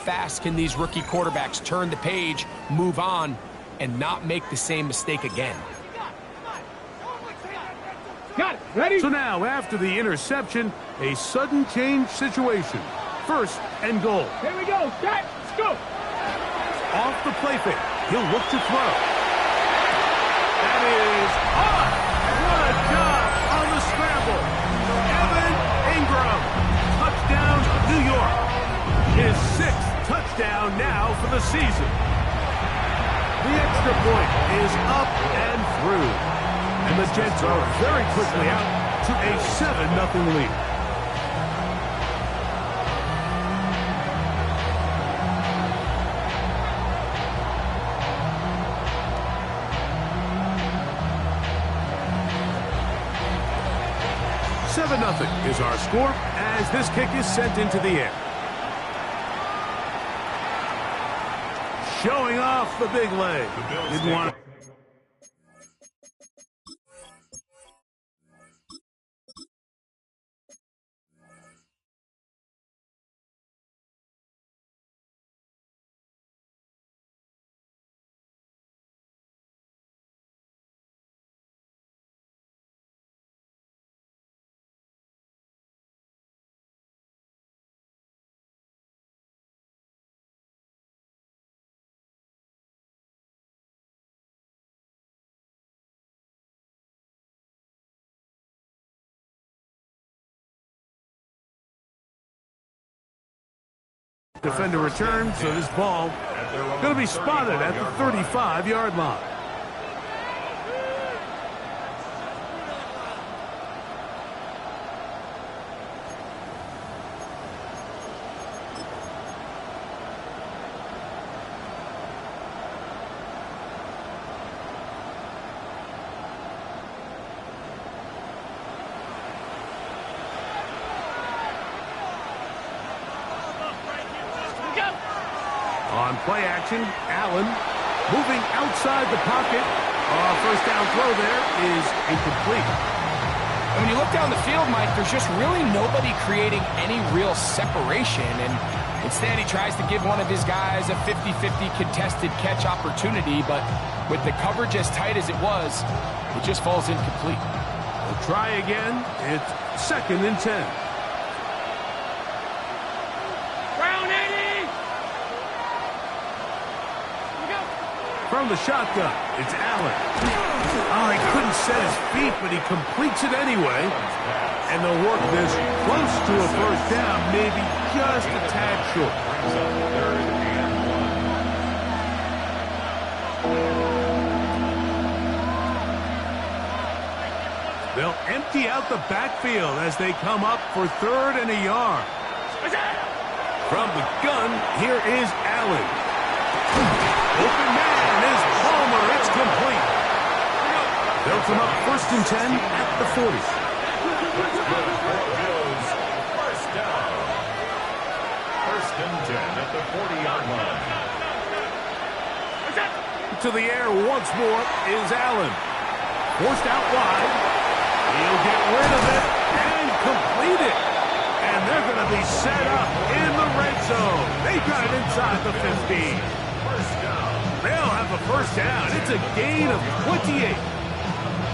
fast can these rookie quarterbacks turn the page, move on, and not make the same mistake again? Got it. Ready? So now, after the interception, a sudden change situation. First and goal. Here we go. Set. Let's go. Off the play fake. He'll look to throw. That is on. What a job on the scramble. Evan Ingram. Touchdown, New York. His 6th touchdown now for the season. The extra point is up and through. And the Jets are very quickly out to a 7-0 lead. $7-0 is our score as this kick is sent into the air. Showing off the big leg. Didn't want to. Defender return, so this ball going to be spotted at the 35-yard line. On play action, Allen moving outside the pocket. First down throw there is incomplete. When you look down the field, Mike, there's just really nobody creating any real separation. And instead, he tries to give one of his guys a 50-50 contested catch opportunity. But with the coverage as tight as it was, it just falls incomplete. We'll try again. It's 2nd and 10. From the shotgun, it's Allen. Oh, he couldn't set his feet, but he completes it anyway. And they'll work this close to a first down, maybe just a tad short. They'll empty out the backfield as they come up for 3rd and a yard. From the gun, here is Allen. Open man is Palmer. It's complete. They'll come up 1st and 10 at the 40. First down. 1st and 10 at the 40-yard line. To the air once more is Allen. Forced out wide. He'll get rid of it and complete it. And they're going to be set up in the red zone. They got it inside the 15. They'll have a first down. It's a gain of 28.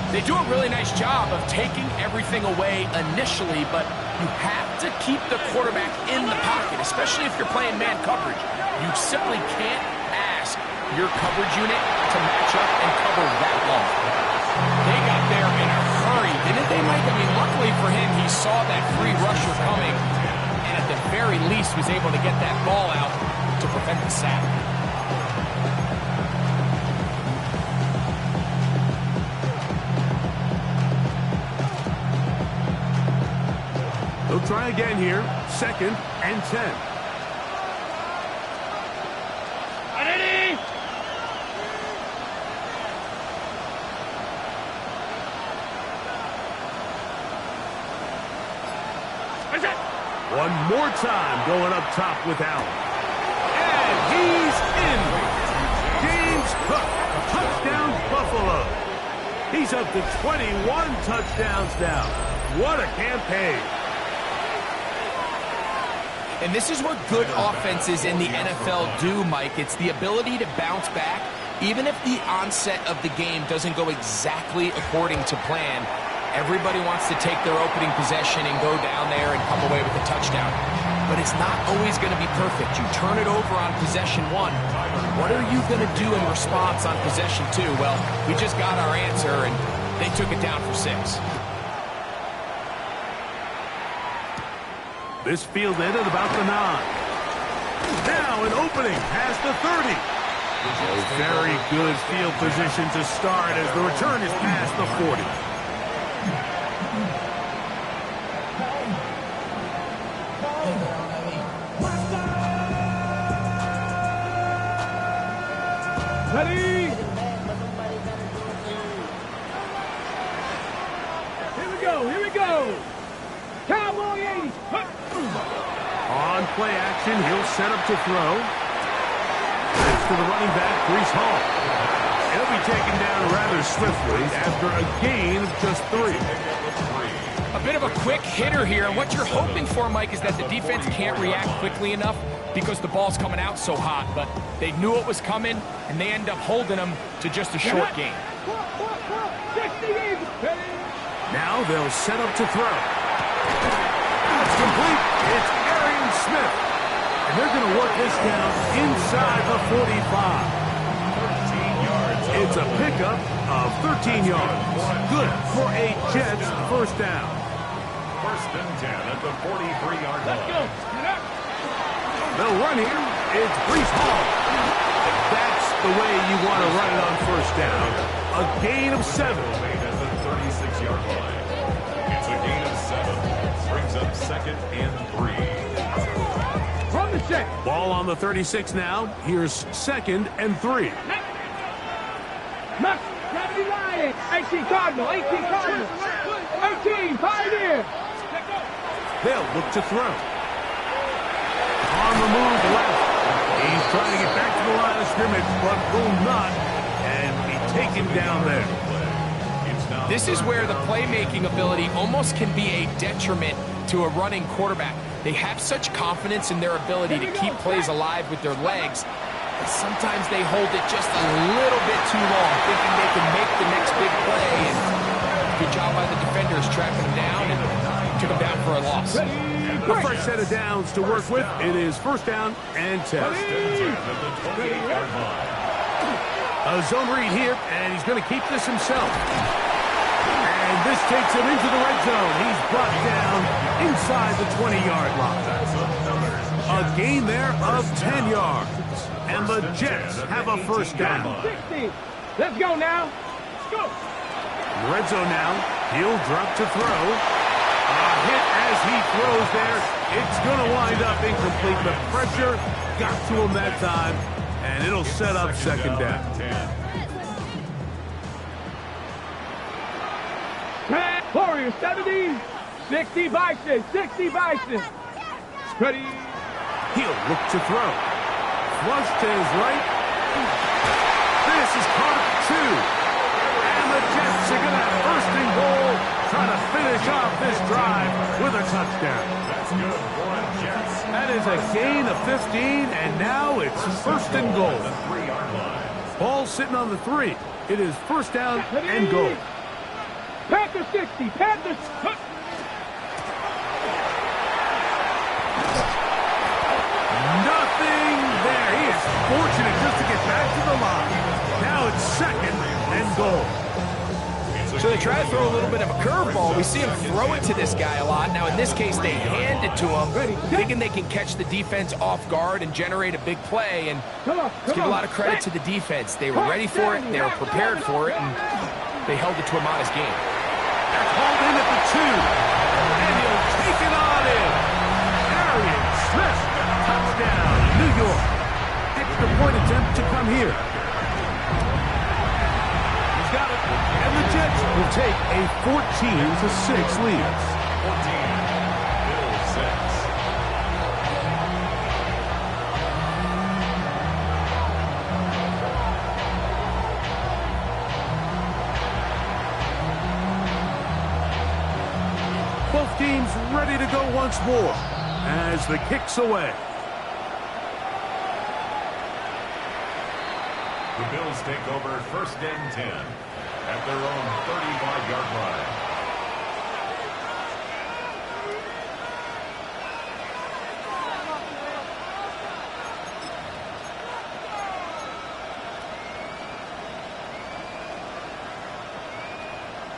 They do a really nice job of taking everything away initially, but you have to keep the quarterback in the pocket, especially if you're playing man coverage. You simply can't ask your coverage unit to match up and cover that long. They got there in a hurry, didn't they, Mike? I mean, luckily for him, he saw that free rusher coming, and at the very least was able to get that ball out to prevent the sack. They'll try again here. 2nd and 10. One more time going up top with Allen. And he's in. James Cook, touchdown Buffalo. He's up to 21 touchdowns now. What a campaign. And this is what good offenses in the NFL do, Mike. It's the ability to bounce back, even if the onset of the game doesn't go exactly according to plan. Everybody wants to take their opening possession and go down there and come away with a touchdown. But it's not always going to be perfect. You turn it over on possession 1. What are you going to do in response on possession 2? Well, we just got our answer, and they took it down for 6. This field ended about the 9. Now an opening past the 30. A very good field position to start as the return is past the 40. Ready? Here we go. Cowboy 80. On play action, he'll set up to throw. It's to the running back, Breece Hall. He'll be taken down rather swiftly after a gain of just 3. A bit of a quick hitter here, and what you're hoping for, Mike, is that the defense can't react quickly enough because the ball's coming out so hot, but they knew it was coming, and they end up holding them to just a short gain. Now they'll set up to throw. It's complete. It's Arian Smith. And they're going to work this down inside the 45. 13 yards. It's a pickup of 13 yards. Good for a Jets first down. First and 10 at the 43-yard line. Let's go. They'll run here. It's Breece Hall. That's the way you want to run it on first down. A gain of 7. Made at the 36-yard line. It's a gain of 7. Brings up 2nd and 3. From the check. Ball on the 36 now. Here's 2nd and 3. Max, Gravity Lion. 18 Cardinal. 18 Pioneer. They'll look to throw. On the move left. He's trying to get back to the line of scrimmage, but will not, and be taken down there. This is where the playmaking ability almost can be a detriment to a running quarterback. They have such confidence in their ability to keep plays alive with their legs, but sometimes they hold it just a little bit too long, thinking they can make the next big play. And good job by the defenders tracking them down and took them down for a loss. The first set of downs to work with. It is first down and 10. A zone read here, and he's going to keep this himself. And this takes him into the red zone. He's brought down inside the 20-yard line. A gain there of 10 yards. And the Jets have a first down. 60. Let's go now. Let's go. In the red zone now. He'll drop to throw. A hit as he throws there. It's going to wind up incomplete. The pressure got to him that time, and it'll set up second down. Warriors 70, 60 Bison, 60 Bison. Ready? He'll look to throw. Flush to his right. This is caught at 2. And the Jets are going to have first and goal, trying to finish off this drive with a touchdown. That's good for the Jets. That is a gain of 15, and now it's first and goal. The 3-yard line. Ball sitting on the 3. It is first down and goal. Panthers 60, Panthers. Nothing there. He is fortunate just to get back to the line. Now it's second and goal. So they try to throw a little bit of a curveball. We see him throw it to this guy a lot. Now, in this case, they hand it to him, thinking they can catch the defense off guard and generate a big play. And let's give a lot of credit to the defense. They were ready for it, they were prepared for it, and they held it to a modest game. They're called in at the 2. And he'll take it on in. Arian Smith, touchdown, New York. Extra point attempt to come here. He's got it. And the Jets will take a 14-6 lead. 14, Bill 6. Both teams ready to go once more. as the kick's away. The Bills take over 1st and 10 at their own 35-yard line.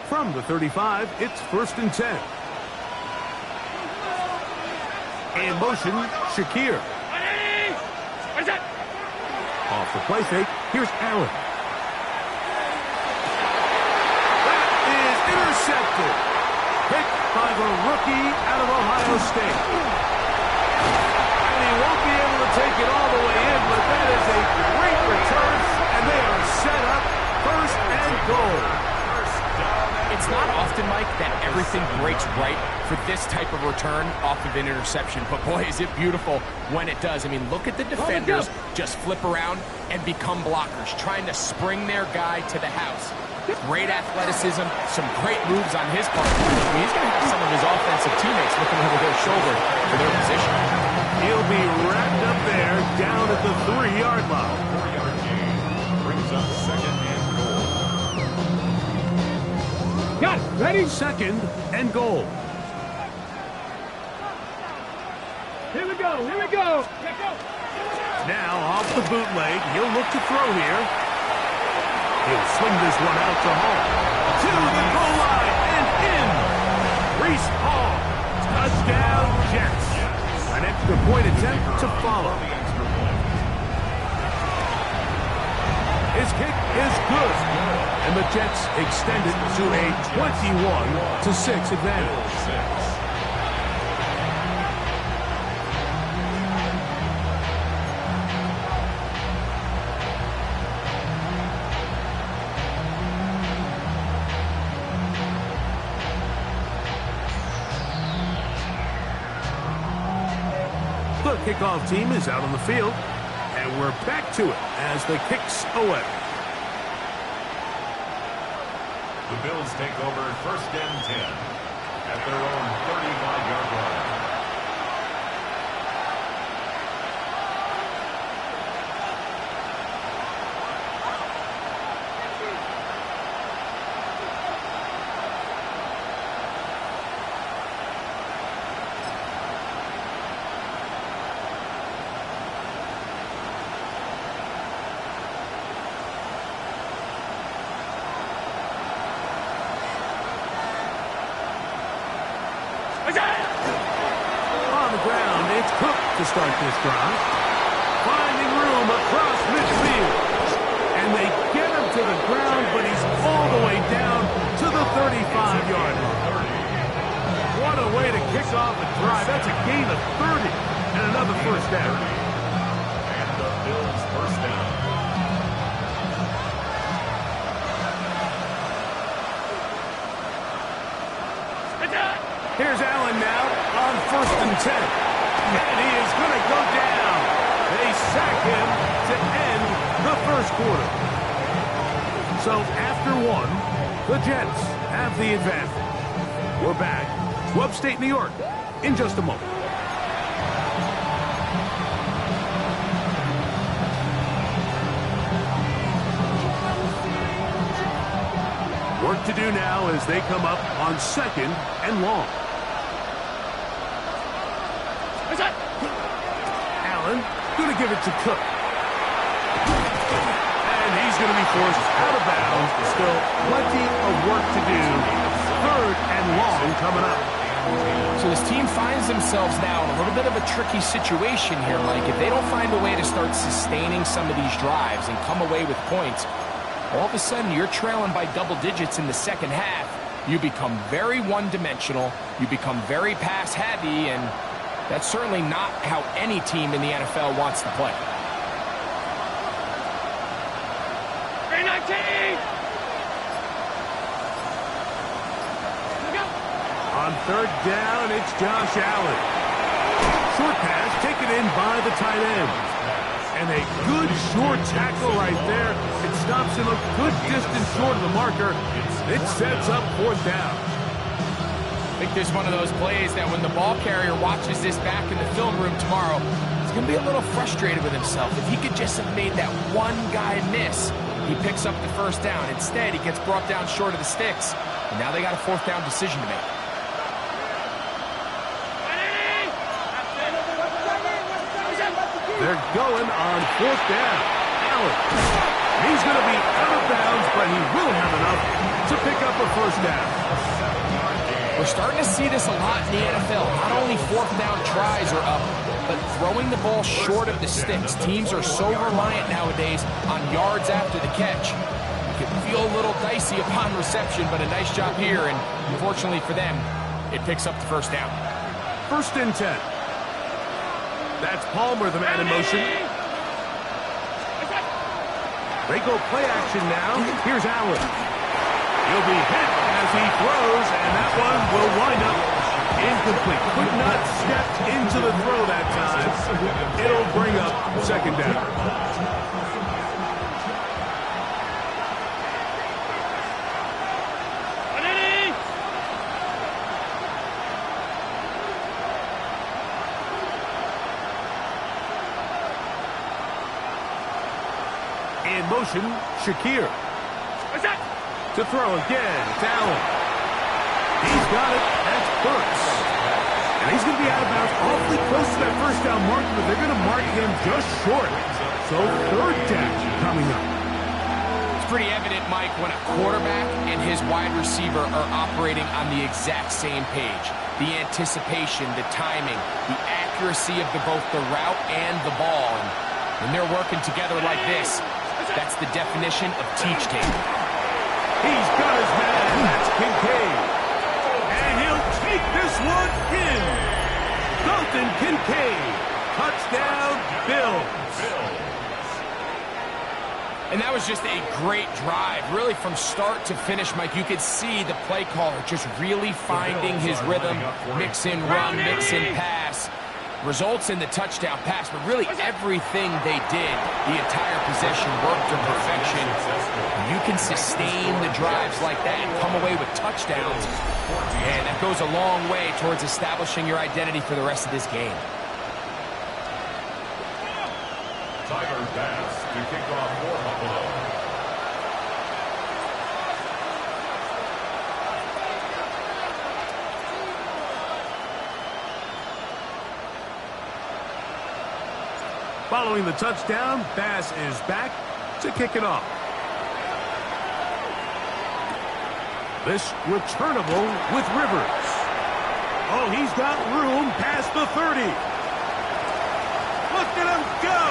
From the 35, it's 1st and 10. In motion, Shakir. What is that? Off the play fake, here's Allen. That is intercepted. Picked by the rookie out of Ohio State. And he won't be able to take it all the way in, but that is a great return, and they are set up 1st and goal. It's not often, Mike, that everything breaks right for this type of return off of an interception. But, boy, is it beautiful when it does. I mean, look at the defenders just flip around and become blockers, trying to spring their guy to the house. Great athleticism, some great moves on his part. I mean, he's going to have some of his offensive teammates looking over their shoulder for their position. He'll be wrapped up there down at the 3-yard line. 4-yard gain brings up 2nd and goal. Got it. Ready? 2nd and goal. Here we go. Here we go. Let go. Now off the bootleg, he'll look to throw here. He'll swing this one out to Hall. To the goal line and in. Reese Hall. Touchdown, Jets. An extra point attempt to follow. His kick is good. And the Jets extend it to a 21-6 advantage. The kickoff team is out on the field, and we're back to it as the kick's away. The Bills take over 1st and 10 at their own 35-yard line. On the ground, it's Cook to start this drive. Finding room across midfield. And they get him to the ground, but he's all the way down to the 35-yard line. What a way to kick off a drive. That's a gain of 30 and another 1st down. And the Bills 1st down. Here's Allen now on 1st and 10. And he is going to go down. They sack him to end the 1st quarter. So after 1, the Jets have the advantage. We're back to upstate New York in just a moment. Work to do now as they come up on 2nd and long. Allen going to give it to Cook. And he's going to be forced out of bounds. Still plenty of work to do. 3rd and long coming up. So this team finds themselves now in a little bit of a tricky situation here, Mike. If they don't find a way to start sustaining some of these drives and come away with points, all of a sudden you're trailing by double digits in the 2nd half. You become very one-dimensional. You become very pass-heavy, and that's certainly not how any team in the NFL wants to play. 319! On 3rd down, it's Josh Allen. Short pass taken in by the tight end. And a good short tackle right there. It stops him a good distance short of the marker. It sets up 4th down. think there's one of those plays that when the ball carrier watches this back in the film room tomorrow, he's going to be a little frustrated with himself. If he could just have made that one guy miss, he picks up the first down. Instead, he gets brought down short of the sticks, and now they got a fourth down decision to make. They're going on fourth down. Allen. He's going to be out of bounds, but he will have enough to pick up a first down. We're starting to see this a lot in the NFL. Not only fourth down tries are up, but throwing the ball short of the sticks. Teams are so reliant nowadays on yards after the catch. It can feel a little dicey upon reception, but a nice job here, and unfortunately for them, it picks up the first down. 1st and 10. That's Palmer, the man in motion. They go play action now. Here's Allen. He'll be hit as he throws, and that one will wind up incomplete. Could not step into the throw that time. It'll bring up second down. In motion, Shakir. To throw again, it's Allen. He's got it, that's Burks. And he's going to be out of bounds awfully close to that first down mark, but they're going to mark him just short. So 3rd down coming up. It's pretty evident, Mike, when a quarterback and his wide receiver are operating on the exact same page. The anticipation, the timing, the accuracy of both the route and the ball. And when they're working together like this, that's the definition of teach tape. He's got his man. That's Kincaid. And he'll take this one in. Dalton Kincaid. Touchdown, Bills. And that was just a great drive. Really from start to finish, Mike, you could see the play caller just really finding his rhythm. Mix in run, mix in pass. Results in the touchdown pass, but really everything they did, the entire possession worked to perfection. You can sustain the drives like that and come away with touchdowns, and that goes a long way towards establishing your identity for the rest of this game. Tyler Bass to kick off for Buffalo. Following the touchdown, Bass is back to kick it off. This returnable with Rivers. Oh, he's got room past the 30. Look at him go.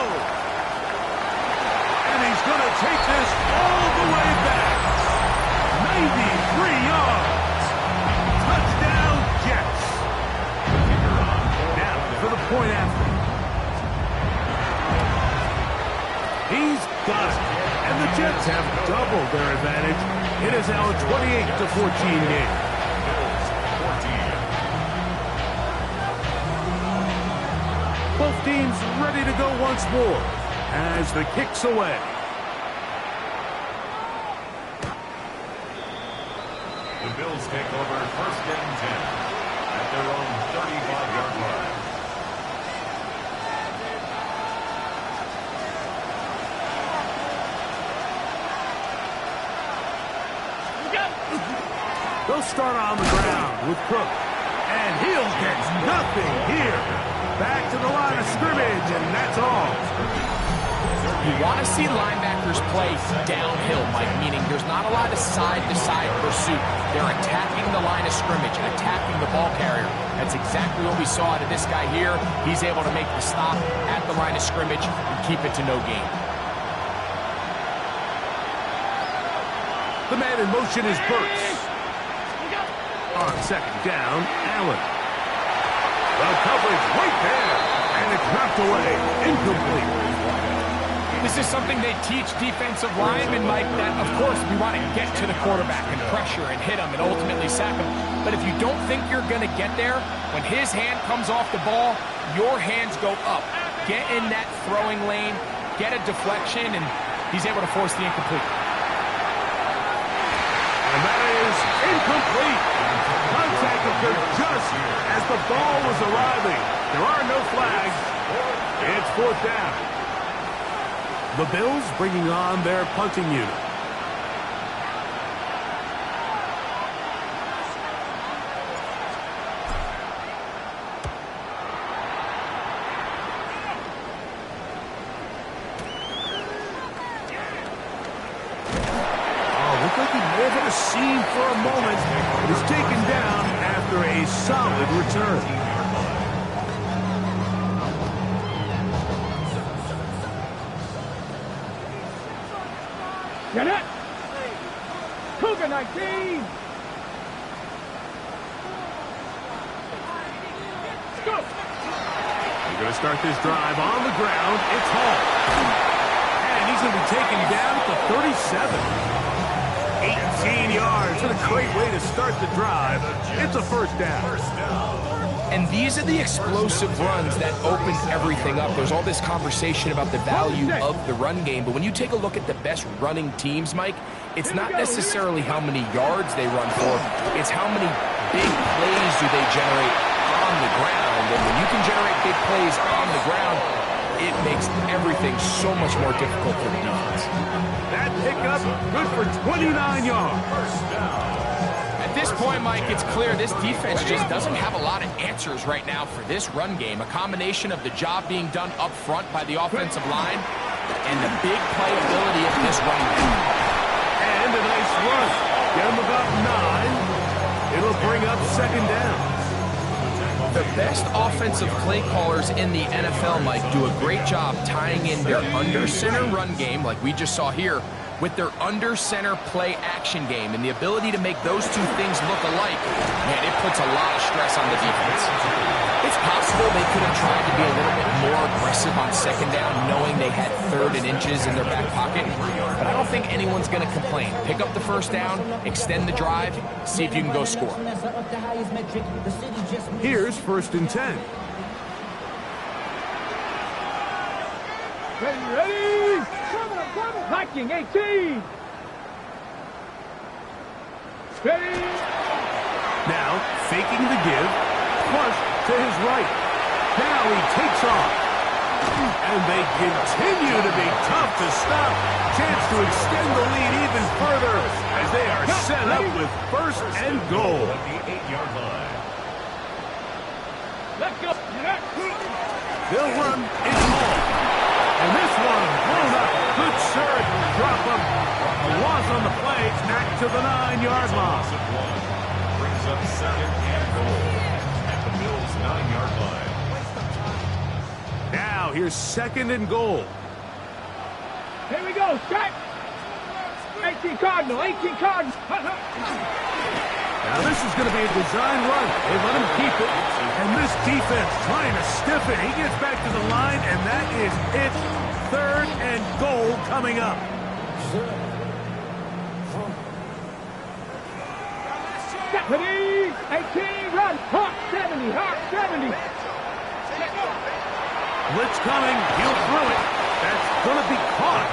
And he's going to take this all the way back. 93 yards. Touchdown, Jets. Now for the point after. He's got it. And the Jets have doubled their advantage. It is now a 28-14 game. Both teams ready to go once more as the kick's away. The Bills take over 1st and 10 at their own 35-yard line. They'll start on the ground with Cook. And he'll get nothing here. Back to the line of scrimmage, and that's all. You want to see linebackers play downhill, Mike, meaning there's not a lot of side-to-side pursuit. They're attacking the line of scrimmage, attacking the ball carrier. That's exactly what we saw out of this guy here. He's able to make the stop at the line of scrimmage and keep it to no gain. The man in motion is Burks. On 2nd down, Allen. The coverage right there, and it's knocked away, incomplete. This is something they teach defensive linemen, Mike, that, of course, we want to get to the quarterback and pressure and hit him and ultimately sack him. But if you don't think you're going to get there, when his hand comes off the ball, your hands go up. Get in that throwing lane, get a deflection, and he's able to force the incomplete. And that is incomplete. Contact occurred just as the ball was arriving. There are no flags. It's fourth down. The Bills bringing on their punting unit. Looked like he may have hit a seam for a moment. It was taken down after a solid return. Get it! Cougar 19! Go! They're going to start this drive on the ground. It's Hall. And he's going to be taken down at the 37. 18 yards. What a great way to start the drive. It's a first down. And these are the explosive runs that open everything up. There's all this conversation about the value of the run game, but when you take a look at the best running teams, Mike, it's not necessarily how many yards they run for, it's how many big plays do they generate on the ground. And when you can generate big plays on the ground, it makes everything so much more difficult for the defense. That pickup, good for 29 yards. At this point, Mike, it's clear this defense just doesn't have a lot of answers right now for this run game. A combination of the job being done up front by the offensive line and the big playability of this running game. And a nice run. Get him about 9. It'll bring up second down. The best offensive play callers in the NFL, Mike, do a great job tying in their under-center run game, like we just saw here, with their under-center play action game. And the ability to make those two things look alike, man, it puts a lot of stress on the defense. It's possible they could have tried to be a little bit more aggressive on second down, knowing they had 3rd and inches in their back pocket. But I don't think anyone's going to complain. Pick up the first down, extend the drive, see if you can go score. Here's 1st and 10. Ready? Viking 18! Ready? Now, faking the give, flush to his right. Now he takes off. And they continue to be tough to stop. Chance to extend the lead even further as they are set up with 1st and goal. At the 8-yard line. Let's go! They'll run in Hall. And this one blown up. Good surge. Drop him. A loss on the play. Back to the 9-yard line. Brings up 2nd and goal at the Bills' 9-yard line. Now here's 2nd and goal. Here we go, strike! 18 Cardinal, 18 Cardinal! Now this is going to be a design run. They let him keep it. And this defense trying to stiff it. He gets back to the line, and that is it. 3rd and goal coming up. Ready? 18, run! Hawk 70, Hawk 70! Blitz coming. He'll throw it. That's going to be caught.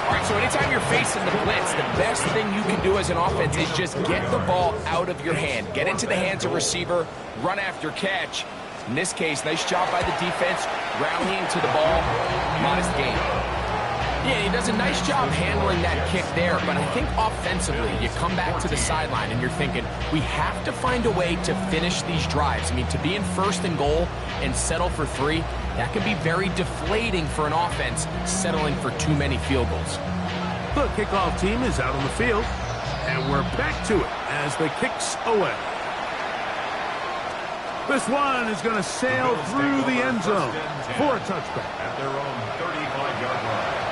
All right, so anytime you're facing the blitz, the best thing you can do as an offense is just get the ball out of your hand. Get into the hands of receiver, run after catch. In this case, nice job by the defense, rallying to the ball. Modest gain. Yeah, he does a nice job handling that kick there, but I think offensively, you come back to the sideline and you're thinking, we have to find a way to finish these drives. I mean, to be in 1st and goal and settle for 3, that can be very deflating for an offense settling for too many field goals. The kickoff team is out on the field, and we're back to it as the kick's away. This one is going to sail through the end zone for a touchback. At their own 35-yard line.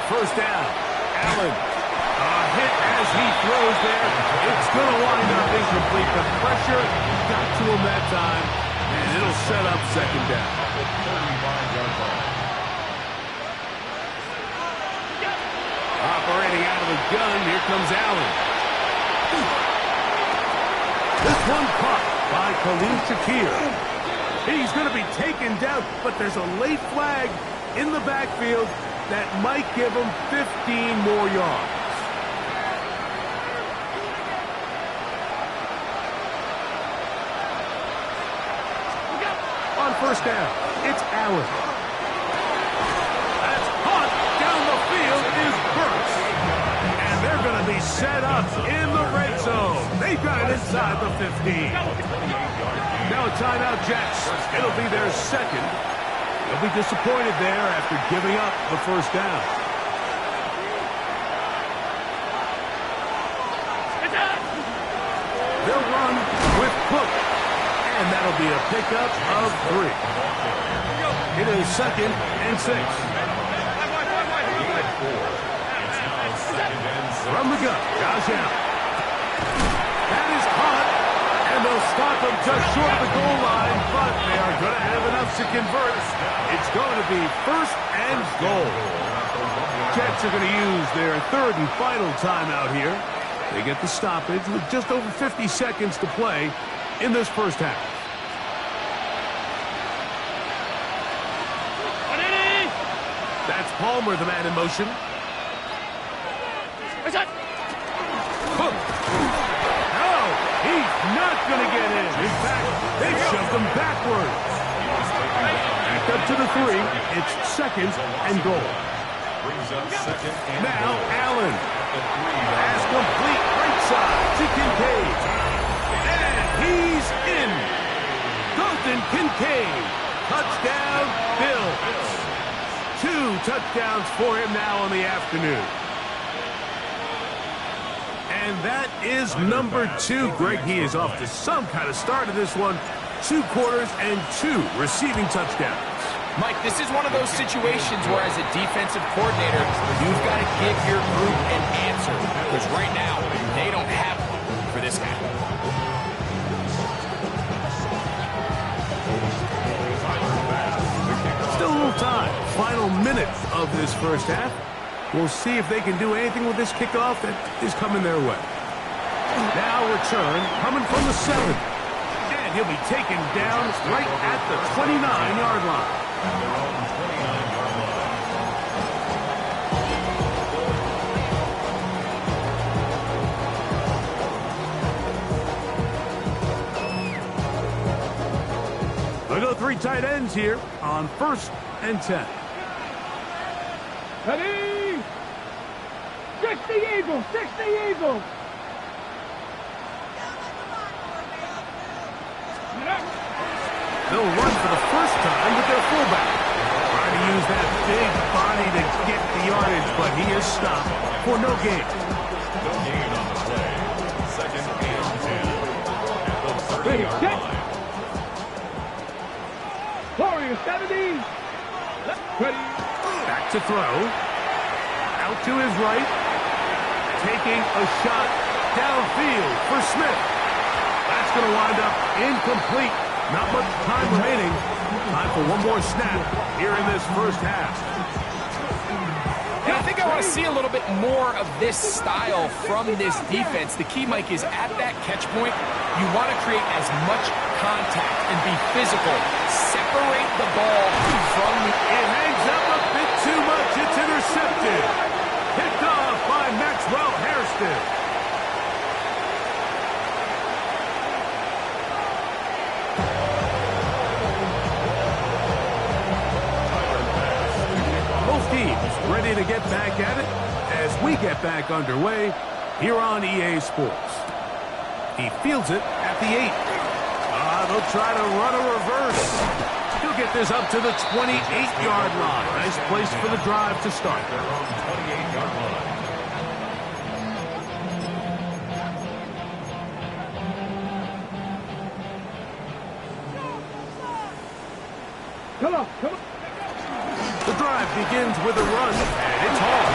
First down. Allen. A hit as he throws there. It's going to wind up incomplete. The pressure got to him that time, and it'll set up second down. 35-yard line. Getting out of the gun, here comes Allen. This one caught by Khalil Shakir. He's going to be taken down, but there's a late flag in the backfield that might give him 15 more yards. On first down, it's Allen. That's caught down the field is Burks. And they're going to be set up in the red zone. They got it inside the 15. Now a timeout, Jets. It'll be their second. They'll be disappointed there after giving up the first down. They'll run with Cook. And that'll be a pickup of 3. It is 2nd and 6. From the gun, Josh Allen. That is caught, and they'll stop him just short of the goal line, but they are going to have enough to convert. It's going to be 1st and goal. Jets are going to use their 3rd and final timeout here. They get the stoppage with just over 50 seconds to play in this first half. That's Palmer, the man in motion. Cook. No, he's not going to get in. In fact, they shoved him backwards. Back up to the 3. It's 2nd and goal. Now Allen. Pass complete right side to Kincaid. And he's in. Dalton Kincaid. Touchdown, Bills. 2 touchdowns for him now on the afternoon. And that is number 2. Greg, he is off to some kind of start in this one. 2 quarters and 2 receiving touchdowns. Mike, this is one of those situations where as a defensive coordinator, you've got to give your group an answer. Because right now, they don't have one for this guy. Still a little time. Final minute of this first half. We'll see if they can do anything with this kickoff that is coming their way. Now return coming from the 7. And he'll be taken down right at the 29-yard line. They'll go 3 tight ends here on 1st and 10. Ready? 60 Eagles, 60 Eagles. They'll run for the first time with their fullback. Trying to use that big body to get the yardage, but he is stopped for no gain. No gain on the play. 2nd and 10. At the 30-yard line. Warrior 70. Ready? Back to throw. Out to his right. Taking a shot downfield for Smith. That's going to wind up incomplete. Not much time remaining. Time for one more snap here in this first half. And I think I want to see a little bit more of this style from this defense. The key, Mike, is at that catch point, you want to create as much contact and be physical. Separate the ball from the... It hangs up a bit too much. It's intercepted. Picked off by Maxwell Hairston. Both teams ready to get back at it as we get back underway here on EA Sports. He fields it at the 8. They'll try to run a reverse. He'll get this up to the 28-yard line. Nice place for the drive to start. They're on the 28-yard line. Come on, come on. The drive begins with a run, and it's hard.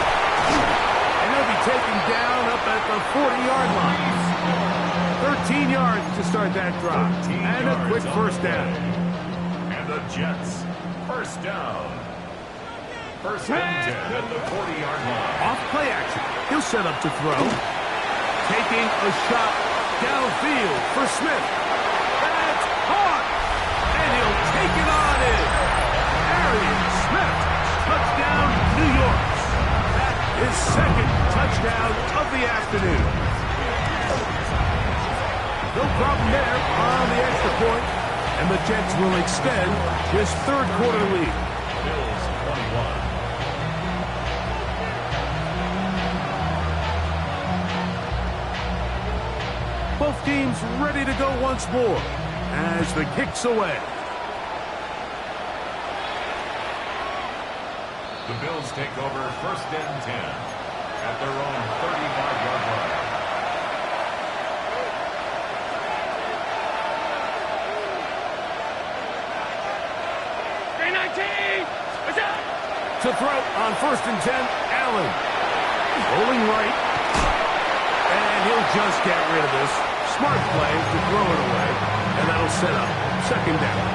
And he'll be taken down up at the 40-yard line. 13 yards to start that drive. And a quick first down. And the Jets, first down. First and 10 at the 40-yard line. Off play action. He'll set up to throw. Taking a shot downfield for Smith. That's caught. And he'll take it on in. Arian Smith. Touchdown, New York. That is second touchdown of the afternoon. No problem there on the extra point. And the Jets will extend this third quarter lead. Bills 21. Both teams ready to go once more as the kick's away. The Bills take over first and 10 at their own 35-yard line. To throw on first and 10, Allen. Rolling right. And he'll just get rid of this. Smart play to throw it away. And that'll set up second down.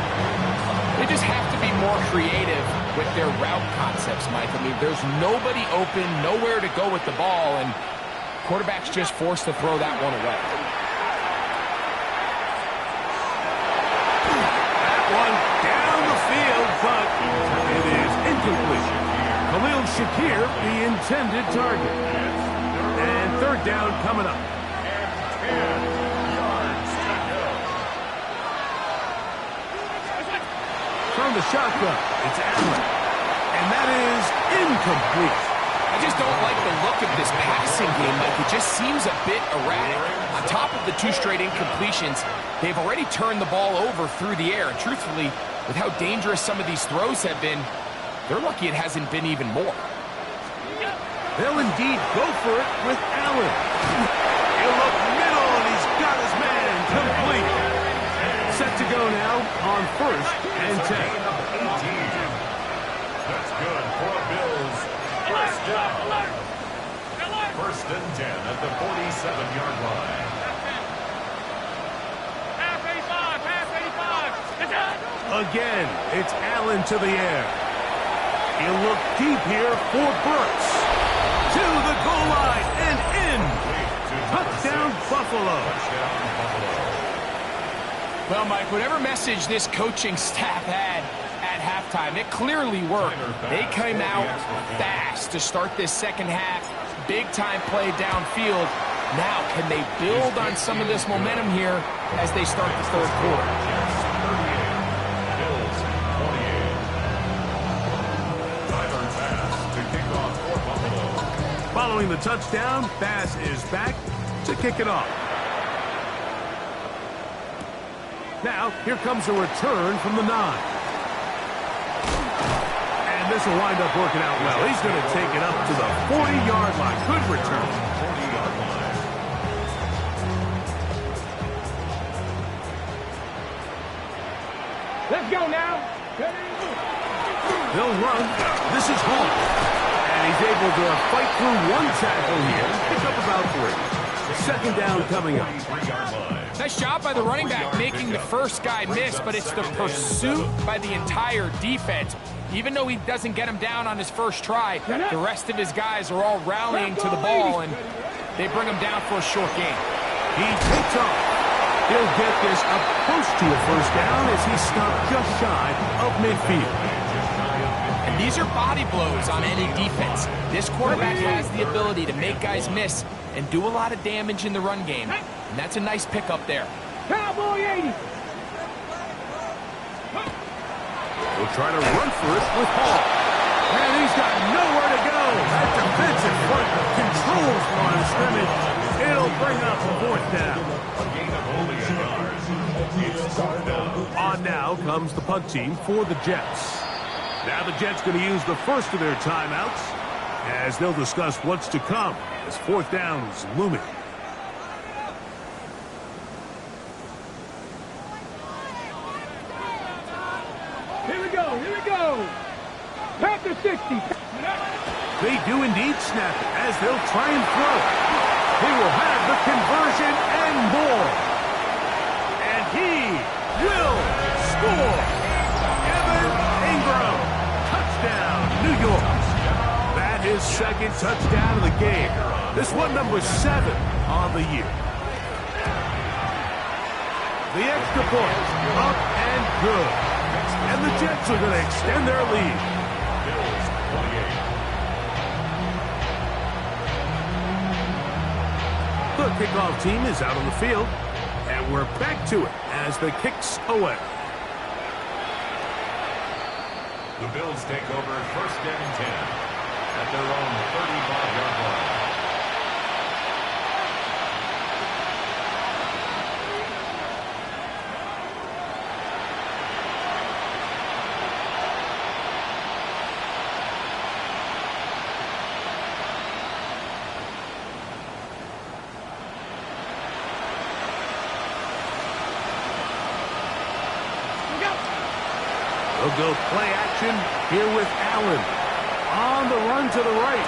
They just have to be more creative with their route concepts, Mike. I mean, there's nobody open, nowhere to go with the ball, and quarterback's just forced to throw that one away. That one down the field, but it is incomplete. Khalil Shakir, the intended target. And third down coming up. From the shotgun, it's Allen. And that is incomplete. I just don't like the look of this passing game, Mike. It just seems a bit erratic. On top of the 2 straight incompletions, they've already turned the ball over through the air. And truthfully, with how dangerous some of these throws have been, they're lucky it hasn't been even more. They'll indeed go for it with Allen. He'll look middle, and he's got his man complete. Set to go now on first and 10. That's good for Bills. First down. First and 10 at the 47-yard line. Again, it's Allen to the air. He'll look deep here for Burks. To the goal line and in. Touchdown, Buffalo. Well, Mike, whatever message this coaching staff had at halftime, it clearly worked. They came out fast to start this second half. Big-time play downfield. Now, can they build on some of this momentum here as they start the third quarter? Bills 28. Tyler Bass to kick off for Buffalo. Following the touchdown, Bass is back to kick it off. Now, here comes a return from the 9. And this will wind up working out well. He's going to take it up to the 40-yard line. Good return. 40-yard line. Let's go now. They'll run. This is Hall. And he's able to fight through one tackle here. Pick up about 3. Second down coming up. 3-yard line. Nice job by the running back making the first guy miss, but it's the pursuit by the entire defense. Even though he doesn't get him down on his first try, the rest of his guys are all rallying to the ball, and they bring him down for a short gain. He takes off. He'll get this up close to a first down as he stopped just shy of midfield. And these are body blows on any defense. This quarterback has the ability to make guys miss and do a lot of damage in the run game. And that's a nice pickup there. Cowboy 80. We'll try to run for it with Hall. And he's got nowhere to go. That defensive front controls line of scrimmage. It'll bring up a fourth down. A gain of only a yard. It's fourth down. On now comes the punt team for the Jets. Now the Jets going to use the first of their timeouts as they'll discuss what's to come as fourth down is looming. Here we go. Here we go. Panther 60. They do indeed snap it as they'll try and throw. He will have the conversion and more. And he will score. Evan Ingram. Touchdown, New York. his second touchdown of the game. This one number 7 on the year. The extra point, up and good. And the Jets are going to extend their lead. Bills 28. The kickoff team is out on the field. And we're back to it as the kick's away. The Bills take over first and 10 at their own 35-yard line. They'll go play action here with Allen. On the run to the right.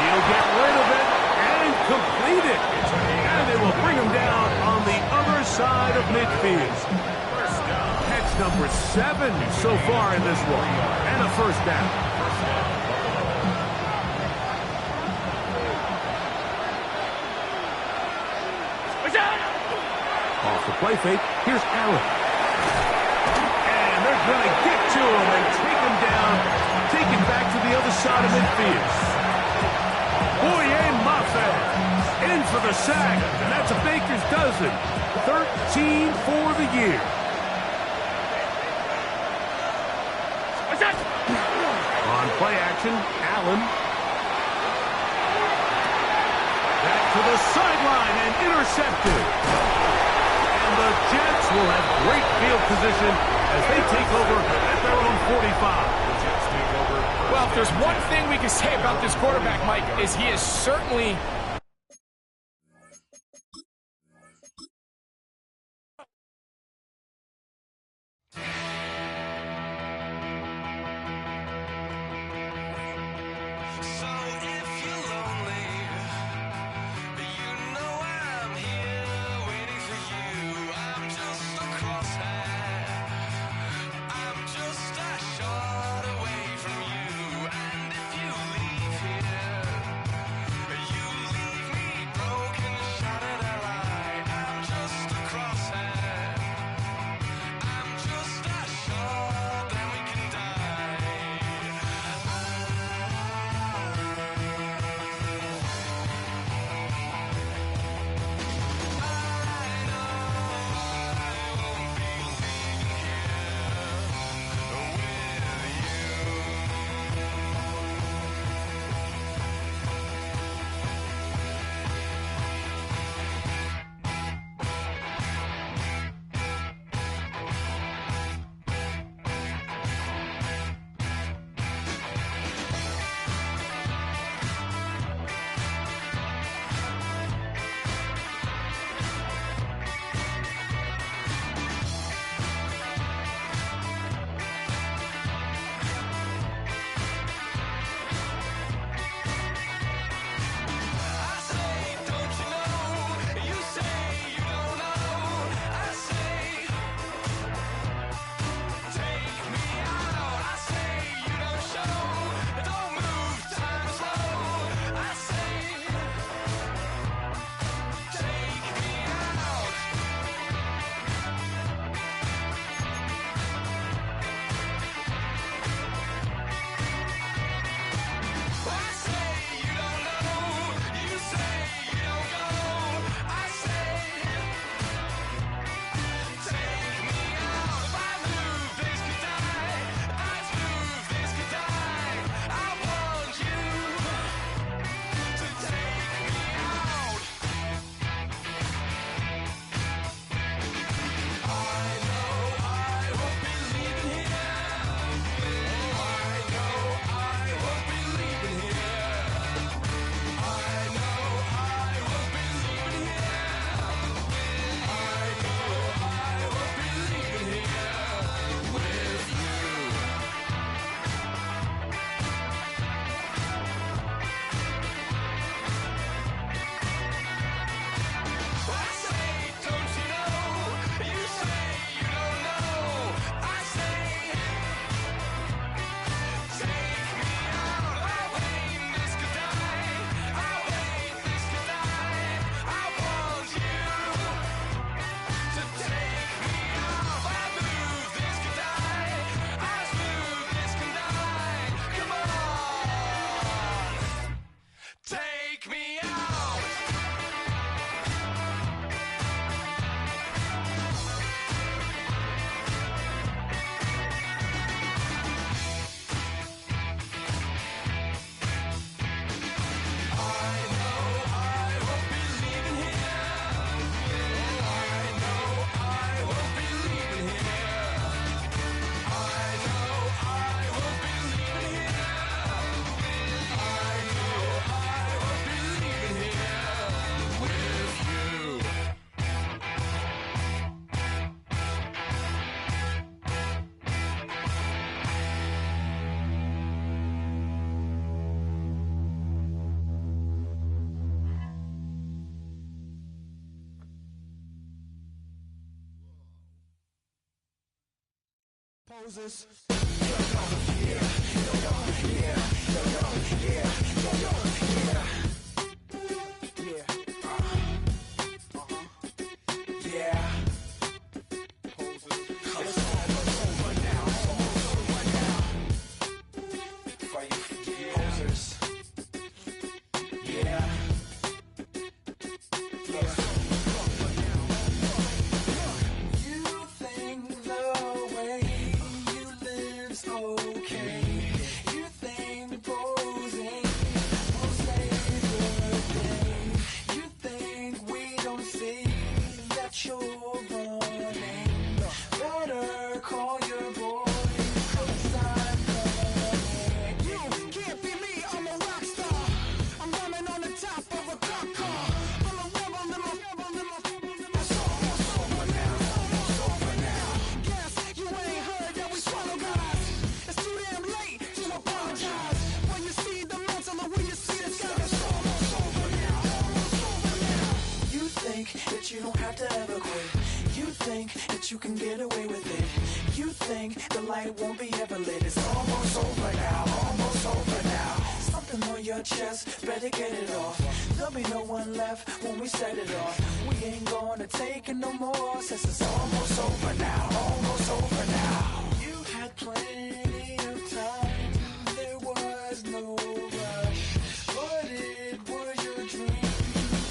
He'll get rid of it and complete it. And they will bring him down on the other side of midfield. Catch number 7 so far in this one. And a first down. Off the play fake, here's Allen. They're going to get to him and take him down, take him back to the other side of midfield. Boye Mafe in for the sack, and that's a baker's dozen. 13 for the year. On play action, Allen. Back to the sideline and intercepted. And the Jets will have great field position as they take over at their own 45. Well, if there's one thing we can say about this quarterback, Mike, is he is certainly... poses. You don't have to ever quit. You think that you can get away with it. You think the light won't be ever lit. It's almost over now, almost over now. Something on your chest, better get it off. There'll be no one left when we set it off. We ain't gonna take it no more, since it's almost over now, almost over now. You had plenty of time, there was no rush, but it was your dream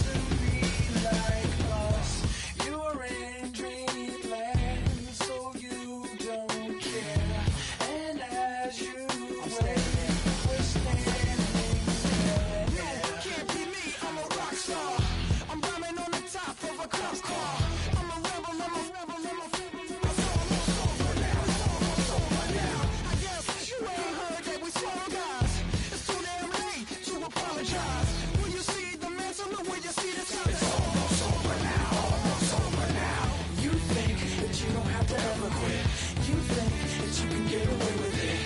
to be like us. You're in dreamland, so you don't care. And as you wait, we're standing there. You can't be me, I'm a rock star. I'm rhyming on the top of a cop car. I'm a rebel, I'm a rebel, I'm a rebel. It's almost over now, it's almost over now. I guess you ain't heard that we swallow guys. It's too damn late to apologize. When you see the mantle, when you see the sun, it's almost over now, almost over now. You think that you don't have to ever quit. You think that you can get away with it.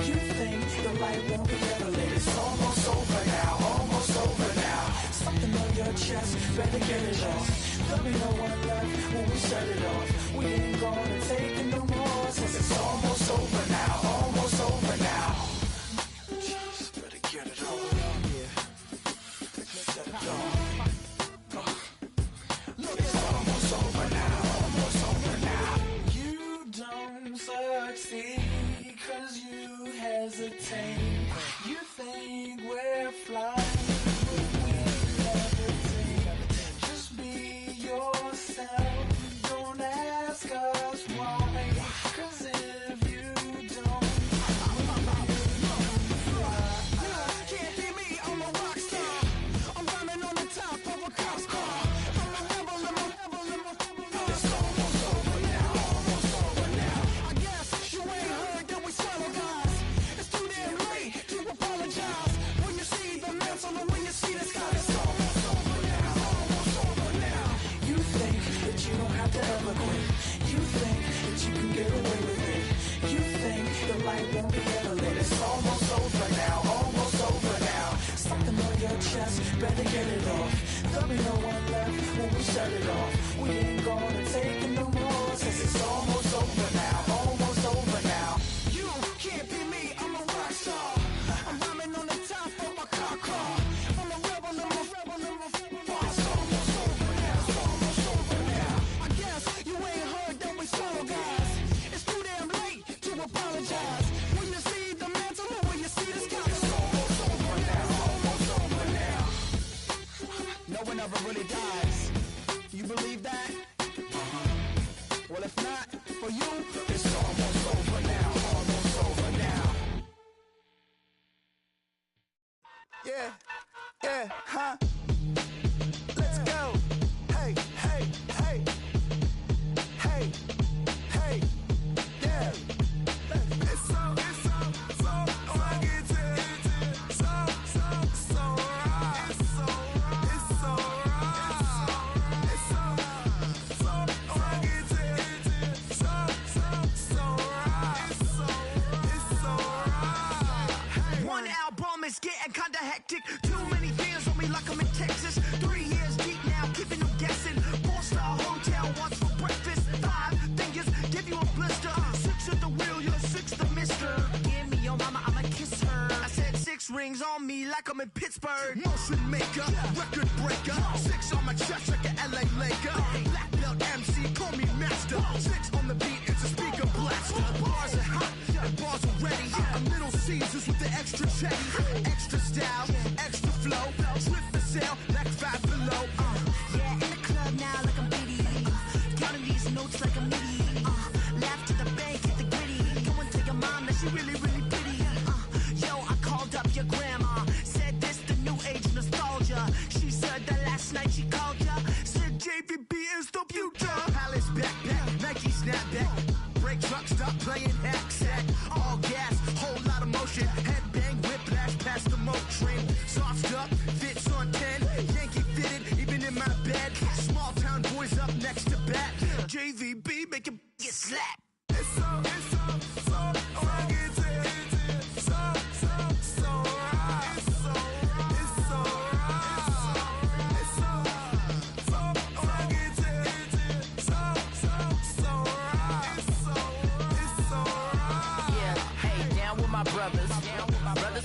You think the light won't be ever lit. It's almost over now, almost over now. Something on your chest, better get it off. There'll be no one left when we set it off. We ain't gonna take it no more, since it's almost over now, almost over now. Just better get it off. Set it off. Look, it's almost over now, almost over now. You don't succeed 'cause you hesitate. You think we're flying, but we levitate. Just be yourself, don't ask us why, 'cause if you don't, can't be me, I'm a rock star. I'm rhyming on the top of a cop's car. I'm a rebel, I'm a rebel, I'm a rebel. It's almost over now, almost over now. I guess you ain't heard that we swallow guys. It's too damn late to apologize. When you see the mantle and when you see the sky, it's almost over now, almost over now. You think that you don't have to ever quit. You think that you can get away with it. You think the light won't be ever lit. It's almost over now, almost over now. Something on your chest, better get it off. There'll be no one left when we set it off. We ain't gonna take it no more, since it's almost over now, almost over now. You can't be me, I'm a rock star. I'm rhyming on the top of my car. I'm a rebel, I'm a rebel, I'm a rebel. It's almost over now, it's almost over now. I guess you ain't heard that we swallow guys. It's too damn late to apologize. When you see the mantle or when you see the sky, it's almost over now, almost over now. No one ever really dies. You believe that? Well, if not, for you, it's almost over now, almost over now. Yeah, yeah, huh? Let's go. Hey, hey, hey. Hey, hey, yeah. It's so rugged. So right. It's so right. It's so rugged. It's so right. like I'm in Pittsburgh. Motion maker, record breaker. 6 on my chest like an LA Laker. Black belt MC, call me master. 6 on the beat, it's a speaker blaster. Bars are hot, and bars are ready. I'm Little Caesars with the extra chetty. Extra style, extra flow. Drip for sale, like 5 below. Yeah, in the club now like I'm Diddy. Counting these notes like a MIDI. Laugh to the bank, hit the gritty. Go and tell your mom that she really, really pretty. Yo, I called up your grandma. Said this the new age nostalgia. She said that last night she called ya. Said JVB is the future. Palace backpack, Nike snapback. Break truck, stop playing hack sack. All gas, whole lot of motion. Headbang, whiplash past the moat train. Soft up, fits on 10. Yankee fitted, even in my bed. Small town boys up next to bat. JVB make it get slapped. It's so right. It's so right. It's so right. It's so right. It's so right. It's so right. Yeah, hey, down with my brothers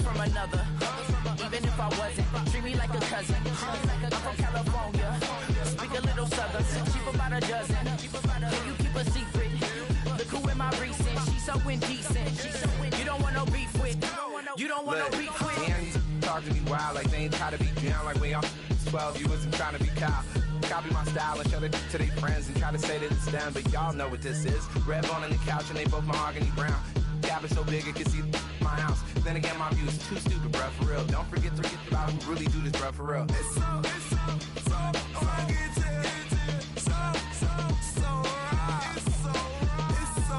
from another. Even if I wasn't, treat me like a cousin. I'm from California, speak a little southern. Cheap about a dozen. Can you keep a secret? Look who in my recent. She's so indecent. You don't want no beef with. You don't want no beef with. Damn, these talk to me wild like they ain't try to be down. Like when y'all 12, you wasn't trying to be Kyle. Copy my style and show it to their friends and try to say that it's them, but y'all know what this is. Red bone on the couch and they both mahogany brown. Cabin so big it can see my house. Then again, my view is too stupid, bruh, for real. Don't forget about who really do this, bruh, for real. It's so right. It's so right. It's so right. It's so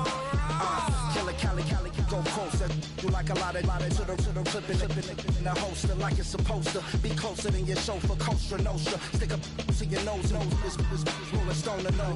right. Killer Cali, go closer. You like a lot of to the flipping in the holster like it's supposed to be closer than your chauffeur. Coaster Nostra, stick up to your nose. This rolling stone and no.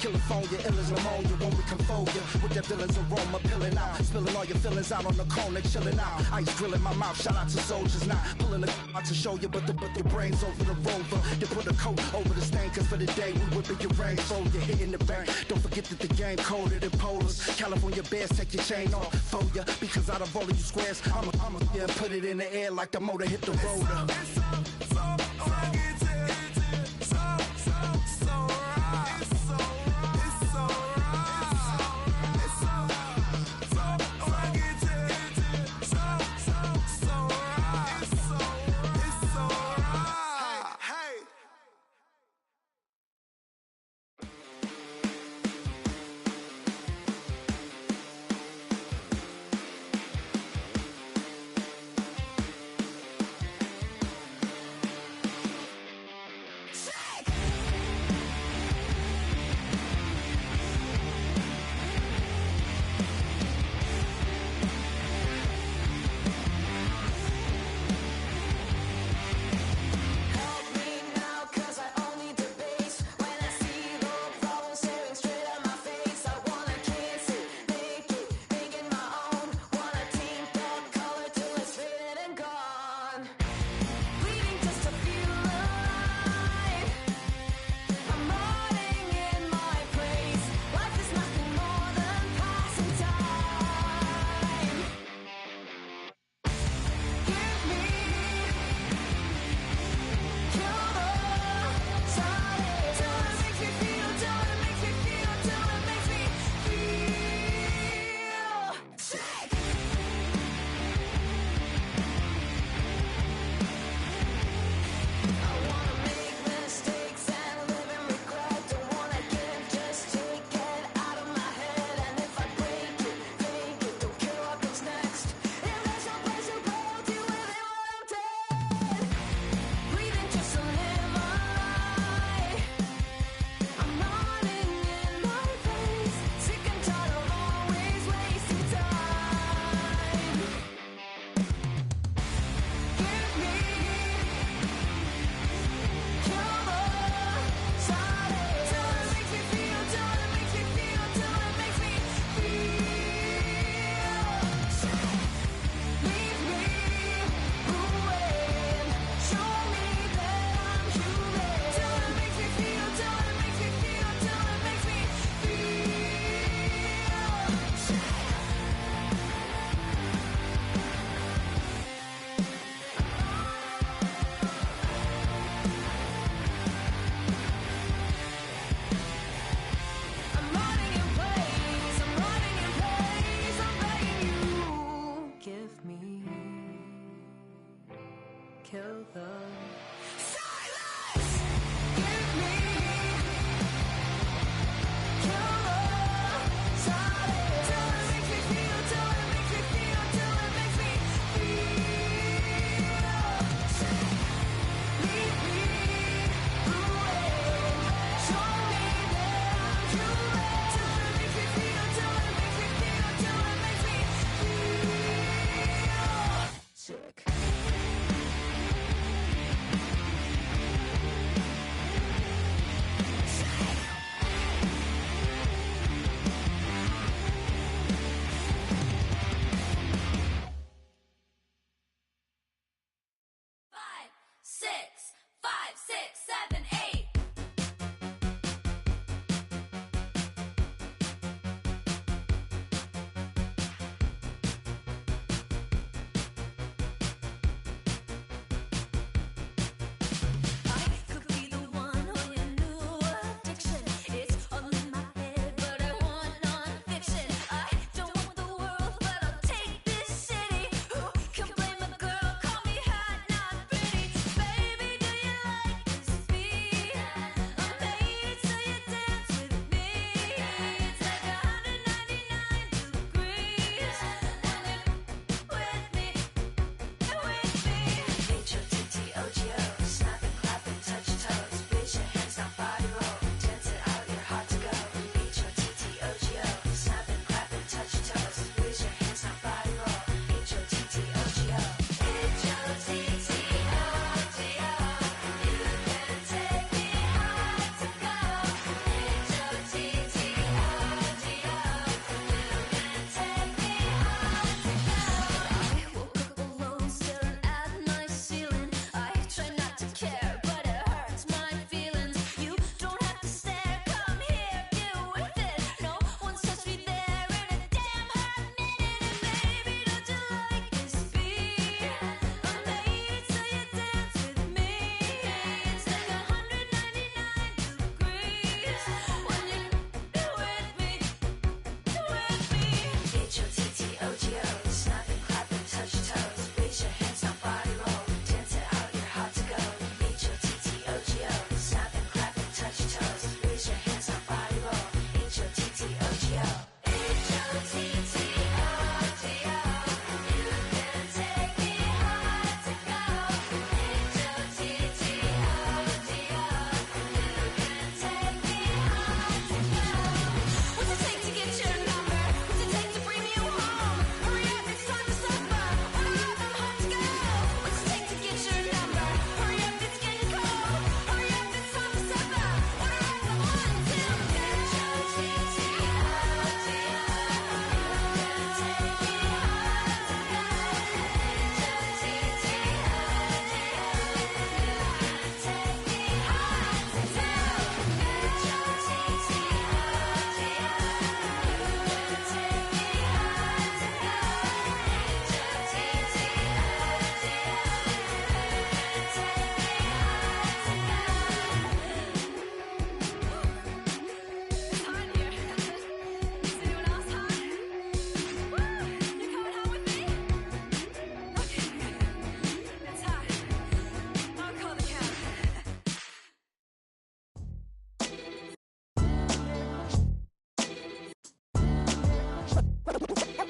California, ill as pneumonia when we come for you. With that villain's aroma, pilling out. Spilling all your feelings out on the corner, chilling out. Ice grilling my mouth, shout out to soldiers. Not pulling the out to show you, but the brains over the rover. You put a coat over the stain, cause for the day we whipping your rain. So you're hitting the bank. Don't forget that the game colder than polars. California bears, take your chain off for ya. Because out of all of you squares, I'ma yeah, put it in the air like the motor hit the rotor. It's so right.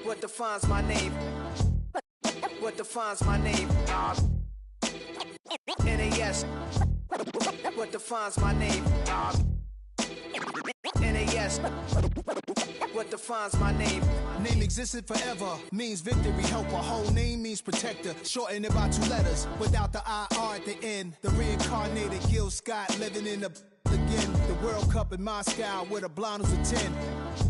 What defines my name? What defines my name? NAS. What defines my name? NAS. What defines my name? Name existed forever, means victory, helper. Whole name means protector, shortened it by 2 letters, without the IR at the end. The reincarnated Gil Scott, living in the again. The World Cup in Moscow, with a blind who's a 10.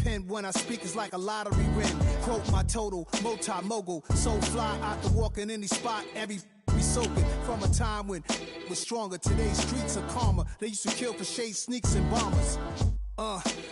Pen when I speak is like a lottery win. Quote my total, multi-mogul, so fly, I can walk in any spot, every be soaking from a time when was stronger. Today's streets are calmer. They used to kill for shade sneaks and bombers.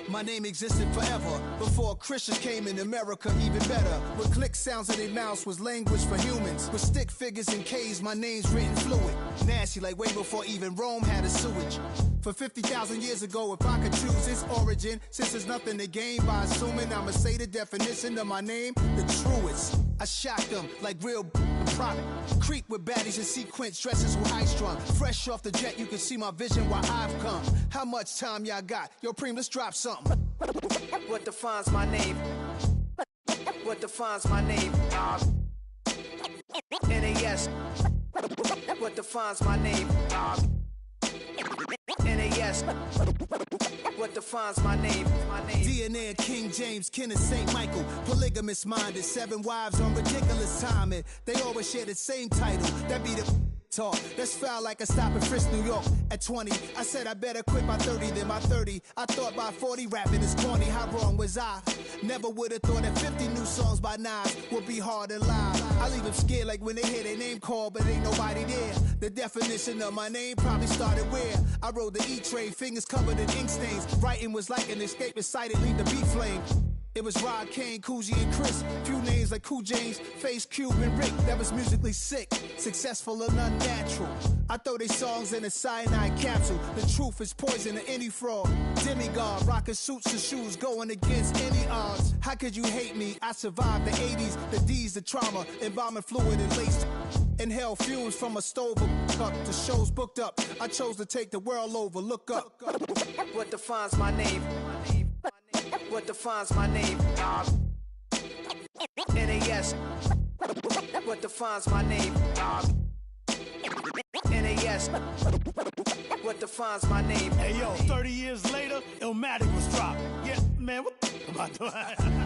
My name existed forever before Christians came in America, even better. With click sounds in their mouths was language for humans. With stick figures and K's, my name's written fluid. Nasty like way before even Rome had a sewage. For 50,000 years ago, if I could choose its origin, since there's nothing to gain by assuming I'ma say the definition of my name, the truest. I shock them like real prop. Creep with baddies in sequence, dresses with high strung. Fresh off the jet, you can see my vision where I've come. How much time y'all got? Yo, Preem, let's drop something. What defines my name? What defines my name? NAS. What defines my name? NAS. What defines my name? DNA of King James, kin of St. Michael. Polygamous minded, 7 wives on ridiculous timing. They always share the same title. That be the talk. That's foul like a stop in Frisk, New York. At 20, I said I better quit by 30 than by 30. I thought by 40 rapping is corny. How wrong was I? Never would have thought that 50 new songs by Nas would be hard to live. I leave them scared like when they hear their name called, but ain't nobody there. The definition of my name probably started where I rode the E-train, fingers covered in ink stains. Writing was like an escape excited, leave the beat flame. It was Rod, Kane, Coogee, and Chris. Few names like Cool James, Face, Cube, and Rick. That was musically sick, successful and unnatural. I throw they songs in a cyanide capsule. The truth is poison to any fraud. Demigod, rocking suits and shoes, going against any odds. How could you hate me? I survived the 80s, the D's, the trauma, embalming fluid and lace. Inhale fumes from a stove up. The show's booked up. I chose to take the world over. Look up. What defines my name? What defines my name? NAS. What defines my name? NAS. What defines my name? Hey yo, 30 years later, Illmatic was dropped. Yeah, man, what the am I doing?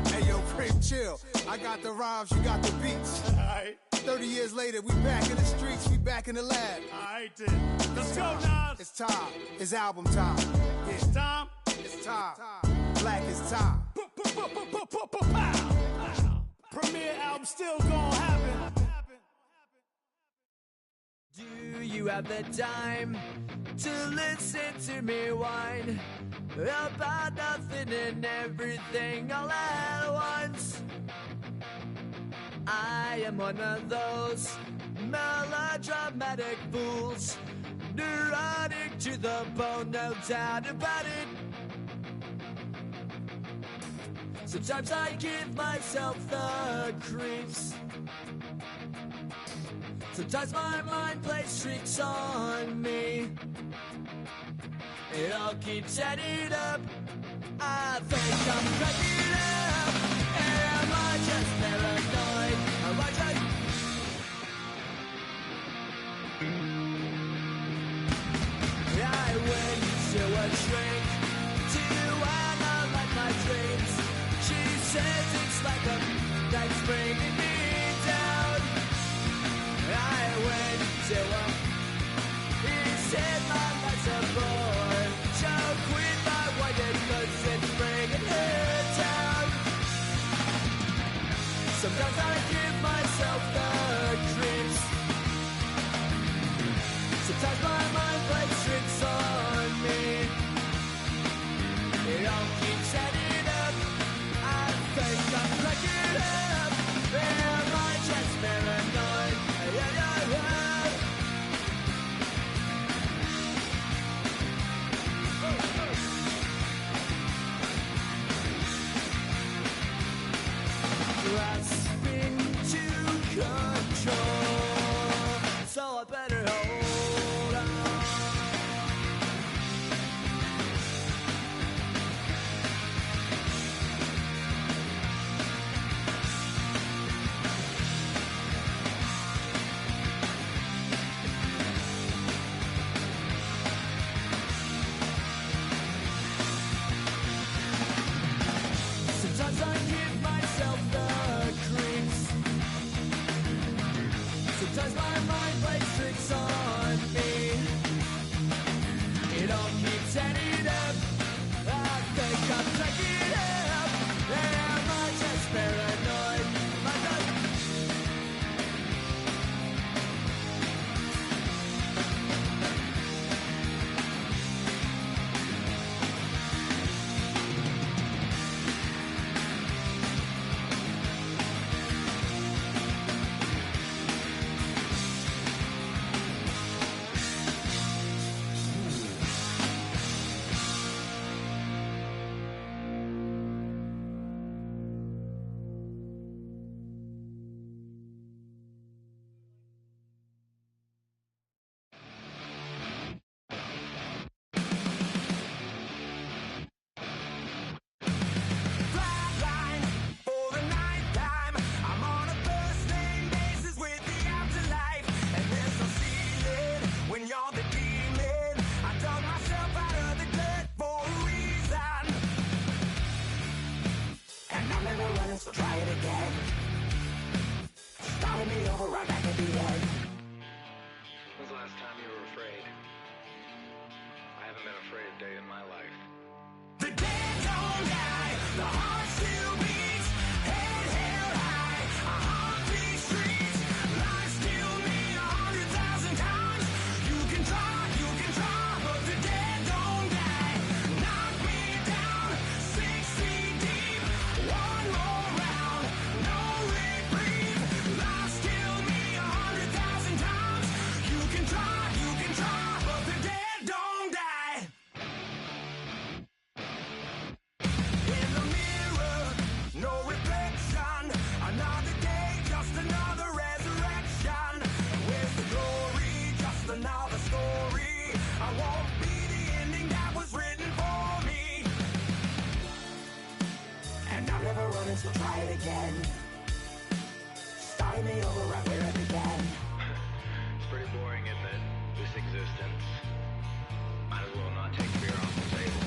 Hey yo, Prim, chill. I got the rhymes, you got the beats. Alright. 30 years later, we back in the streets, we back in the lab. Alright then. Let's go, Nas. It's time. It's album time. Yeah. It's time. It's time. Black is time. Premiere album still gonna happen. Do you have the time to listen to me whine about nothing and everything all at once? I am one of those melodramatic fools, neurotic to the bone, no doubt about it. Sometimes I give myself the creeps. Sometimes my mind plays tricks on me. It all keeps adding up. I think I'm cracking up. Am I just paranoid? Am I just... I went to a shrink to analyze my dreams. She says it's like a that's bringing me down. I went to a he said my life's a bore. Choke with my white cause it's bringing her down. Sometimes I give myself the creeps. Sometimes my mind plays tricks on me. It all keeps adding up. I think I'm cracking up. Am I just paranoid? Yeah. day in my life. The dead don't die, the heart still beats, head held high, I haunt these streets, lies kill me 100,000 times, you can try, but the dead don't die, knock me down, 6 feet deep, one more round, no reprieve, lies kill me 100,000 times, you can try, but the dead don't die. In the mirror, no reflection. Another day, just another resurrection. Where's the glory? Just another story. I won't be the ending that was written for me. And I'm never running, so try it again. Starting me over right where I began. It's pretty boring, isn't it? This existence. Might as well not take fear off the table.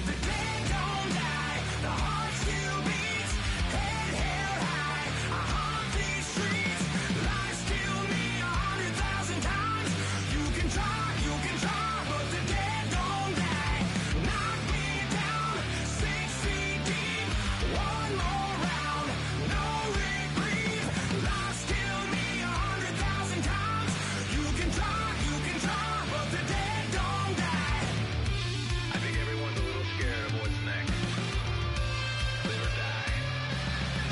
The dead don't die, the heart still beats, head held high, I haunt these streets, lies kill me 100,000 times, you can try, but the dead don't die, knock me down, 6 feet deep, one more round, no reprieve, lies kill me 100,000 times, you can try, but the dead don't die. I think everyone's a little scared of what's next. Live or die.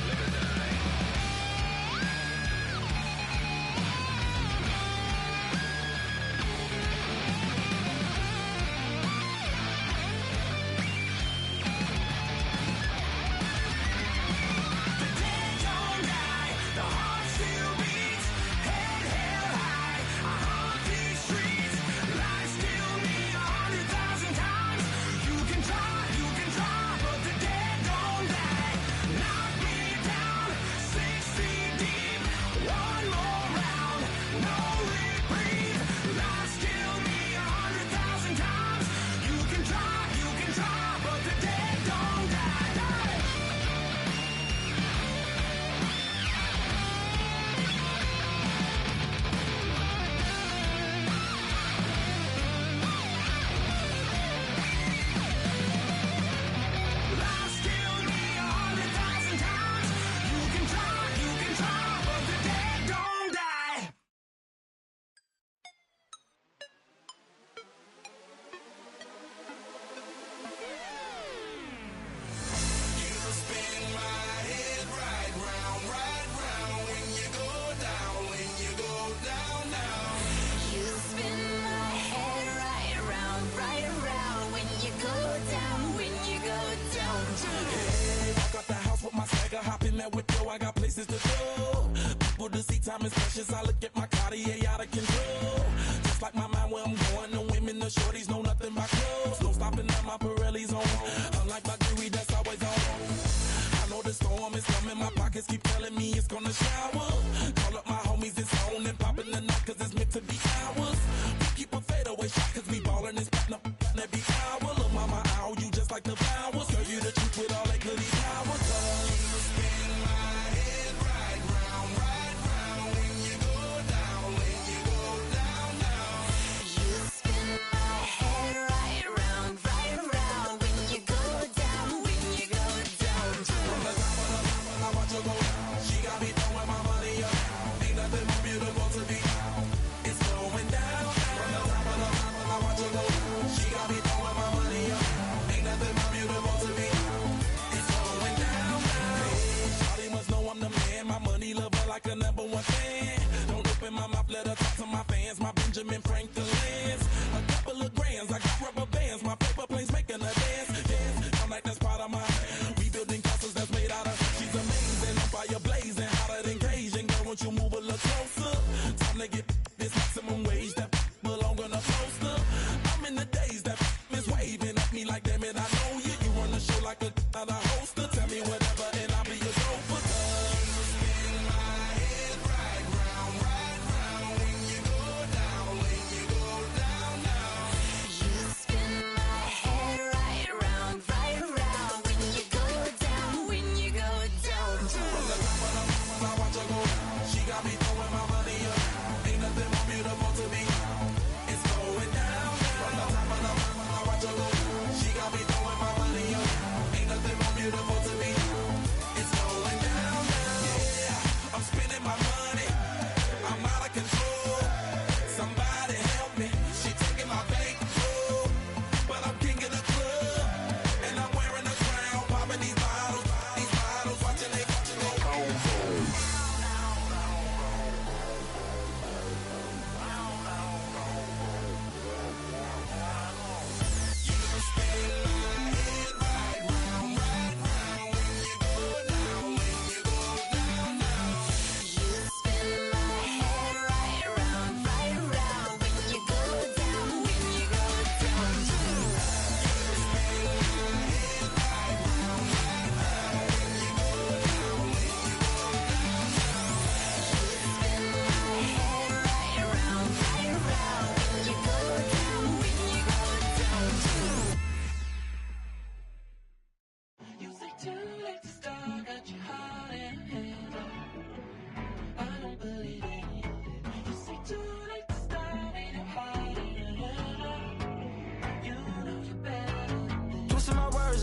Live or die. The dead don't die, the heart still beats, head held high, I haunt these streets, lies kill me 100,000 times, you can try, but the dead don't die, knock me down, 6 feet deep, one more round, no reprieve, lies kill me 100,000 times, you can try, but the dead don't die. Lies kill me 100,000 times. You can try, but the dead don't die. You spin my head right round when you go down, down. You spin my head right around when you go down, Hey, walk out the house with my swagger, hop in that whip, yo, I got places to go. People to see, time is precious, I look at my Cartier out of control. Just like my mind where I'm going, the women, the shorties know nothing but clothes. No stopping at my Pirelli's on, unlike my jewelry that's always on. I know the storm is coming, my pockets keep telling me it's gonna shower. Call up my homies, it's on and popping the night, cause it's meant to be ours. We keep a fadeaway shot, cause we ballin' and spittin' up every hour. Look, mama, ow, you just like the flowers. Girl, you the truth with all that goody power. You spin my head right round when you go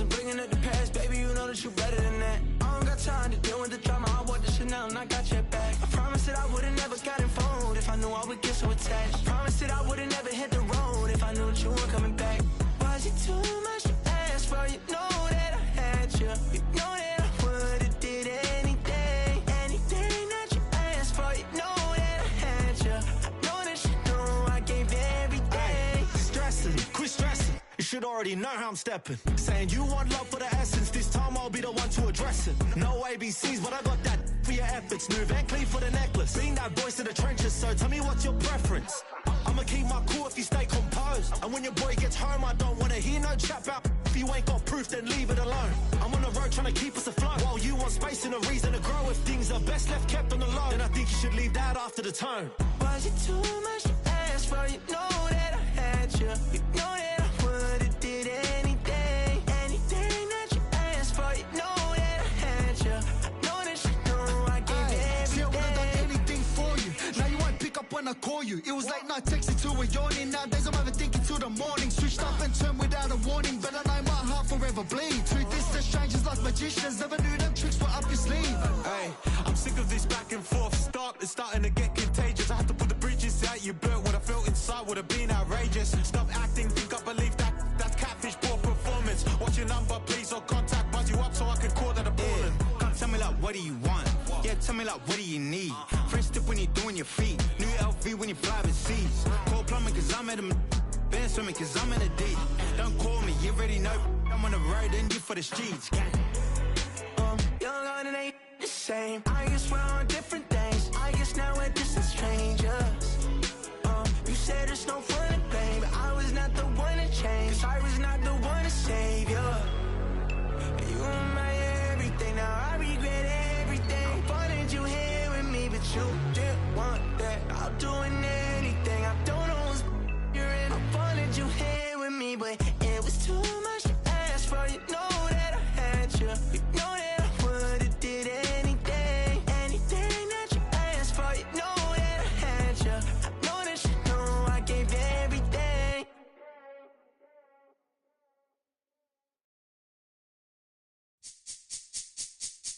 wasn't bringing up the past, baby, you know that you better than that. I don't got time to deal with the drama, I bought the Chanel and I got your back. I promised that I would've never gotten phone if I knew I would get so attached. I promised that I would've never hit the road if I knew that you weren't coming back. Was it too much to ask for? You know that I had you. You know that I would've did anything, anything that you asked for. You know that I had you. I know that you know I gave everything. Stressing, quit stressing. You should already know how I'm stepping. Saying you want love for the essence. This time I'll be the one to address it. No ABCs, but I got that for your efforts. New Van Cleef for the necklace. Being that voice in the trenches, so tell me what's your preference. I'ma keep my cool if you stay composed. And when your boy gets home, I don't wanna hear no chat about. If you ain't got proof, then leave it alone. I'm on the road trying to keep us afloat. While you want space and a reason to grow. If things are best left kept on the low, then I think you should leave that after the tone. Was it too much to ask for? You know that I had you. You know that I would've did anything, anything that you asked for. You know that I had you. I know that you know I gave everything. See, I would've done anything for you. Now you won't pick up when I call you. It was late night texting till we're yawning. Nowadays I'm overthinking till the morning. Switched up and turned without a warning, but I know my heart forever bleeds. Two distant strangers like magicians. Never knew them tricks were up your sleeve. Hey, I'm sick of this back and forth. It's starting to get contagious. I had to put the bridges out you built. What I felt inside would have been outrageous. Stop acting, think I believe that. That's catfish, poor performance. What's your number, please, or contact. Buzz you up so I can call that a ballin'. Can't tell me like, what do you want? Yeah, tell me like, what do you need? Fresh tip when you're doing your feet. New LV when you fly overseas. Call plumbing cause I'm at a been swimming cause I'm in a deep. Don't call me, you already know. I'm on the road and you for the streets. Young on and ain't the same. I guess we're on different things. I guess now we're distant strangers. You said there's no fun to blame, but I was not the one to change. 'Cause I was not the one to save you. You were my everything, now I regret everything. I wanted you here with me, but you didn't want that. I'm doing anything, I don't know what's you're in. I wanted you here with me, but it was too much to ask for. You know that I had you. You know that I would've did anything, anything that you asked for. You know that I had you. I know that you know I gave everything.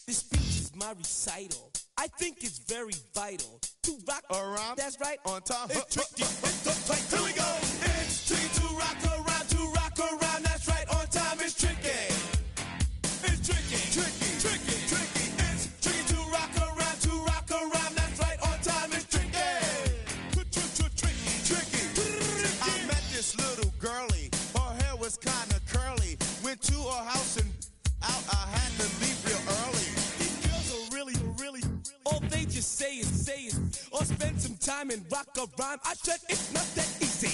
This speech is my recital. I think it's very vital to rock around. That's right, on time. It's tricky. It's uptight. Here we go. It's tricky to rock around. To rock around. That's right, on time. It's tricky. It's tricky. Tricky. Tricky. Tricky. It's tricky to rock around. To rock around. That's right, on time. It's tricky. Tricky. Tricky. I met this little girlie. Her hair was kinda curly. Went to her house and out. I had to leave real early. These girls are really, all they just say is, or spend some time and rock a rhyme. I said it's not that easy.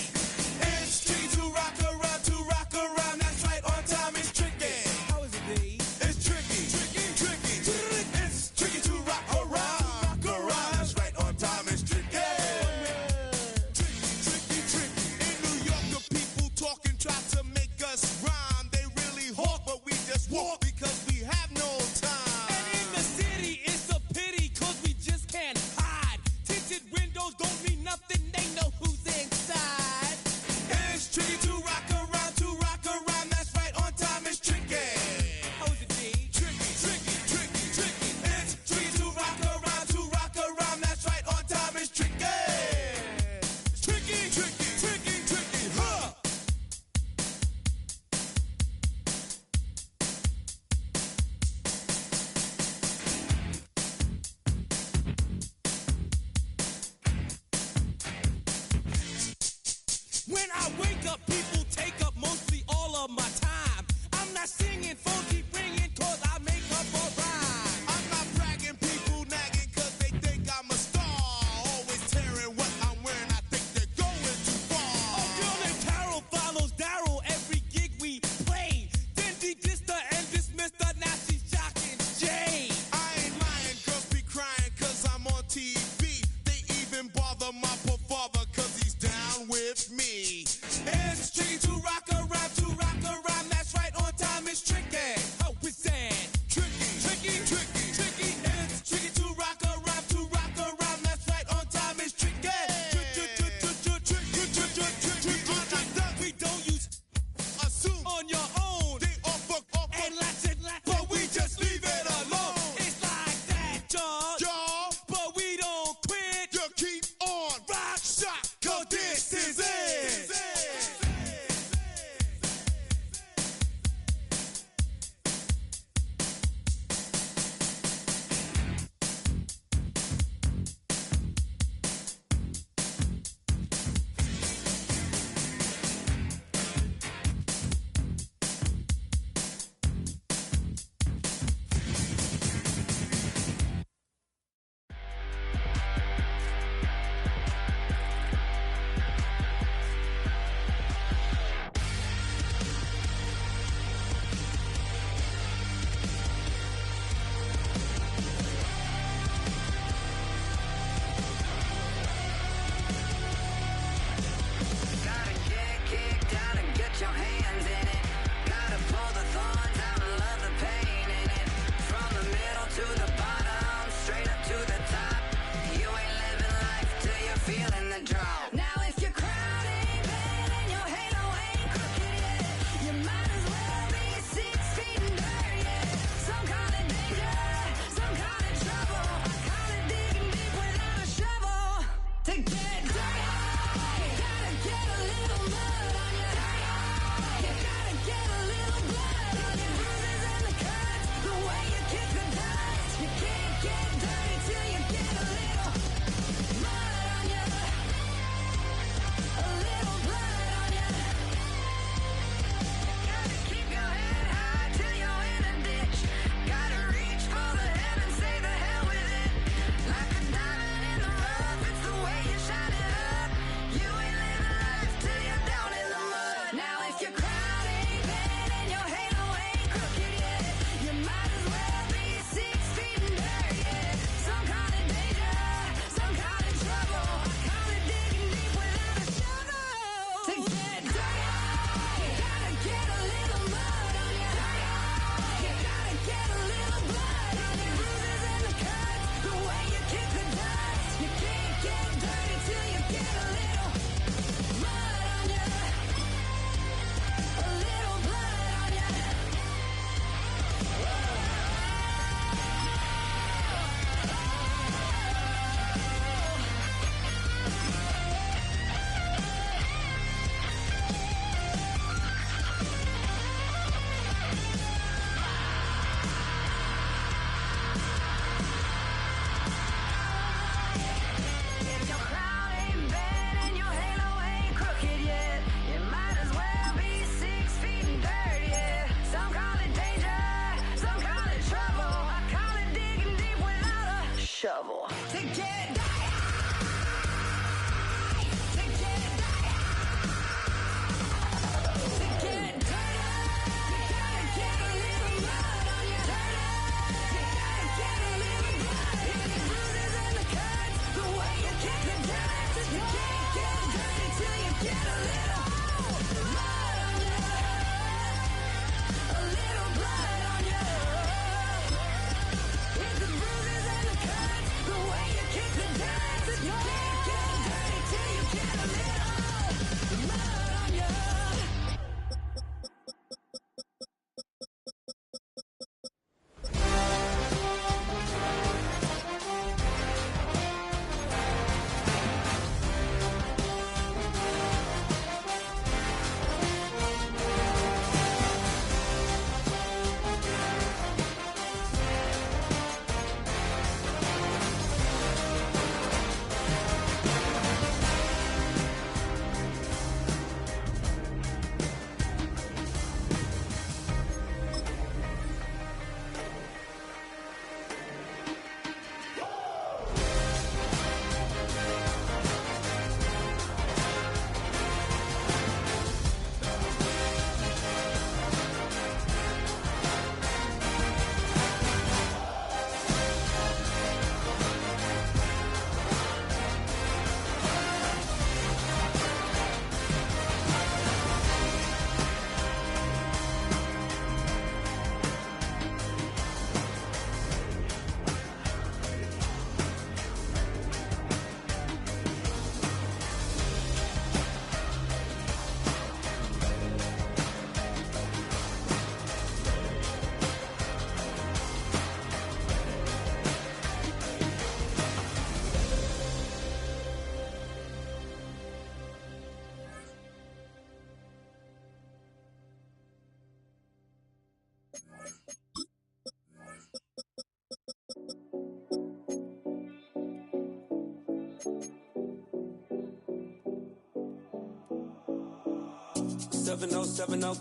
It's tricky to rock around, that's right, on time it's tricky. How is it, B? It's tricky. It's tricky to rock around, that's right, on time it's tricky. Tricky. In New York, the people talking try to make us rhyme. They really hawk, but we just walk because we have no time. And in the city, it's a pity, cause we just can't hide. Tinted windows don't mean nothing, they know who's inside. It's tricky to rock around, that's right, on time it's tricky. How is it, D? Tricky. It's tricky to rock around, that's right, on time it's tricky. Tricky, huh? When I wake up, people take up mostly all of my time. I'm not singing, phone keep ringing, cause I make up a rhyme. I'm not bragging, people nagging cause they think I'm a star. Always tearing what I'm wearing, I think they're going too far. A girl named Carol follows Daryl every gig we play. Then he dissed her and dismissed her, now she's shocking Jay. I ain't lying, girls be crying cause I'm on TV. They even bother my poor father cause he's down with me. It's tricky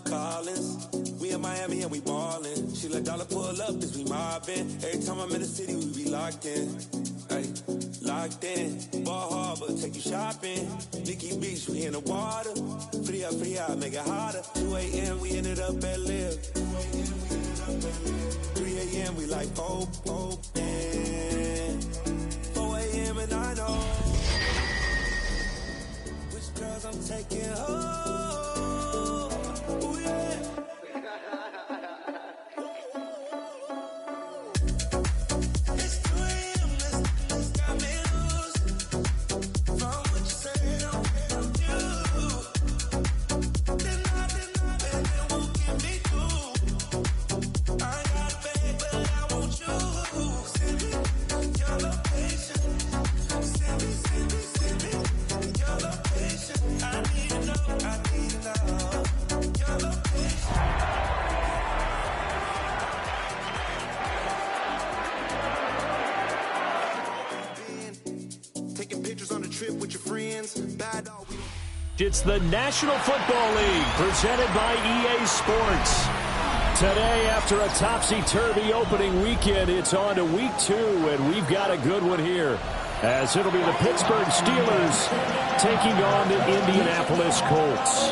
Collins. We in Miami and we ballin'. She let dollar pull up as we mobbin'. Every time I'm in the city, we be locked in. Ay, locked in. Ball Harbor, take you shopping. Nikki Beach, we in the water. Free up, make it hotter. 2 a.m., we ended up at Live. 3 a.m., we like Pope. And 4 a.m. and I know which girls I'm taking home. It's the National Football League presented by EA Sports. Today, after a topsy-turvy opening weekend, it's on to week 2, and we've got a good one here, as it'll be the Pittsburgh Steelers taking on the Indianapolis Colts.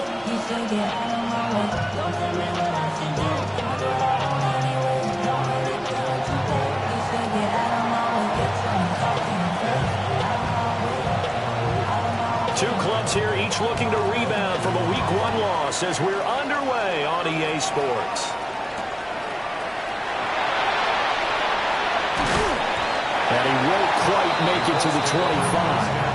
2 clubs here, each looking to rebound from a Week 1 loss as we're underway on EA Sports. And he won't quite make it to the 25.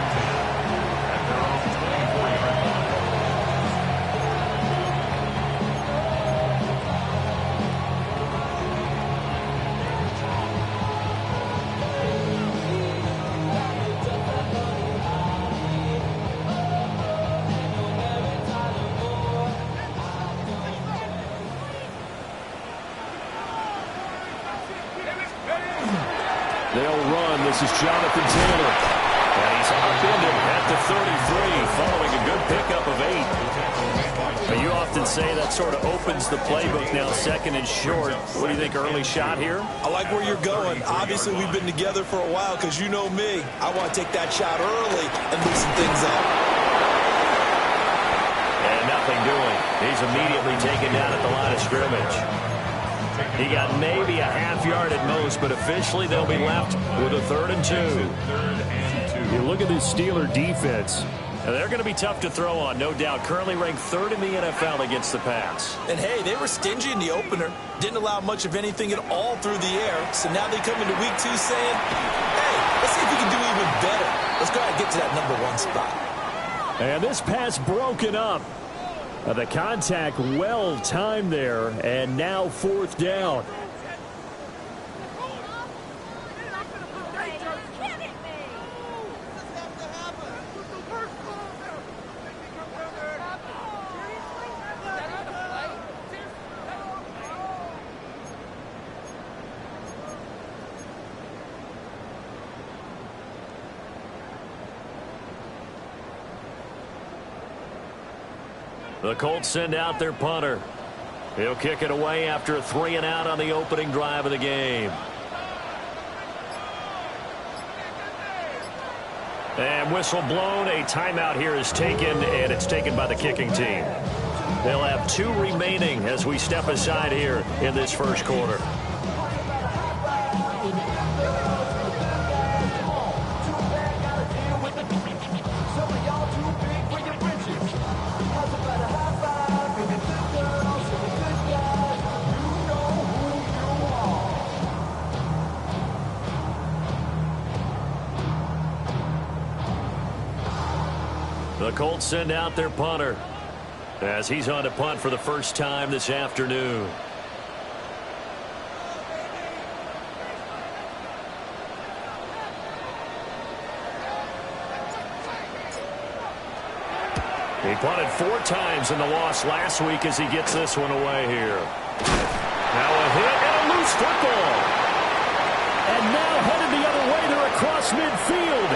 They'll run. This is Jonathan Taylor. And he's upended at the 33 following a good pickup of 8. But you often say that sort of opens the playbook now, 2nd and short. What do you think, early shot here? I like where you're going. Obviously, we've been together for a while because you know me. I want to take that shot early and loosen things up. And nothing doing. He's immediately taken down at the line of scrimmage. He got maybe a half yard at most, but officially they'll be left with a 3rd and 2. You look at this Steeler defense, and they're going to be tough to throw on, no doubt. Currently ranked 3rd in the NFL against the pass. And, hey, they were stingy in the opener. Didn't allow much of anything at all through the air. So now they come into week 2 saying, hey, let's see if we can do even better. Let's go ahead and get to that number 1 spot. And this pass broken up. The contact well timed there, and now 4th down. The Colts send out their punter. He'll kick it away after a 3 and out on the opening drive of the game. And whistle blown. A timeout here is taken, and it's taken by the kicking team. They'll have 2 remaining as we step aside here in this first quarter. The Colts send out their punter as he's on to punt for the first time this afternoon. He punted 4 times in the loss last week as he gets this one away here. Now a hit and a loose football. And now headed the other way. They're across midfield.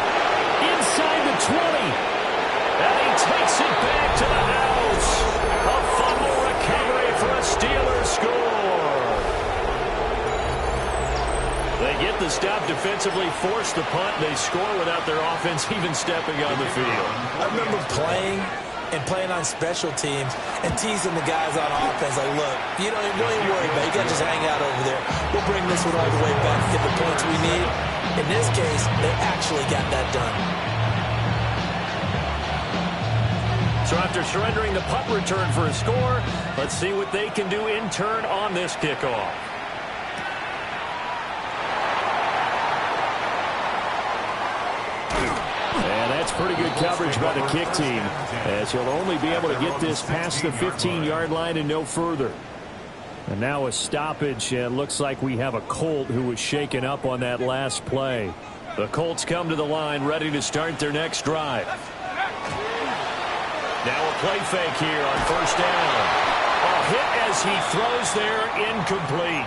Inside the 20. And he takes it back to the house. A fumble recovery for a Steelers score. They get the stop defensively, force the punt, and they score without their offense even stepping on the field. I remember playing on special teams and teasing the guys on offense like, look, don't even worry about it. You got to just hang out over there. We'll bring this one all the way back to get the points we need. In this case, they actually got that done. So after surrendering the punt return for a score, let's see what they can do in turn on this kickoff. And that's pretty good coverage by the kick team, as he'll only be able to get this past the 15-yard line and no further. And now a stoppage, and looks like we have a Colt who was shaken up on that last play. The Colts come to the line, ready to start their next drive. Now a play fake here on first down. A hit as he throws there, incomplete.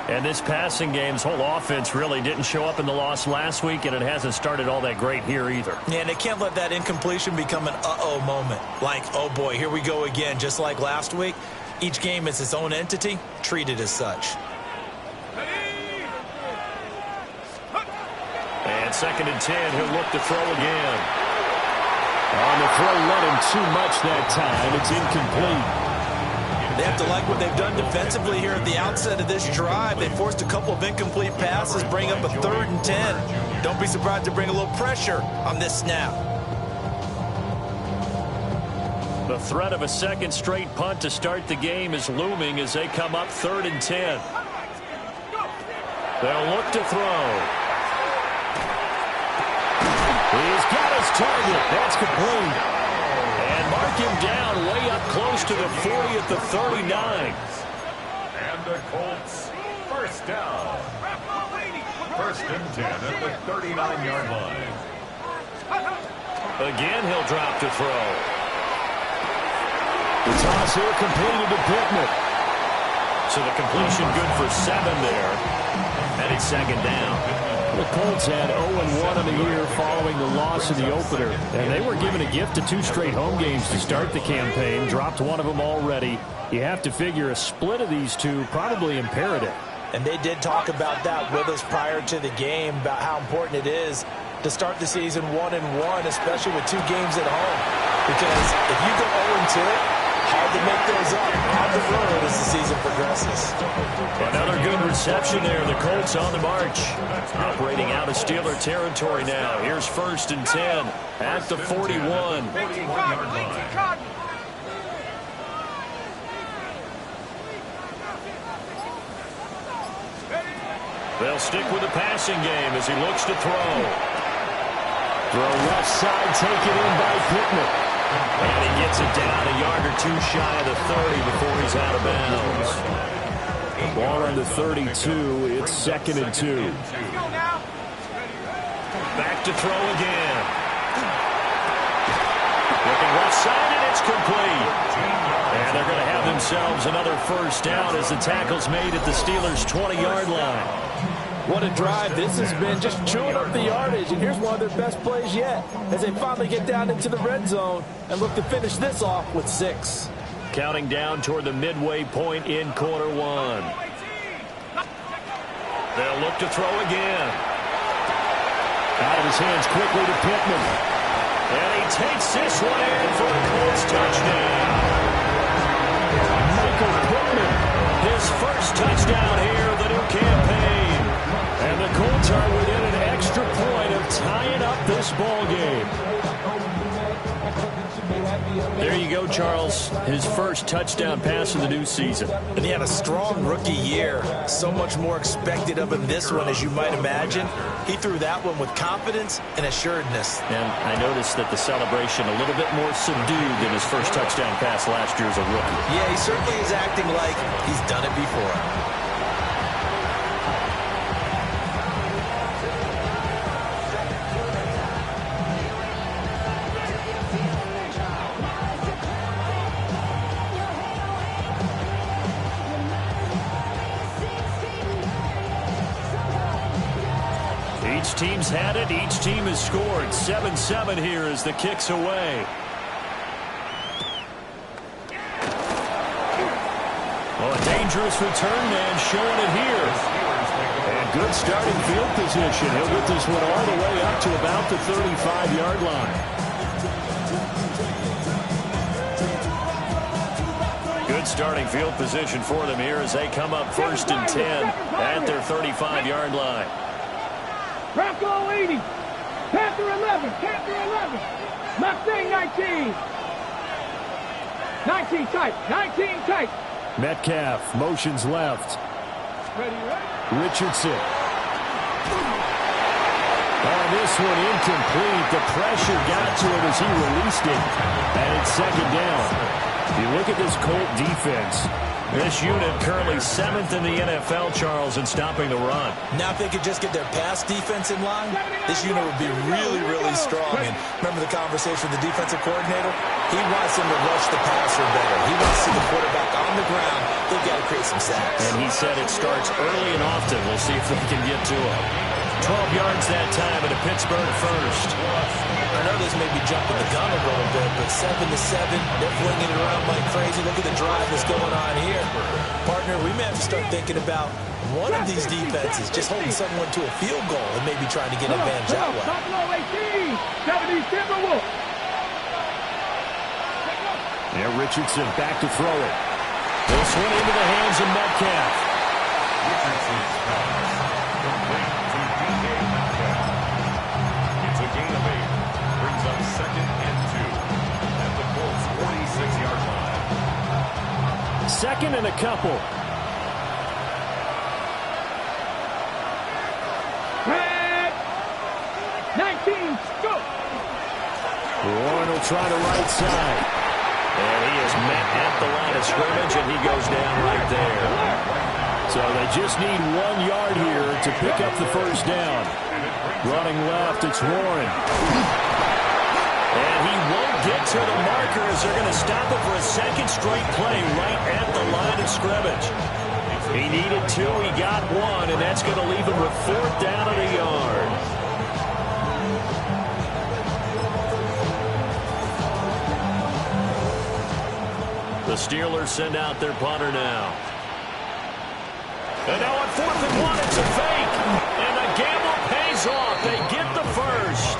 And this passing game's whole offense really didn't show up in the loss last week, and it hasn't started all that great here either. Yeah, and they can't let that incompletion become an uh-oh moment. Like, oh boy, here we go again, just like last week. Each game is its own entity, treated as such. And 2nd and 10, he'll look to throw again. On the throw, let him too much that time. It's incomplete. They have to like what they've done defensively here at the outset of this drive. They forced a couple of incomplete passes, bring up a 3rd and 10. Don't be surprised to bring a little pressure on this snap. The threat of a second straight punt to start the game is looming as they come up 3rd and 10. They'll look to throw. He's got his target. That's complete. And mark him down way up close to the 40 at the 39. And the Colts, first down. 1st and 10 at the 39-yard line. Again, he'll drop to throw. The toss here completed to Pittman. So the completion good for 7 there. And it's 2nd down. The Colts had 0-1 on the year following the loss in the opener. And they were given a gift of 2 straight home games to start the campaign. Dropped one of them already. You have to figure a split of these two probably imperative. And they did talk about that with us prior to the game, about how important it is to start the season 1-1, especially with 2 games at home. Because if you go 0-2, hard to make those up on the road as the season progresses. Another good reception there. The Colts on the march. Operating out of Steeler territory now. Here's 1st and 10 at the 41. They'll stick with the passing game as he looks to throw. Throw left side, taken in by Pittman. And he gets it down a yard or 2 shy of the 30 before he's out of bounds. The ball on the 32. It's 2nd and 2. Back to throw again. Looking left side, and it's complete. And they're going to have themselves another first down as the tackle's made at the Steelers' 20-yard line. What a drive this has been, just chewing up the yardage. And here's one of their best plays yet as they finally get down into the red zone and look to finish this off with 6. Counting down toward the midway point in quarter 1. They'll look to throw again. Out of his hands quickly to Pittman. And he takes this one in for the Colts touchdown. Michael Pittman, his first touchdown here of the new campaign. And the Colts are within an extra point of tying up this ball game. There you go, Charles. His first touchdown pass of the new season. And he had a strong rookie year. So much more expected of him this one, as you might imagine. He threw that one with confidence and assuredness. And I noticed that the celebration a little bit more subdued than his first touchdown pass last year as a rookie. Yeah, he certainly is acting like he's done it before. Each team's had it. Each team has scored. 7-7 here as the kick's away. Oh, a dangerous return man showing it here. And good starting field position. He'll get this one all the way up to about the 35-yard line. Good starting field position for them here as they come up 1st and 10 at their 35-yard line. Bronco 80. Panther 11. Panther 11. Mustang 19. 19 tight. 19 tight. Metcalf motions left. Richardson. Oh, this one incomplete. The pressure got to him as he released it. And it's 2nd down. If you look at this Colt defense, this unit currently 7th in the NFL, Charles, in stopping the run. Now if they could just get their pass defense in line, this unit would be really, really strong. And remember the conversation with the defensive coordinator? He wants them to rush the passer better. He wants to see the quarterback on the ground. They've got to create some sacks. And he said it starts early and often. We'll see if they can get to him. 12 yards that time at a Pittsburgh first. I know this may be jumping the gun a little bit, but 7-7, they're flinging it around like crazy. Look at the drive that's going on here. Partner, we may have to start thinking about one of these defenses just holding someone to a field goal and maybe trying to get an advantage that way. Buffalo 18. 70 Timberwolves. Yeah, Richardson back to throw it. This one into the hands of Metcalf. Richardson's pass. Complete to D.K. Metcalf. It's a gain of 8. Brings up 2nd and 2 at the Colts' 46-yard line. 2nd and a couple. Red. 19. Go. Warren will try the right side. And he is met at the line of scrimmage, and he goes down right there. So they just need 1 yard here to pick up the 1st down. Running left, it's Warren. And he won't get to the marker as they're going to stop it for a 2nd straight play right at the line of scrimmage. He needed 2, he got 1, and that's going to leave him with 4th down and a yard. The Steelers send out their punter now. And now on 4th and 1, it's a fake. And the gamble pays off. They get the 1st.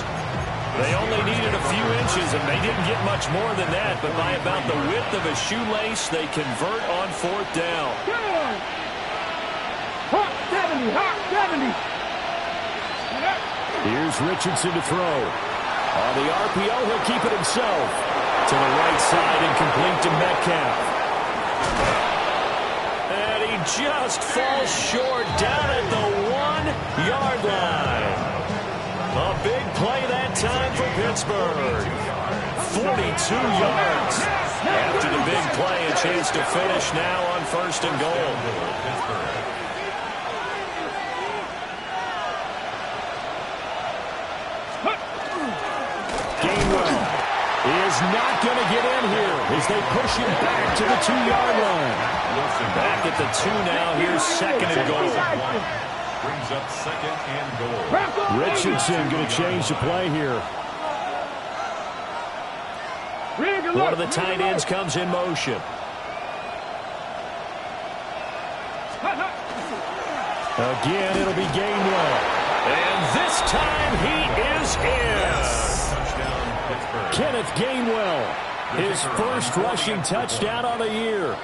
They only needed a few inches, and they didn't get much more than that. But by about the width of a shoelace, they convert on 4th down. Hawk 70. Hawk 70. Here's Richardson to throw. On the RPO, he'll keep it himself. To the right side and complete to Metcalf. And he just falls short down at the 1-yard line. A big play that time for Pittsburgh. 42 yards. After the big play, a chance to finish now on 1st and goal. Is not going to get in here as they push him back to the 2-yard line. Back at the 2 now. Here's 2nd and goal. Brings up 2nd and goal. Richardson going to change the play here. One of the tight ends comes in motion. Again, it'll be Gainwell. And this time he is in. Kenneth Gainwell, his first rushing touchdown on the year.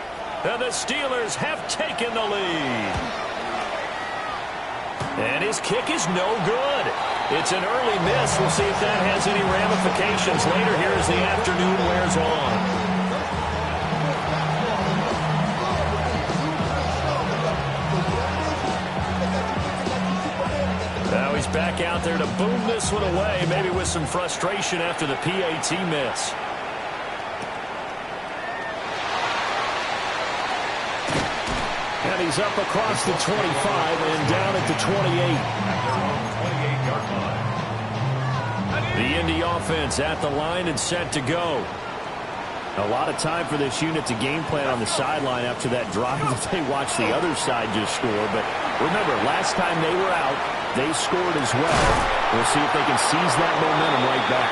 And the Steelers have taken the lead. And his kick is no good. It's an early miss. We'll see if that has any ramifications later here as the afternoon wears on. Now he's back out there to boom this one away, maybe with some frustration after the PAT miss. And he's up across the 25 and down at the 28. The Indy offense at the line and set to go. A lot of time for this unit to game plan on the sideline after that drive that they watched the other side just score. But remember, last time they were out, they scored as well. We'll see if they can seize that momentum right back.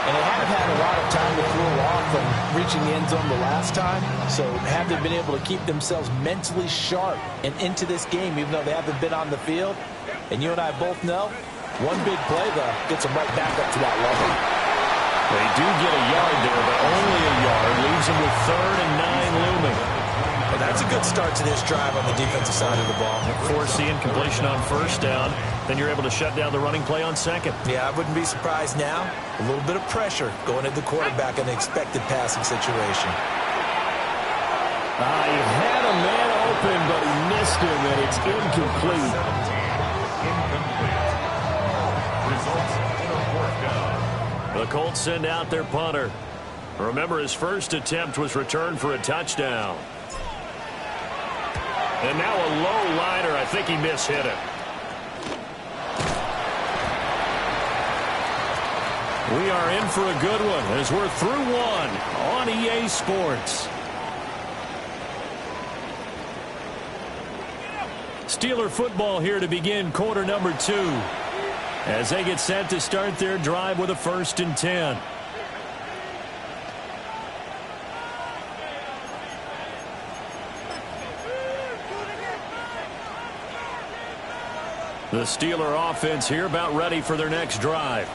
And they haven't had a lot of time to cool off from reaching the end zone the last time. So have they been able to keep themselves mentally sharp and into this game, even though they haven't been on the field? And you and I both know, one big play, though, gets them right back up to that level. They do get a yard there, but only a yard. Leaves them with 3rd and 9 looming. Well, that's a good start to this drive on the defensive side of the ball. Force the incompletion on 1st down. Then you're able to shut down the running play on 2nd. Yeah, I wouldn't be surprised now. A little bit of pressure going at the quarterback in the expected passing situation. He had a man open, but he missed him, and it's incomplete. Results in a 4th down. The Colts send out their punter. Remember, his first attempt was returned for a touchdown. And now a low liner. I think he mishit it. We are in for a good one as we're through one on EA Sports. Steeler football here to begin quarter number 2. As they get set to start their drive with a 1st and 10. The Steeler offense here about ready for their next drive.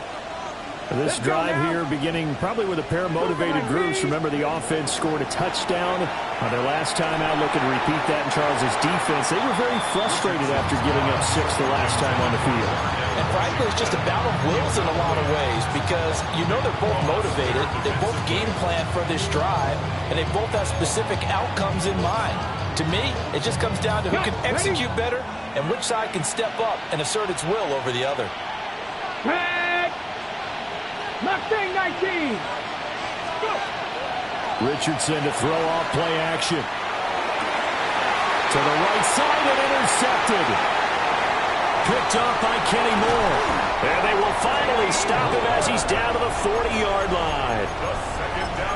This drive here beginning probably with a pair of motivated groups. Remember, the offense scored a touchdown their last time out. Looking to repeat that in Charles' defense. They were very frustrated after giving up 6 the last time on the field. And frankly, it's just a battle of wills in a lot of ways because you know they're both motivated. They both game plan for this drive, and they both have specific outcomes in mind. To me, it just comes down to who can execute better and which side can step up and assert its will over the other. Mustang 19. Richardson to throw off play action. To the right side and intercepted. Picked off by Kenny Moore. And they will finally stop him as he's down to the 40-yard line.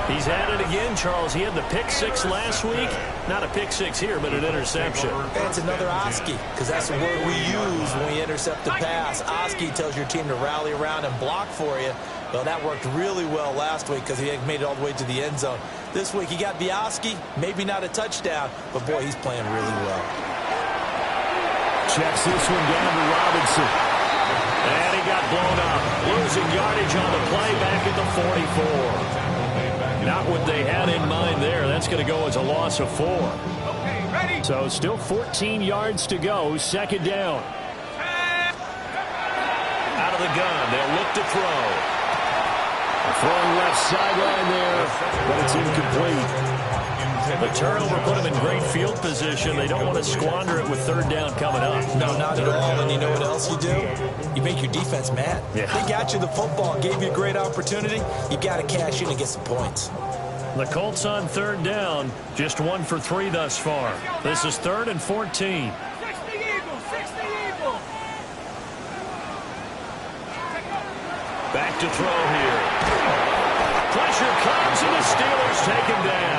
He's had it again, Charles. He had the pick 6 last week. Not a pick 6 here, but an interception. It's another Oski, because that's the word we use when we intercept a pass. Oski tells your team to rally around and block for you. Well, that worked really well last week because he made it all the way to the end zone. This week he got the Oski, maybe not a touchdown, but boy, he's playing really well. Checks this one down to Robinson. And he got blown up. Losing yardage on the play back at the 44. Not what they had in mind there. That's going to go as a loss of 4. Okay, ready? So still 14 yards to go. 2nd down. Out of the gun. They'll look to throw. Throwing left sideline there, but it's incomplete. The turnover put them in great field position. They don't want to squander it with 3rd down coming up. No, not at all. And you know what else you do? You make your defense mad. Yeah. They got you the football, gave you a great opportunity. You got to cash in and get some points. The Colts on 3rd down, just 1 for 3 thus far. This is 3rd and 14. 60 Eagles, 60 Eagles. Back to throw here. Pressure comes and the Steelers take him down.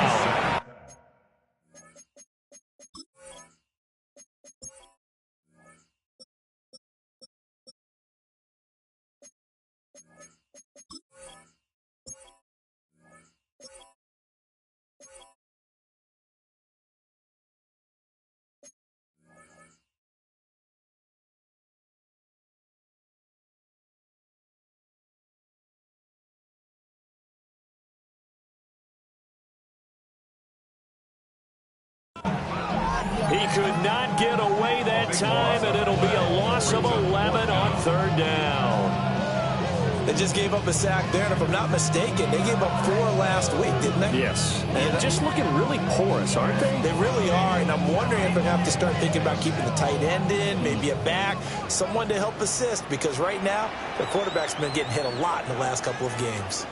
He could not get away that time, and it'll be a loss of 11 on 3rd down. They just gave up a sack there, and if I'm not mistaken, they gave up 4 last week, didn't they? Yes. And just looking really porous, aren't they? They really are, and I'm wondering if they're going to have to start thinking about keeping the tight end in, maybe a back, someone to help assist, because right now, the quarterback's been getting hit a lot in the last couple of games.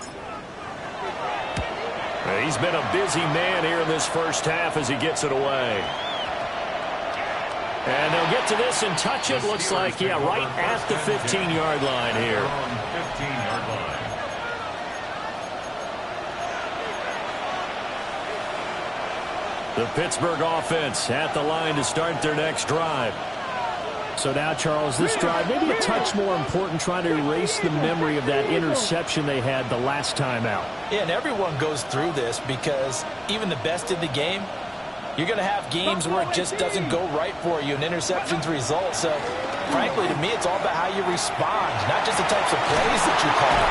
He's been a busy man here in this first half as he gets it away. And they'll get to this and touch it. Looks like, yeah, right at the 15-yard line here. 15-yard line. The Pittsburgh offense at the line to start their next drive. So now, Charles, this drive maybe a touch more important, trying to erase the memory of that interception they had the last time out. Yeah, and everyone goes through this because even the best in the game, you're going to have games where it just doesn't go right for you and interceptions result. So, frankly, to me, it's all about how you respond, not just the types of plays that you call,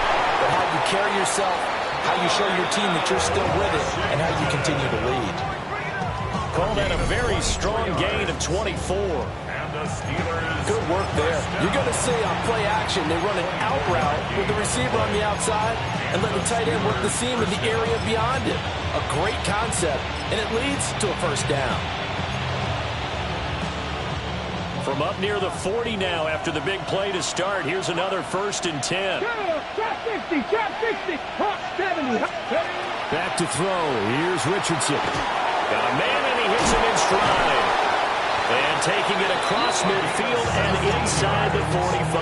but how you carry yourself, how you show your team that you're still with it, and how you continue to lead. Called that a very strong gain of 24. Good work there. You're going to see on play action, they run an out route with the receiver on the outside and let the tight end work the seam in the area beyond it. A great concept, and it leads to a first down. From up near the 40 now after the big play to start, here's another 1st and 10. Trap 60, trap 60, hot 70. Back to throw. Here's Richardson. Got a man, and he hits him in stride. And taking it across midfield and inside the 45.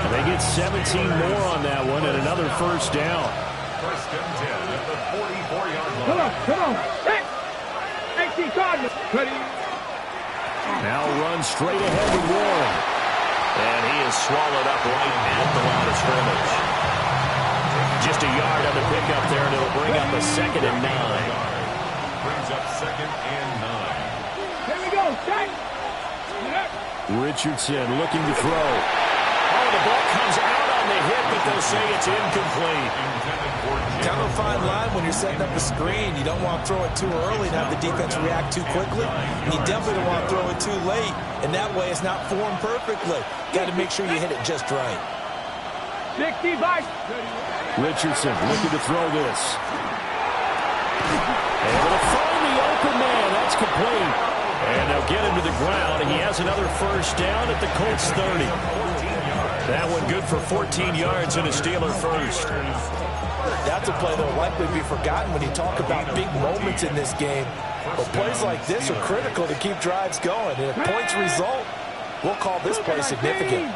And they get 17 more on that one and another first down. 1st and 10 at the 44-yard line. Come on. Hey! 18 Cardinals. Ready? Now runs straight ahead with Warren. And he is swallowed up right at the line of scrimmage. Just a yard on the pickup there, and it'll bring up a 2nd and 9. Brings up 2nd and 9. Here we go. Check. Richardson looking to throw. Oh, the ball comes out on the hit, but they'll say it's incomplete. Kind of a fine line when you're setting up a screen. You don't want to throw it too early and have the defense react too quickly. And you definitely don't want to throw it too late. And that way it's not formed perfectly. Got to make sure you hit it just right. 60 by. Richardson looking to throw this. Able to find the open man. That's complete. And they'll get him to the ground. And he has another first down at the Colts 30. That one good for 14 yards and a Steeler first. That's a play that will likely be forgotten when you talk about big moments in this game. But plays like this are critical to keep drives going. And if points result, we'll call this play significant.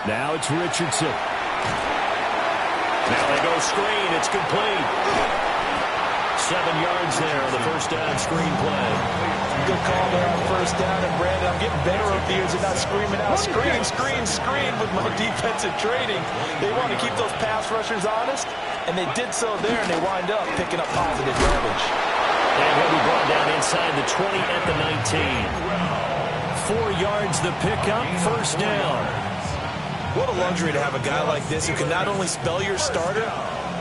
Now it's Richardson. Now they go screen. It's complete. 7 yards there on the first down screen play. Good call there on first down. And Brandon, I'm getting better over the years at not screaming out, screen, screen, screen with my defensive training. They want to keep those pass rushers honest, and they did so there, and they wind up picking up positive yardage. And he'll be brought down inside the 20 at the 19. 4 yards the pickup, first down. What a luxury to have a guy like this who can not only spell your starter,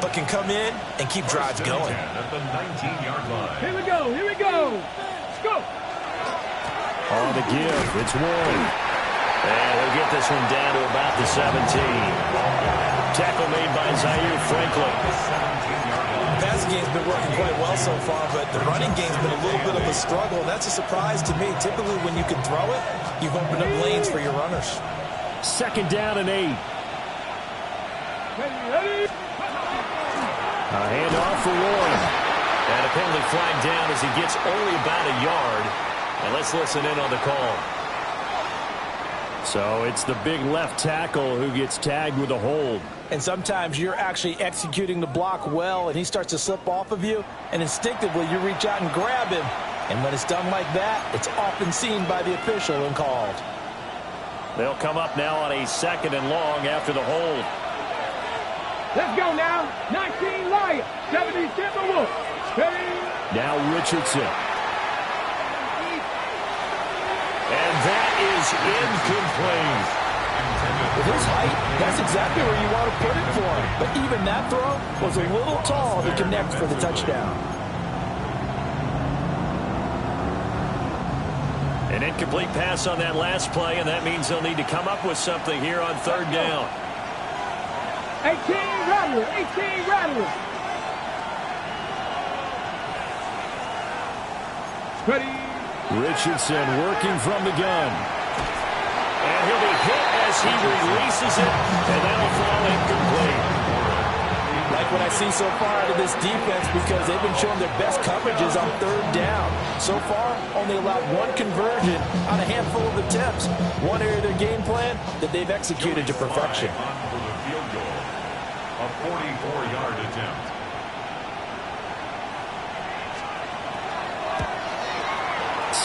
but can come in and keep drives going. At the 19-yard line. Here we go. Here we go. Let's go. On the give, it's Warren. And he'll get this one down to about the 17. Tackle made by Zaire Franklin. The passing game's been working quite well so far, but the running game's been a little bit of a struggle, and that's a surprise to me. Typically, when you can throw it, you've opened up lanes for your runners. 2nd down and 8. Ready. A handoff for Warren. And a penalty flag down as he gets only about a yard. And let's listen in on the call. So it's the big left tackle who gets tagged with a hold. And sometimes you're actually executing the block well, and he starts to slip off of you, and instinctively you reach out and grab him. And when it's done like that, it's often seen by the official and called. They'll come up now on a 2nd and long after the hold. Let's go now. 19 Lion. 70 Timberwolves. Ready. Now Richardson. And that is incomplete. With his height, that's exactly where you want to put it for him. But even that throw was a little tall to connect for the touchdown. An incomplete pass on that last play, and that means they'll need to come up with something here on 3rd down. 18 Rattler. 18 Rattler. Ready. Richardson working from the gun. And he'll be hit as he releases it, and that'll fall incomplete. Like what I see so far out of this defense, because they've been showing their best coverages on 3rd down. So far, only allowed 1 conversion on a handful of attempts. One area of their game plan that they've executed to perfection. A 44-yard attempt.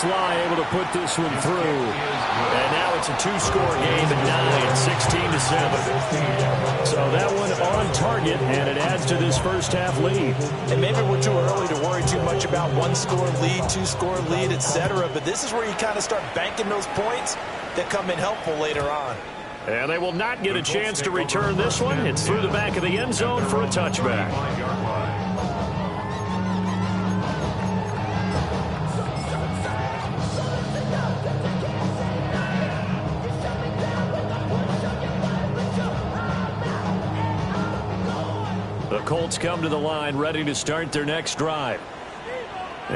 Sly able to put this one through. And now it's a two-score game at 9, 16-7. So that one on target, and it adds to this first-half lead. And maybe we're too early to worry too much about one-score lead, two-score lead, etc. But this is where you kind of start banking those points that come in helpful later on. And they will not get a chance to return this one. It's through the back of the end zone for a touchback. The Colts come to the line, ready to start their next drive.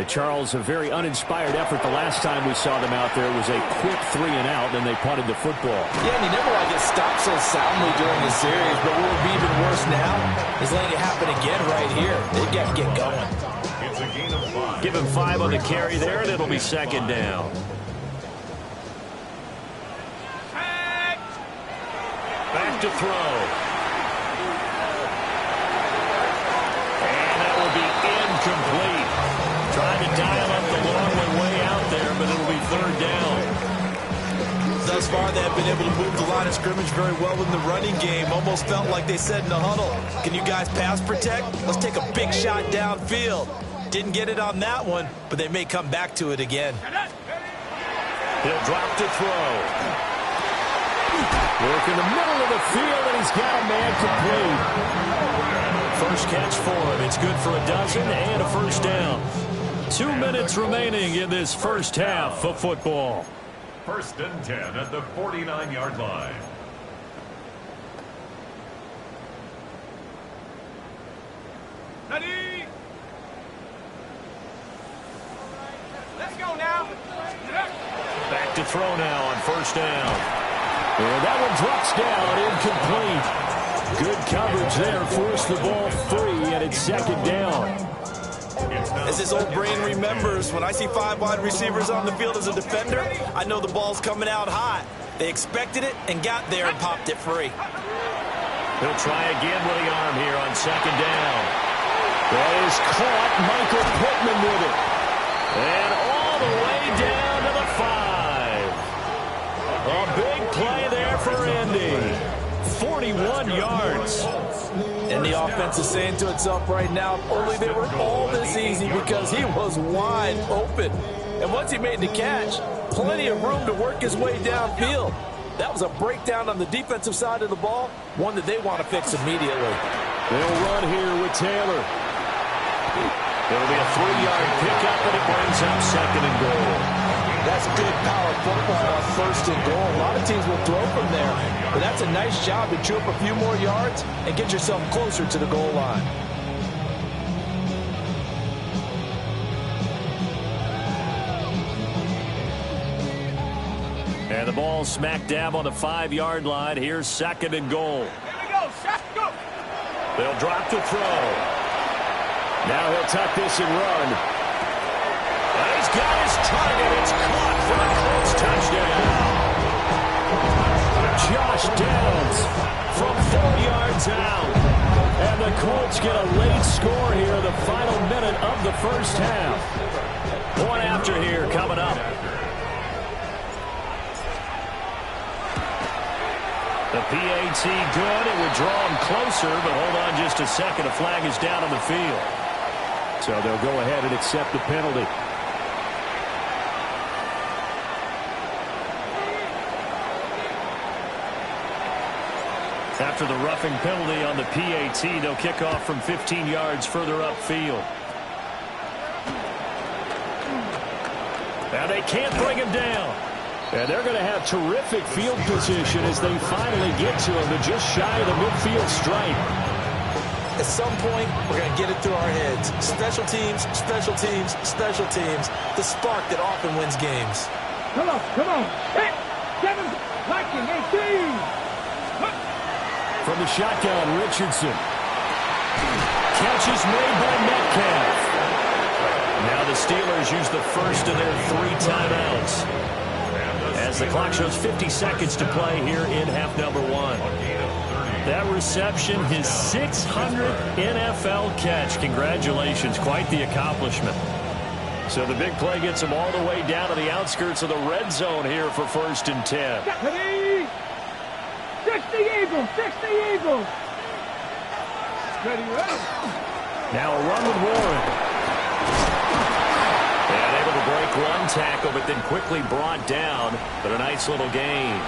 Charles, a very uninspired effort the last time we saw them out there. It was a quick 3-and-out, then they punted the football. Yeah, and you never want to get stopped so soundly during the series, but what would be even worse now is letting it happen again right here. They've got to get going. It's a gain of 5. Give him 5 on the carry there, and it'll be second down. Back to throw. And that will be incomplete. Trying to dial up the long one way out there, but it'll be third down. Thus far, they've been able to move the line of scrimmage very well in the running game. Almost felt like they said in the huddle, can you guys pass protect? Let's take a big shot downfield. Didn't get it on that one, but they may come back to it again. He'll drop to throw. Work in the middle of the field, and he's got a man complete. First catch for him. It's good for a dozen and a first down. 2 minutes remaining in this first half of football. First and 10 at the 49-yard line. Ready? Let's go now. Back to throw now on first down. And that one drops down, incomplete. Good coverage there, forced the ball free, and it's second down. As his old brain remembers, when I see 5 wide receivers on the field as a defender, I know the ball's coming out hot. They expected it and got there and popped it free. He'll try again with the arm here on second down. That is caught. Michael Pittman with it. And all the way down to the 5. A big play there for Indy. 41 yards. And the offense is saying to itself right now, only they were all this easy because he was wide open. And once he made the catch, plenty of room to work his way downfield. That was a breakdown on the defensive side of the ball, one that they want to fix immediately. They'll run here with Taylor. It'll be a 3-yard pickup, and it brings up second and goal. That's good power football on first and goal. A lot of teams will throw from there, but that's a nice job to chew up a few more yards and get yourself closer to the goal line. And the ball smack dab on the 5-yard line. Here's second and goal. Here we go. Shot, go. They'll drop to throw. Now he'll tuck this and run. And he's got his target. It's caught for a close touchdown. Josh Downs from 4 yards out. And the Colts get a late score here in the final minute of the first half. Point after here coming up. The PAT good. It would draw him closer, but hold on just a second. A flag is down on the field. So they'll go ahead and accept the penalty. After the roughing penalty on the PAT, they'll kick off from 15 yards further upfield. Now they can't bring him down. And they're going to have terrific field position as they finally get to him, but just shy of the midfield stripe. At some point, we're going to get it through our heads. Special teams, special teams, special teams. The spark that often wins games. Come on, come on. Hey, Kevin, liking 18. From the shotgun, Richardson. Catch is made by Metcalf. Now the Steelers use the first of their 3 timeouts. As the clock shows 50 seconds to play here in half number 1. That reception, his 600th NFL catch. Congratulations, quite the accomplishment. So the big play gets them all the way down to the outskirts of the red zone here for 1st and 10. 60 Eagles, 60 Eagles. Ready. Now a run with Warren. And able to break one tackle, but then quickly brought down. But a nice little gain.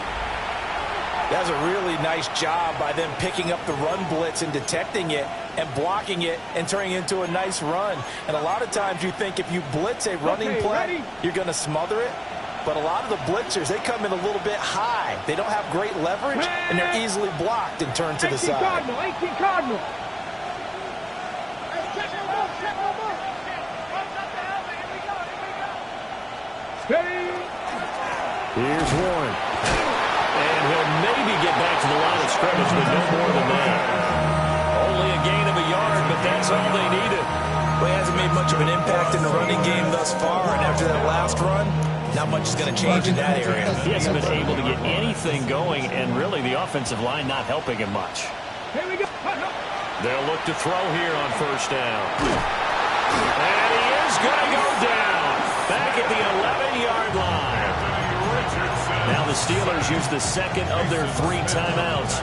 That's a really nice job by them picking up the run blitz and detecting it and blocking it and turning it into a nice run. And a lot of times you think if you blitz a running play, you're going to smother it. But a lot of the blitzers, they come in a little bit high. They don't have great leverage, and they're easily blocked and turned to the side. 18 Cardinal. Here's Warren. And he'll maybe get back to the line of scrimmage, but no more than that. Only a gain of a yard, but that's all they needed. Well, he hasn't made much of an impact in the running game thus far, and after that last run, not much is going to change in that area. He hasn't been able to get anything going, and really the offensive line not helping him much. Here we go. They'll look to throw here on 1st down. And he is going to go down. Back at the 11-yard line. Now the Steelers use the second of their 3 timeouts,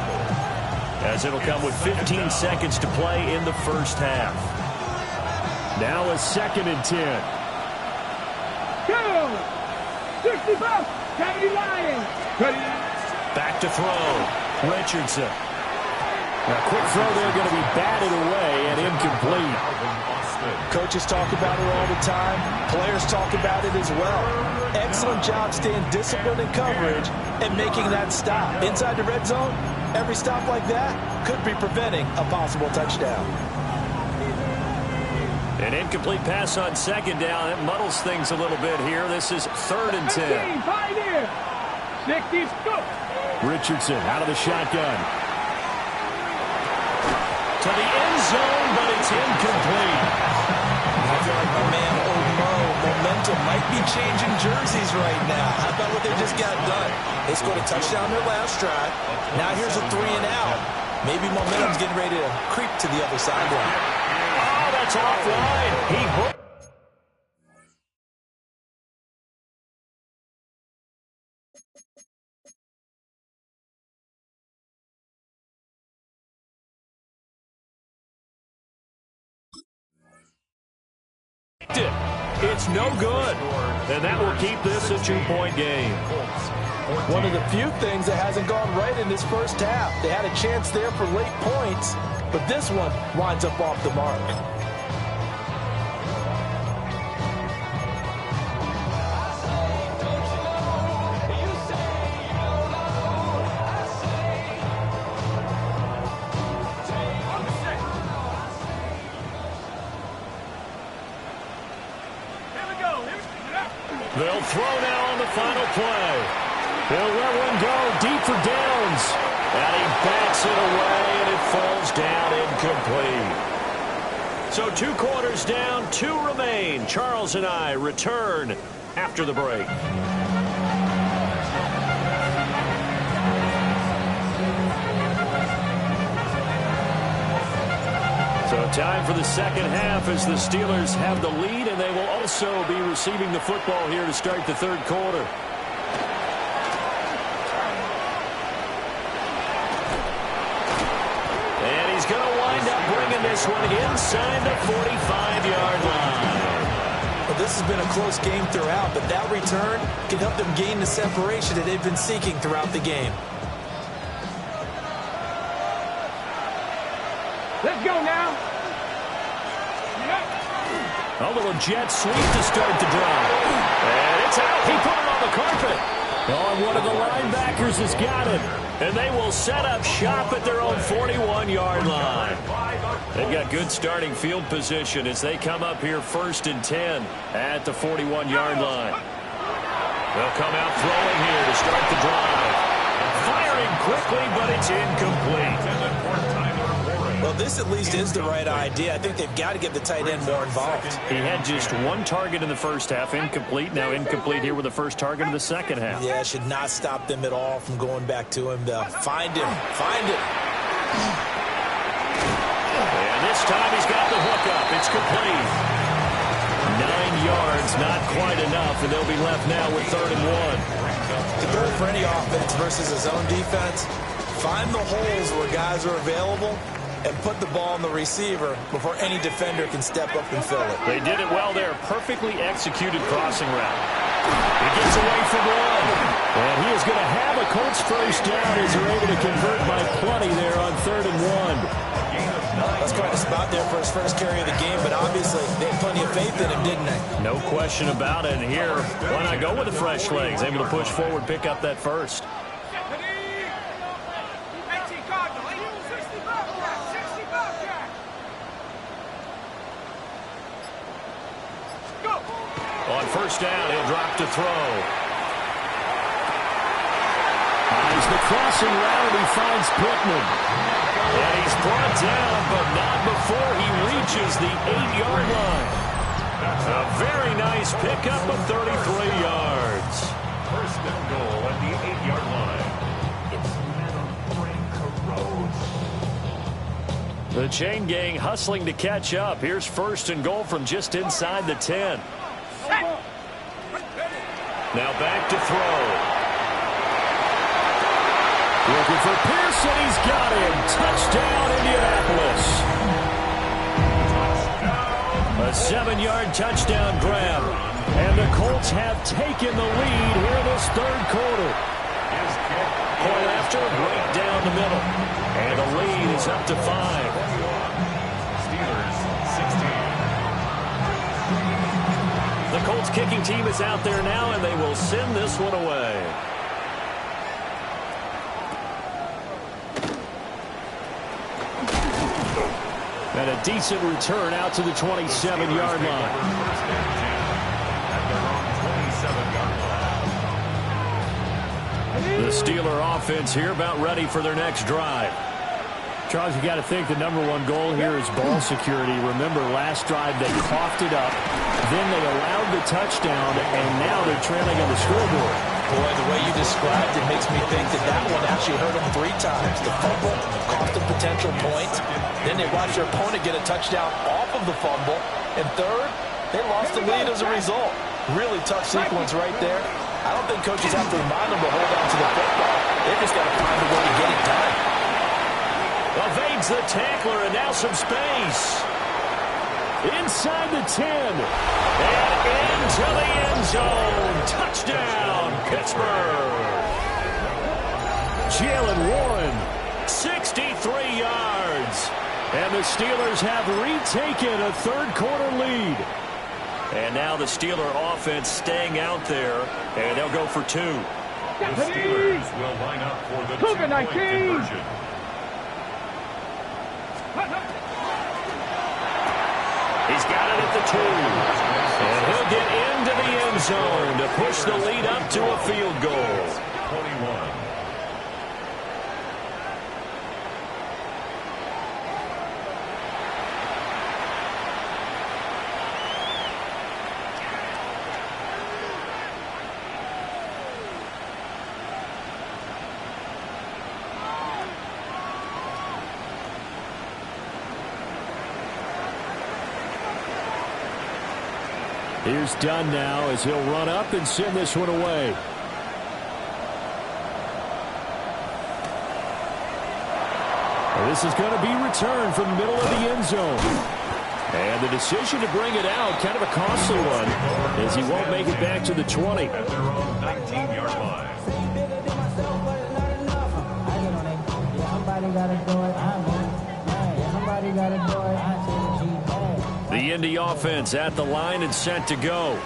as it'll come with 15 seconds to play in the first half. Now a 2nd and 10. Go! 65, 70 Lions. Back to throw. Richardson. Now, quick throw there, going to be batted away and incomplete. Coaches talk about it all the time. Players talk about it as well. Excellent job staying disciplined in coverage and making that stop. Inside the red zone, every stop like that could be preventing a possible touchdown. An incomplete pass on 2nd down. It muddles things a little bit here. This is 3rd and 10. 60, go. Richardson out of the shotgun. To the end zone, but it's incomplete. I feel like my man, momentum might be changing jerseys right now. How about what they just got done? They scored a touchdown their last drive. Now here's a 3 and out. Maybe momentum's getting ready to creep to the other sideline. Oh, that's offline. He hooked. It's no good. And that will keep this a 2-point game. One of the few things that hasn't gone right in this first half. They had a chance there for late points, but this one winds up off the mark. They'll throw now on the final play. They'll let one go deep for Downs. And he backs it away, and it falls down incomplete. So 2 quarters down, 2 remain. Charles and I return after the break. So time for the second half as the Steelers have the lead, and they will also be receiving the football here to start the 3rd quarter. And he's going to wind up bringing this one inside the 45-yard line. Well, this has been a close game throughout, but that return can help them gain the separation that they've been seeking throughout the game. Let's go now. A little jet sweep to start the drive. And it's out. He put it on the carpet. Oh, and one of the linebackers has got it. And they will set up shop at their own 41-yard line. They've got good starting field position as they come up here 1st and 10 at the 41-yard line. They'll come out throwing here to start the drive. Firing quickly, but it's incomplete. Well, this at least is the right idea. I think they've got to get the tight end more involved. He had just 1 target in the first half, incomplete. Now incomplete here with the first target of the second half. Yeah, should not stop them at all from going back to him. Find him. Find him. And this time he's got the hookup. It's complete. 9 yards, not quite enough, and they'll be left now with 3rd and 1. The goal for any offense versus a zone defense, find the holes where guys are available and put the ball on the receiver before any defender can step up and fill it. They did it well there. Perfectly executed crossing route. He gets away from one. And he is going to have a Colts first down as they're able to convert by plenty there on 3rd and 1. That's quite a spot there for his first carry of the game, but obviously they had plenty of faith in him, didn't they? No question about it. And here, why not go with the fresh legs? Able to push forward, pick up that first. On first down, he'll drop to throw. As the crossing route, he finds Pittman. And he's brought down, but not before he reaches the 8-yard line. A very nice pickup of 33 yards. First and goal at the 8-yard line. It's The chain gang hustling to catch up. Here's 1st and goal from just inside the 10. Now back to throw. Looking for Pearson. He's got him. Touchdown, Indianapolis. A 7-yard touchdown grab. And the Colts have taken the lead here in this 3rd quarter. Point after, right down the middle. And the lead is up to 5. Steelers 16. The Colts kicking team is out there now, and they will send this one away. And a decent return out to the 27-yard line. The Steeler offense here about ready for their next drive. Charles, you got to think the #1 goal here is ball security. Remember, last drive they coughed it up, then they allowed the touchdown, and now they're trailing on the scoreboard. Boy, the way you described it makes me think that one actually hurt them 3 times. The fumble cost them potential points. Then they watched their opponent get a touchdown off of the fumble. And third, they lost the lead as a result. Really tough sequence right there. I don't think coaches have to remind them to hold on to the football. They've just got to find a way to get it done. Evades the tackler, and now some space. Inside the 10. And into the end zone. Touchdown, Pittsburgh. Jalen Warren, 63 yards. And the Steelers have retaken a 3rd quarter lead. And now the Steeler offense staying out there, and they'll go for 2. The Steelers will line up for the 2-point conversion. He's got it at the 2. And he'll get into the end zone to push the lead up to a field goal. 21. Here's Dunn now as he'll run up and send this one away. And this is going to be returned from the middle of the end zone. And the decision to bring it out, kind of a costly one, as he won't make it back to the 20. At their own 19-yard line. The Indy offense at the line and set to go.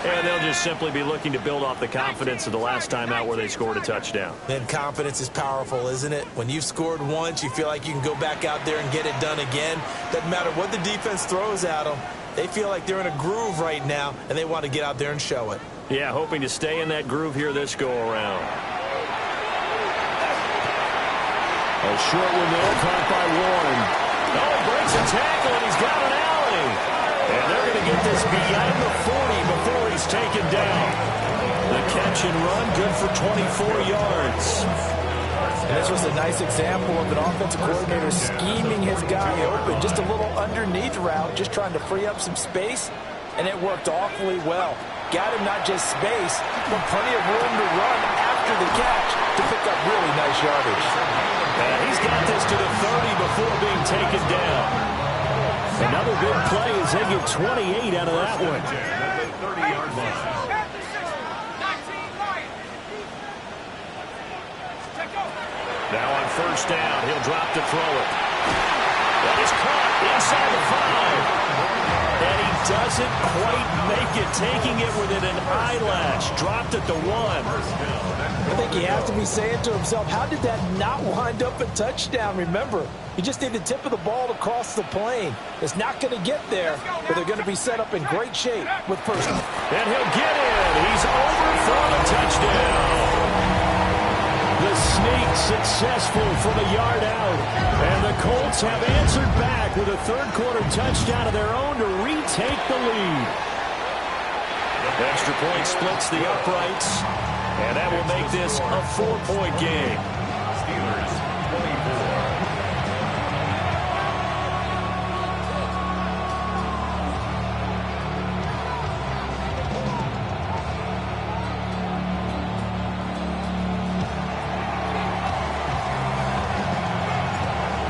And they'll just simply be looking to build off the confidence of the last time out where they scored a touchdown. Then confidence is powerful, isn't it? When you've scored once, you feel like you can go back out there and get it done again. Doesn't matter what the defense throws at them. They feel like they're in a groove right now, and they want to get out there and show it. Yeah, hoping to stay in that groove here this go-around. A short one there, caught by Warren. Oh, he breaks a tackle, and he's got an alley. And they're going to get this beyond the 40 before he's taken down. The catch and run, good for 24 yards. And this was a nice example of an offensive coordinator scheming his guy open. Just a little underneath route, just trying to free up some space. and it worked awfully well. Got him not just space, but plenty of room to run after the catch to pick up really nice yardage. He's got this to the 30 before being taken down. Another big play as they get 28 out of that one. 30-yard line. Now on first down, he'll drop to throw it. That is caught inside the 5. And he doesn't quite make it, taking it within an eyelash. Dropped at the 1. I think he has to be saying to himself, how did that not wind up a touchdown? Remember, you just need the tip of the ball to cross the plane. It's not going to get there, but they're going to be set up in great shape with first. And he'll get in. He's over for the touchdown. The sneak successful from a yard out. And the Colts have answered back with a third-quarter touchdown of their own to retake the lead. Extra point splits the uprights. And that will make this a 4-point game. Steelers 24.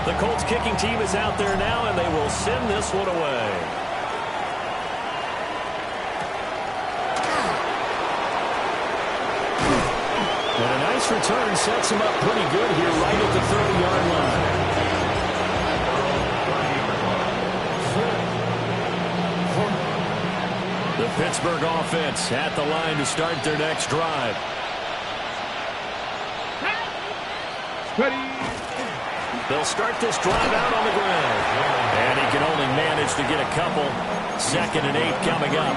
The Colts kicking team is out there now, and they will send this one away. And a nice return sets him up pretty good here right at the 30-yard line. The Pittsburgh offense at the line to start their next drive. Ready. They'll start this drive out on the ground. And he can only manage to get a couple. 2nd and 8 coming up.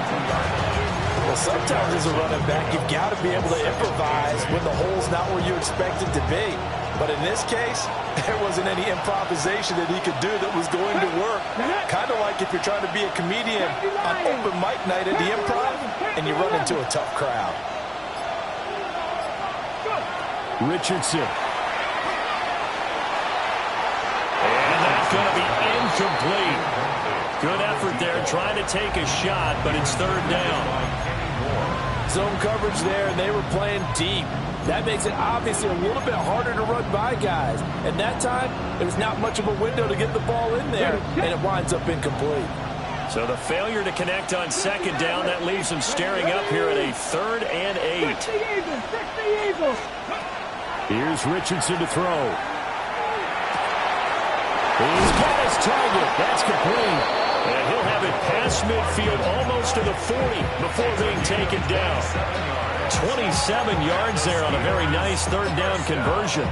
Well, sometimes as a running back, you've got to be able to improvise when the hole's not where you expect it to be. But in this case, there wasn't any improvisation that he could do that was going to work. Kind of like if you're trying to be a comedian on open mic night at the Improv and you run into a tough crowd. Richardson. And that's going to be incomplete. Good effort there trying to take a shot, but it's 3rd down. Zone coverage there, and they were playing deep. That makes it obviously a little bit harder to run by guys. And that time, there's not much of a window to get the ball in there, and it winds up incomplete. So the failure to connect on 2nd down, that leaves them staring up here at a 3rd and 8. Here's Richardson to throw. He's got his target. That's complete. And he'll have it past midfield almost to the 40 before being taken down. 27 yards there on a very nice 3rd down conversion.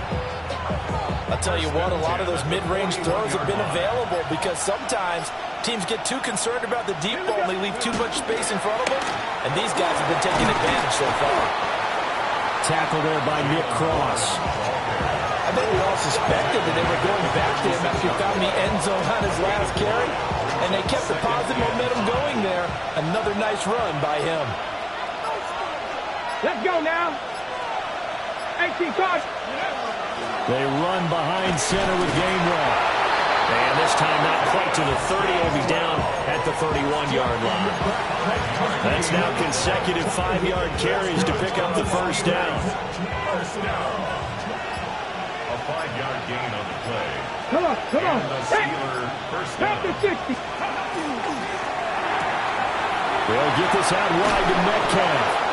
I'll tell you what, a lot of those mid-range throws have been available because sometimes teams get too concerned about the deep ball and they leave too much space in front of them. And these guys have been taking advantage so far. Tackle there by Nick Cross. I think we all suspected that they were going back to him after he found the end zone on his last carry. And they kept the positive momentum going there. Another nice run by him. Let's go now. 18 cards. They run behind center with Gainwell. And this time not quite to the 30. He'll be down at the 31-yard line. That's now consecutive 5-yard carries to pick up the 1st down. A 5-yard gain on the play. Come on, come on. And the Steelers first down. After 60. They'll get this out wide to Metcalf.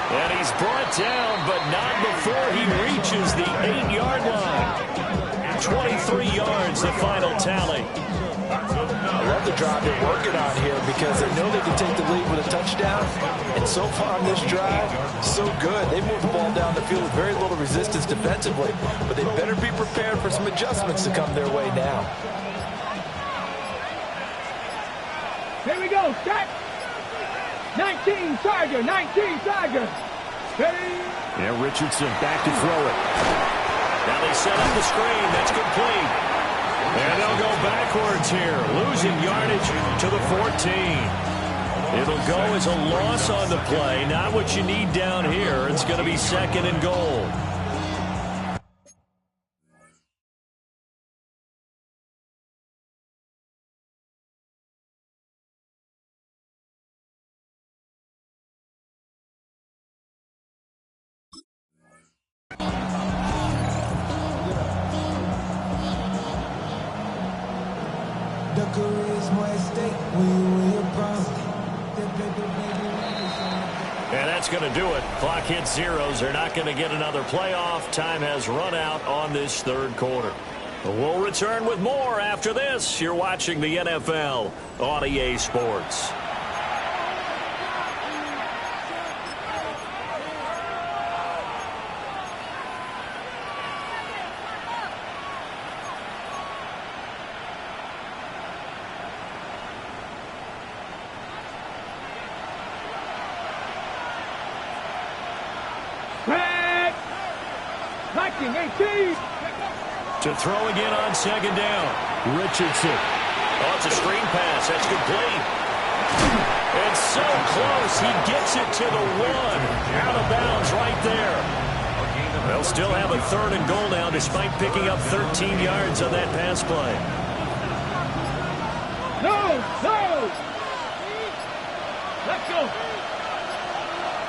And he's brought down, but not before he reaches the 8-yard line. 23 yards, the final tally. I love the drive they're working on here because they know they can take the lead with a touchdown. And so far on this drive, so good. They move the ball down the field with very little resistance defensively, but they better be prepared for some adjustments to come their way now. Here we go, set. 19 Tiger, 19 Tiger. Ready? Yeah, Richardson back to throw it. Now they set up the screen. That's complete. And they'll go backwards here, losing yardage to the 14. It'll go as a loss on the play. Not what you need down here. It's going to be 2nd and goal. And that's going to do it. Clock hits zeros. They're not going to get another playoff. Time has run out on this third quarter. We'll return with more after this. You're watching the NFL on EA Sports. To throw again on second down. Richardson. Oh, it's a screen pass. That's complete. It's so close. He gets it to the one. Out of bounds right there. They'll still have a third and goal now despite picking up 13 yards on that pass play. No! Let's go!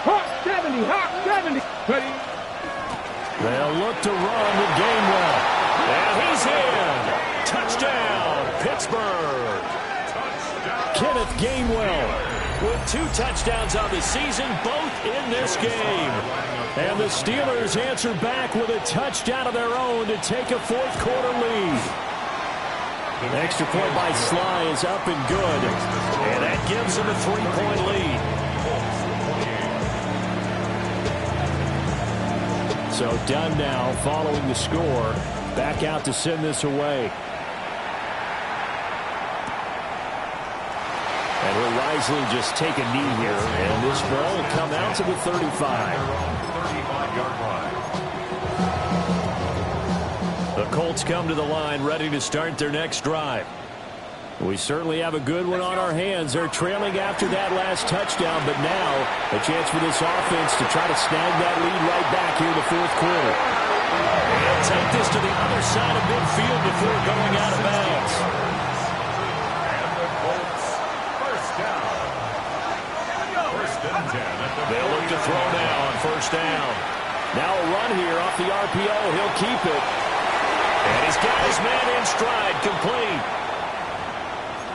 Hawk 70! Hawk 70! Ready? They'll look to run with Gainwell. And he's in. Touchdown, Pittsburgh. Kenneth Gainwell with 2 touchdowns on the season, both in this game. And the Steelers answer back with a touchdown of their own to take a fourth quarter lead. An extra point by Sly is up and good. And that gives them a 3-point lead. So done now following the score. Back out to send this away. And will wisely just take a knee here. And this ball will come out to the 35. The Colts come to the line ready to start their next drive. We certainly have a good one on our hands. They're trailing after that last touchdown, but now a chance for this offense to try to snag that lead right back here in the fourth quarter. And take this to the other side of midfield before going out of bounds. And the Colts, first down. First and 10. They'll look to throw now on first down. Now a run here off the RPO. He'll keep it. And he's got his man in stride, complete.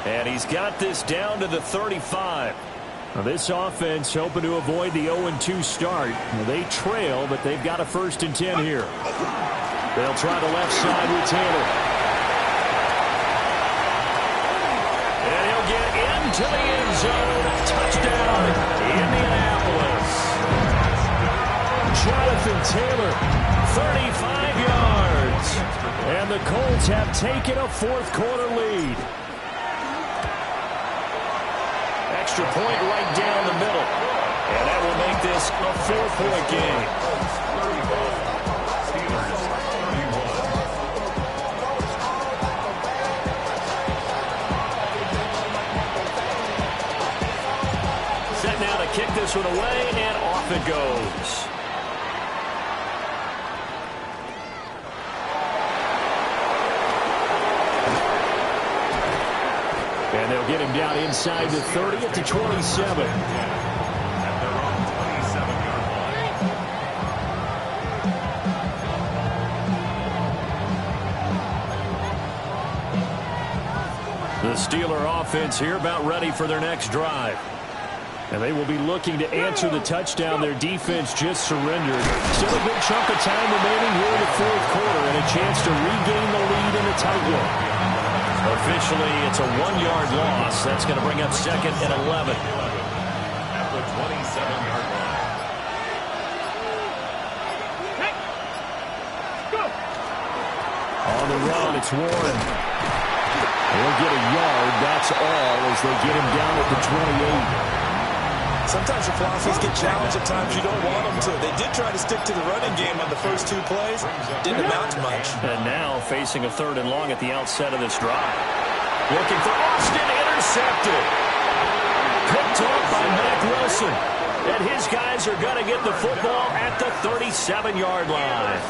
And he's got this down to the 35. Now this offense hoping to avoid the 0-2 start. Now they trail, but they've got a 1st and 10 here. They'll try the left side with Taylor. And he'll get into the end zone. Touchdown, Indianapolis. Jonathan Taylor, 35 yards. And the Colts have taken a fourth quarter lead. Extra point right down the middle. And that will make this a 4-point game. Set now to kick this one away, and off it goes. And they'll get him down inside the 30 at the 27. The Steeler offense here about ready for their next drive. And they will be looking to answer the touchdown their defense just surrendered. Still a good chunk of time remaining here in the fourth quarter and a chance to regain the lead in a tight one. Officially, it's a 1-yard loss. That's going to bring up 2nd and 11. At the 27-yard line. On the run, it's Warren. He'll get a yard. That's all as they get him down at the 28. Sometimes your philosophies get challenged at times you don't want them to. They did try to stick to the running game on the first 2 plays. Didn't amount to much. And now facing a 3rd and long at the outset of this drive. Looking for Austin, intercepted. Picked off by Mack Wilson. And his guys are going to get the football at the 37-yard line.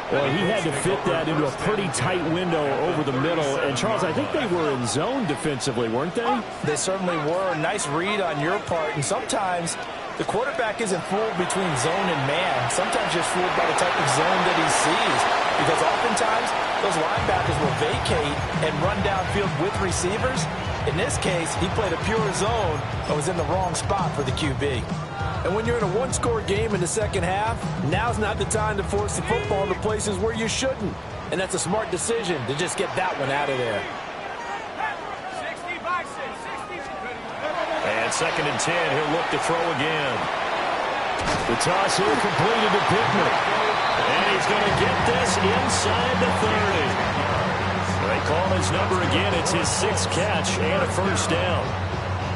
Well, he had to fit that into a pretty tight window over the middle. And, Charles, I think they were in zone defensively, weren't they? They certainly were. Nice read on your part. And sometimes the quarterback isn't fooled between zone and man. Sometimes just fooled by the type of zone that he sees. because oftentimes those linebackers will vacate and run downfield with receivers. In this case, he played a pure zone and was in the wrong spot for the QB. And when you're in a one-score game in the second half, now's not the time to force the football into places where you shouldn't. And that's a smart decision to just get that one out of there. And 2nd and 10, he'll look to throw again. The toss here completed to Pittman. And he's going to get this inside the 30. They call his number again. It's his 6th catch and a first down.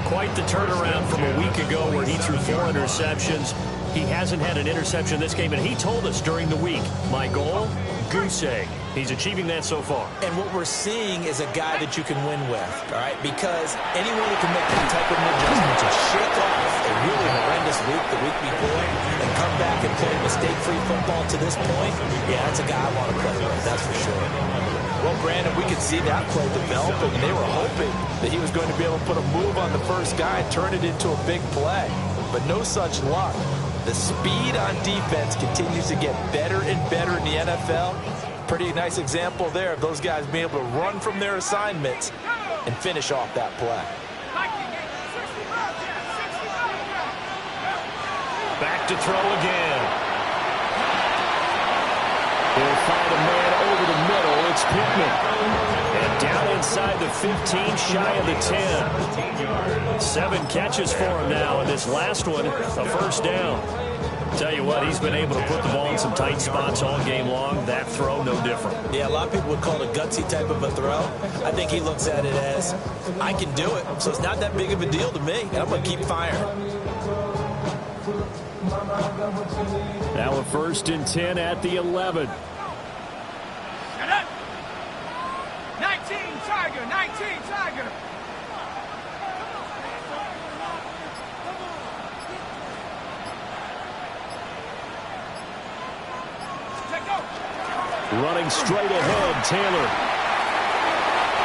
Quite the turnaround from a week ago where he threw 4 interceptions. He hasn't had an interception this game, and he told us during the week, my goal, goose egg. He's achieving that so far. And what we're seeing is a guy that you can win with, all right? Because anyone who can make that type of an adjustment to shake off a really horrendous week the week before and come back and play mistake-free football to this point, yeah, that's a guy I want to play with, that's for sure. Well, Brandon, we could see that play developing, and they were hoping that he was going to be able to put a move on the first guy and turn it into a big play. But no such luck. The speed on defense continues to get better and better in the NFL. Pretty nice example there of those guys being able to run from their assignments and finish off that play. Back to throw again. He'll find a man over the middle. It's Pittman. And down inside the 15, shy of the 10. 7 catches for him now, and this last one, a first down. Tell you what, he's been able to put the ball in some tight spots all game long. That throw, no different. Yeah, a lot of people would call it a gutsy type of a throw. I think he looks at it as, I can do it, so it's not that big of a deal to me, and I'm going to keep firing. Now a 1st and 10 at the 11. Shut up! 19 Tiger, 19 Tiger. Running straight ahead, Taylor.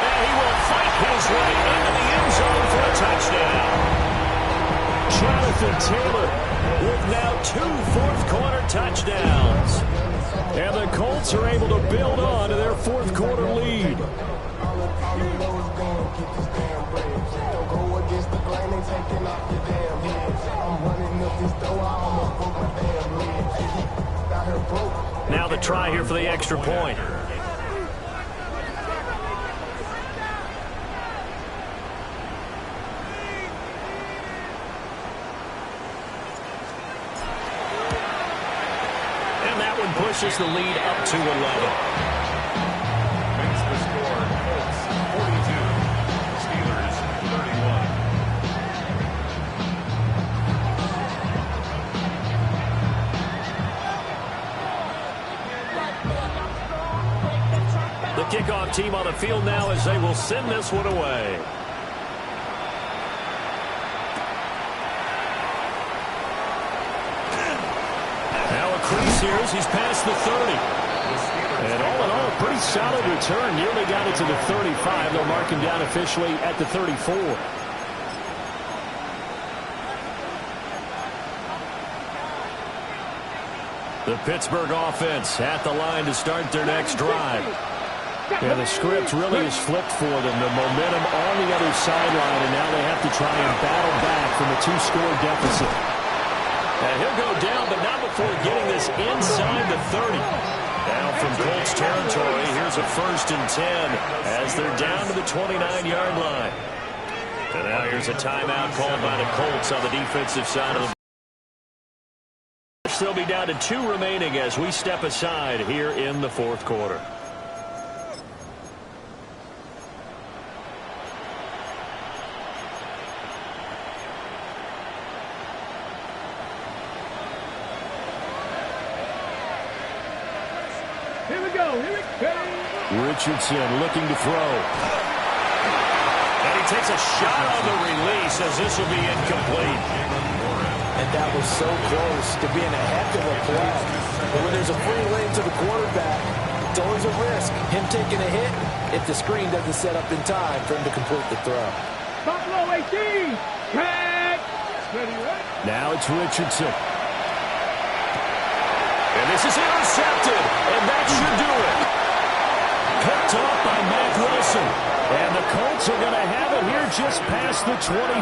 And he will fight his way into the end zone for a touchdown. Jonathan Taylor with now 2 fourth-quarter touchdowns. And the Colts are able to build on to their fourth-quarter lead. Now the try here for the extra point. And that one pushes the lead up to 11. Makes the score Colts 42, Steelers 31. The kickoff team on the field now as they will send this one away. Now a crease here as he's past the 30. And all in all, pretty solid return. Nearly got it to the 35. They'll mark him down officially at the 34. The Pittsburgh offense at the line to start their next drive. And the script really is flipped for them. The momentum on the other sideline, and now they have to try and battle back from a 2-score deficit. And he'll go down, but not before getting this inside the 30. Now from Colts territory, here's a 1st and 10 as they're down to the 29-yard line. And now here's a timeout called by the Colts on the defensive side of the ball. They'll be down to 2 remaining as we step aside here in the fourth quarter. Here we go. Richardson looking to throw. And he takes a shot on the release as this will be incomplete. And that was so close to being a heck of a play. But when there's a free lane to the quarterback, it's always a risk. Him taking a hit if the screen doesn't set up in time for him to complete the throw. Buffalo 18. Catch. Now it's Richardson. And This is intercepted, and that should do it. Picked off by Mack Wilson. And the Colts are going to have it here just past the 25.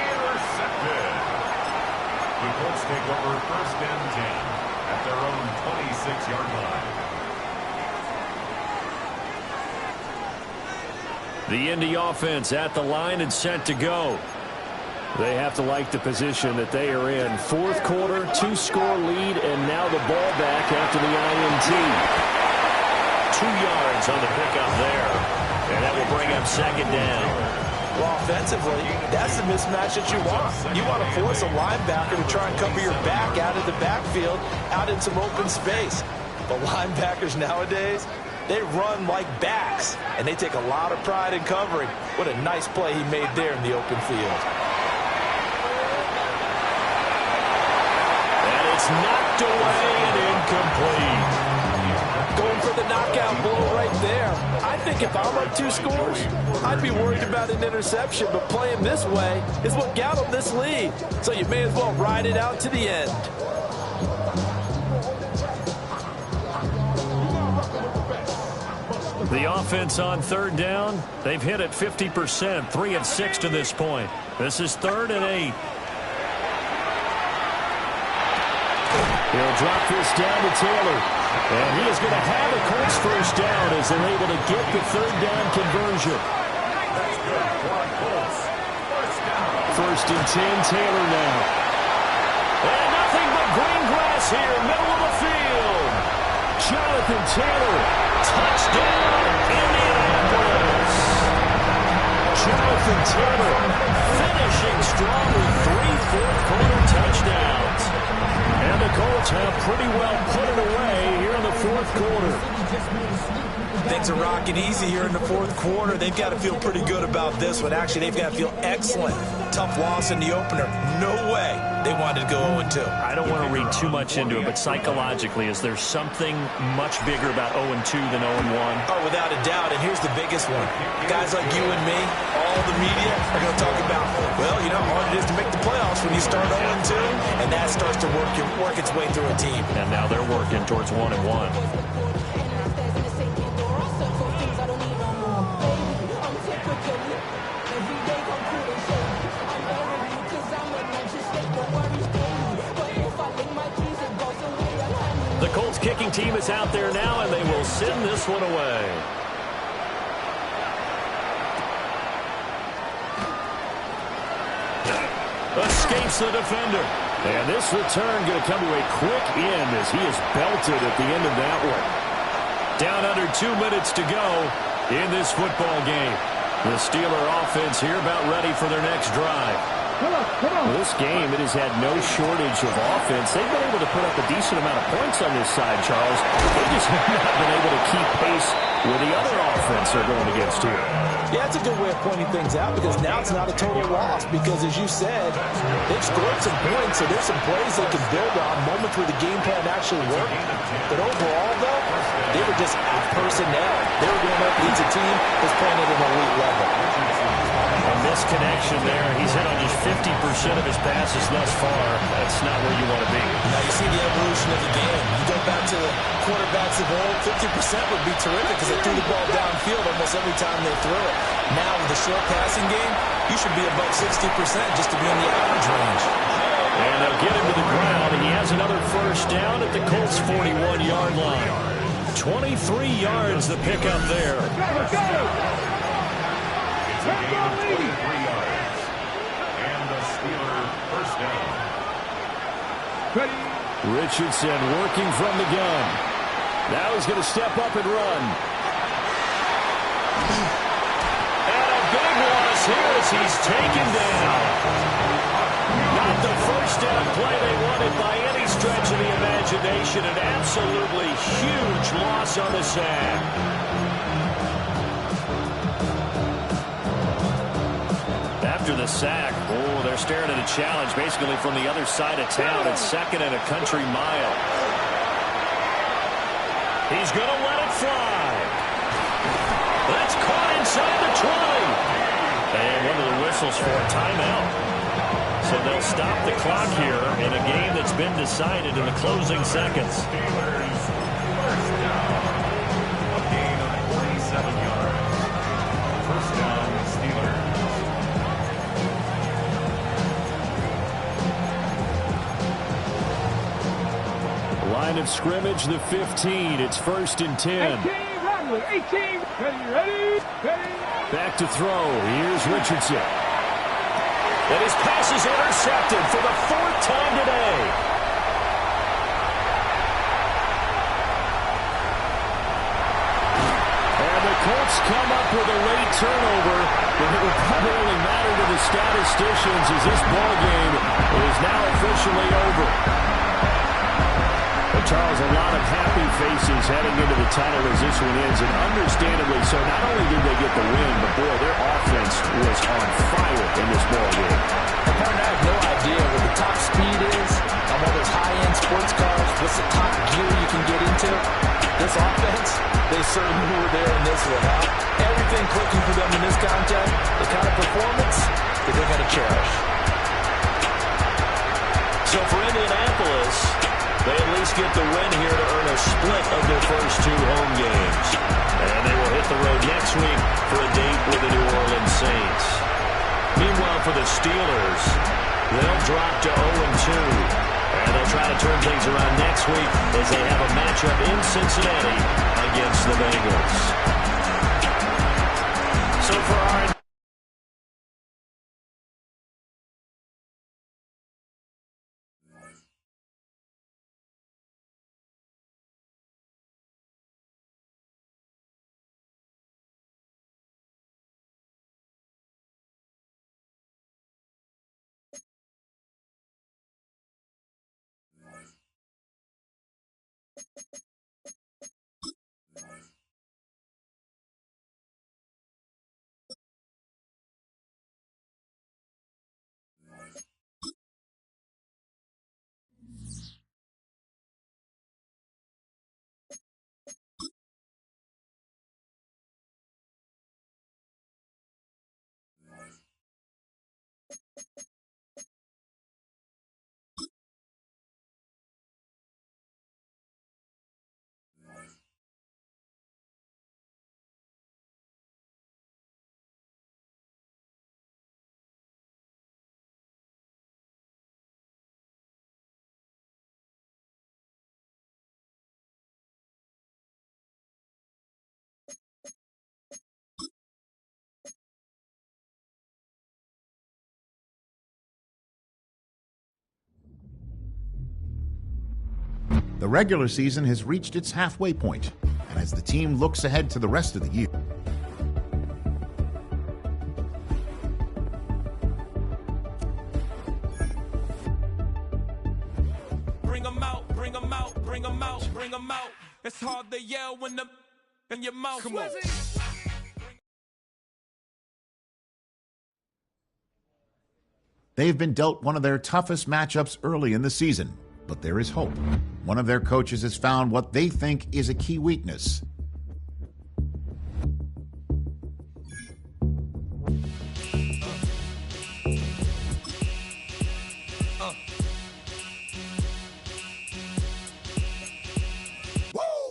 Intercepted. The Colts take over 1st and 10 at their own 26-yard line. The Indy offense at the line and set to go. They have to like the position that they are in. 4th quarter, 2-score lead, and now the ball back after the INT. 2 yards on the pickup there, and that will bring up 2nd down. Well, offensively, that's the mismatch that you want. You want to force a linebacker to try and cover your back out of the backfield, out in some open space. But linebackers nowadays, they run like backs, and they take a lot of pride in covering. What a nice play he made there in the open field. And it's knocked away and incomplete. Going for the knockout blow right there. I think if I'm up 2 scores, I'd be worried about an interception, but playing this way is what got them this lead. So you may as well ride it out to the end. The offense on 3rd down, they've hit it 50%, 3 of 6 to this point. This is 3rd and 8. He'll drop this down to Taylor. And he is going to have a Colts 1st down as they're able to get the 3rd down conversion. 1st and 10, Taylor now. And nothing but green grass here, middle of the field. Jonathan Taylor, touchdown, Indianapolis. Jonathan Taylor finishing strong with 3 fourth-quarter touchdowns. And the Colts have pretty well put it away here in the 4th quarter. Things are rocking easy here in the 4th quarter. They've got to feel pretty good about this one. Actually, they've got to feel excellent. Tough loss in the opener. No way they wanted to go 0-2. I don't want to read too much into it, but psychologically, is there something much bigger about 0-2 than 0-1? Oh, without a doubt, and here's the biggest one. Guys like you and me, all the media are going to talk about, well, you know how hard it is to make the playoffs when you start 0-2, and that starts to work its way through a team. And now they're working towards 1-1. The Colts kicking team is out there now, and they will send this one away. Escapes the defender. And this return going to come to a quick end as he is belted at the end of that one. Down under 2 minutes to go in this football game. The Steeler offense here about ready for their next drive. This game, it has had no shortage of offense. They've been able to put up a decent amount of points on this side, Charles. They just have not been able to keep pace with the other offense they're going against here. Yeah, it's a good way of pointing things out because now it's not a total loss because, as you said, they've scored some points, so there's some plays they can build on, moments where the game plan actually worked. But overall, though, they were just out personnel. They were going up against a team that's playing at an elite level. A misconnection there. He's hit on just 50% of his passes thus far. That's not where you want to be. Now you see the evolution of the game. You go back to the quarterbacks of old, 50% would be terrific because they threw the ball downfield almost every time they threw it. Now with the short passing game, you should be above 60% just to be in the average range. And they'll get him to the ground, and he has another 1st down at the Colts' 41-yard line. 23 yards the pickup there. It's a gain of 23 yards. And the Steeler 1st down. Richardson working from the gun. Now he's going to step up and run. And a big loss here as he's taken down. Not the 1st down play they wanted by any stretch of the imagination. An absolutely huge loss on the sack. After the sack, they're staring at a challenge basically from the other side of town. It's 2nd and a country mile. He's going to let it fly. That's caught inside the 20. And one of the whistles for a timeout. So they'll stop the clock here in a game that's been decided in the closing seconds. Steelers first down. A gain of 47 yards. First down, Steelers. Line of scrimmage, the 15. It's 1st and 10. 18, run with 18. Ready. Back to throw. Here's Richardson. And his pass is intercepted for the 4th time today. And the Colts come up with a late turnover, but it will primarily matter to the statisticians as this ball game is now officially over. But Charles, a lot of happy faces heading into the title as this one ends, and understandably so. Not only did they get the win, but boy, their offense was on fire in this ball game. Partner, I have no idea what the top speed is on one of those high-end sports cars. What's the top gear you can get into? This offense, they certainly were there in this one, huh? Everything clicking for them in this contest, the kind of performance that they're going to cherish. So for Indianapolis, they at least get the win here to earn a split of their first 2 home games. And they will hit the road next week for a date with the New Orleans Saints. Meanwhile, for the Steelers, they'll drop to 0-2. And they'll try to turn things around next week as they have a matchup in Cincinnati against the Bengals. So for our The regular season has reached its halfway point, and as the team looks ahead to the rest of the year, Bring 'em out, bring 'em out, bring 'em out, bring 'em out. It's hard to yell when the in your mouth. Come on. they've been dealt one of their toughest matchups early in the season, but there is hope. One of their coaches has found what they think is a key weakness.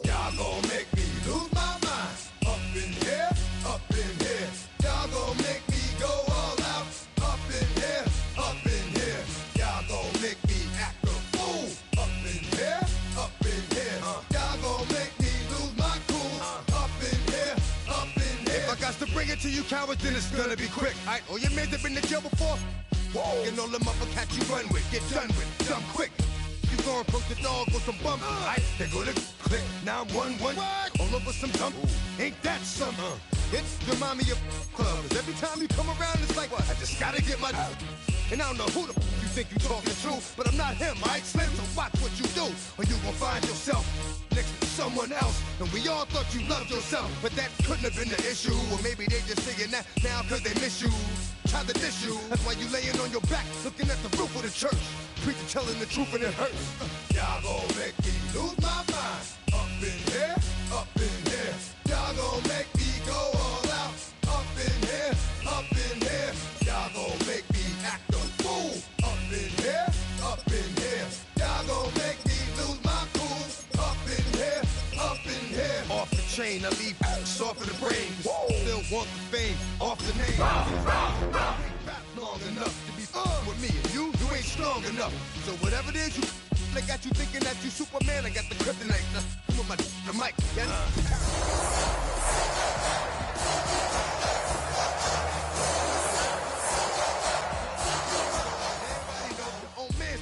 Y'all gon' make me lose my mind. Up in here, up in here. Y'all gon' make me go all out. Up in here, up in here. Y'all gon' make me act a fool. Up in here, up in here. Y'all gon' make me lose my cool. Up in here, up in here. If I got to bring it to you cowards, then it's gonna be quick. Alright, all your men have been to jail before? Whoa. And all them other cats you run with, get done with, done quick. You gon' approach the dog with some bumps. They go to click 911. All over some dump. Ain't that something? It's remind me of club. 'Cause every time you come around, it's like, I just gotta get my. And I don't know who the you think you talking to, but I'm not him, alright, Slim? So watch what you do, or you gon' find yourself next to someone else. And we all thought you loved yourself, but that couldn't have been the issue. Or maybe they just saying that now 'cause they miss you. Tried to diss you. That's why you laying on your back, looking at the roof of the church. Preacher telling the truth and it hurts. Y'all gon' make me lose my mind. Up in here, up in here. Y'all gon' make me go all out. Up in here, up in here. Y'all gon' make me act a fool. I leave soft in the brain. Still want the fame off the name. Rap long enough to be with me. And you ain't strong enough. So whatever it is, they got you thinking that you Superman. I got the kryptonite. With my the mic. Get it?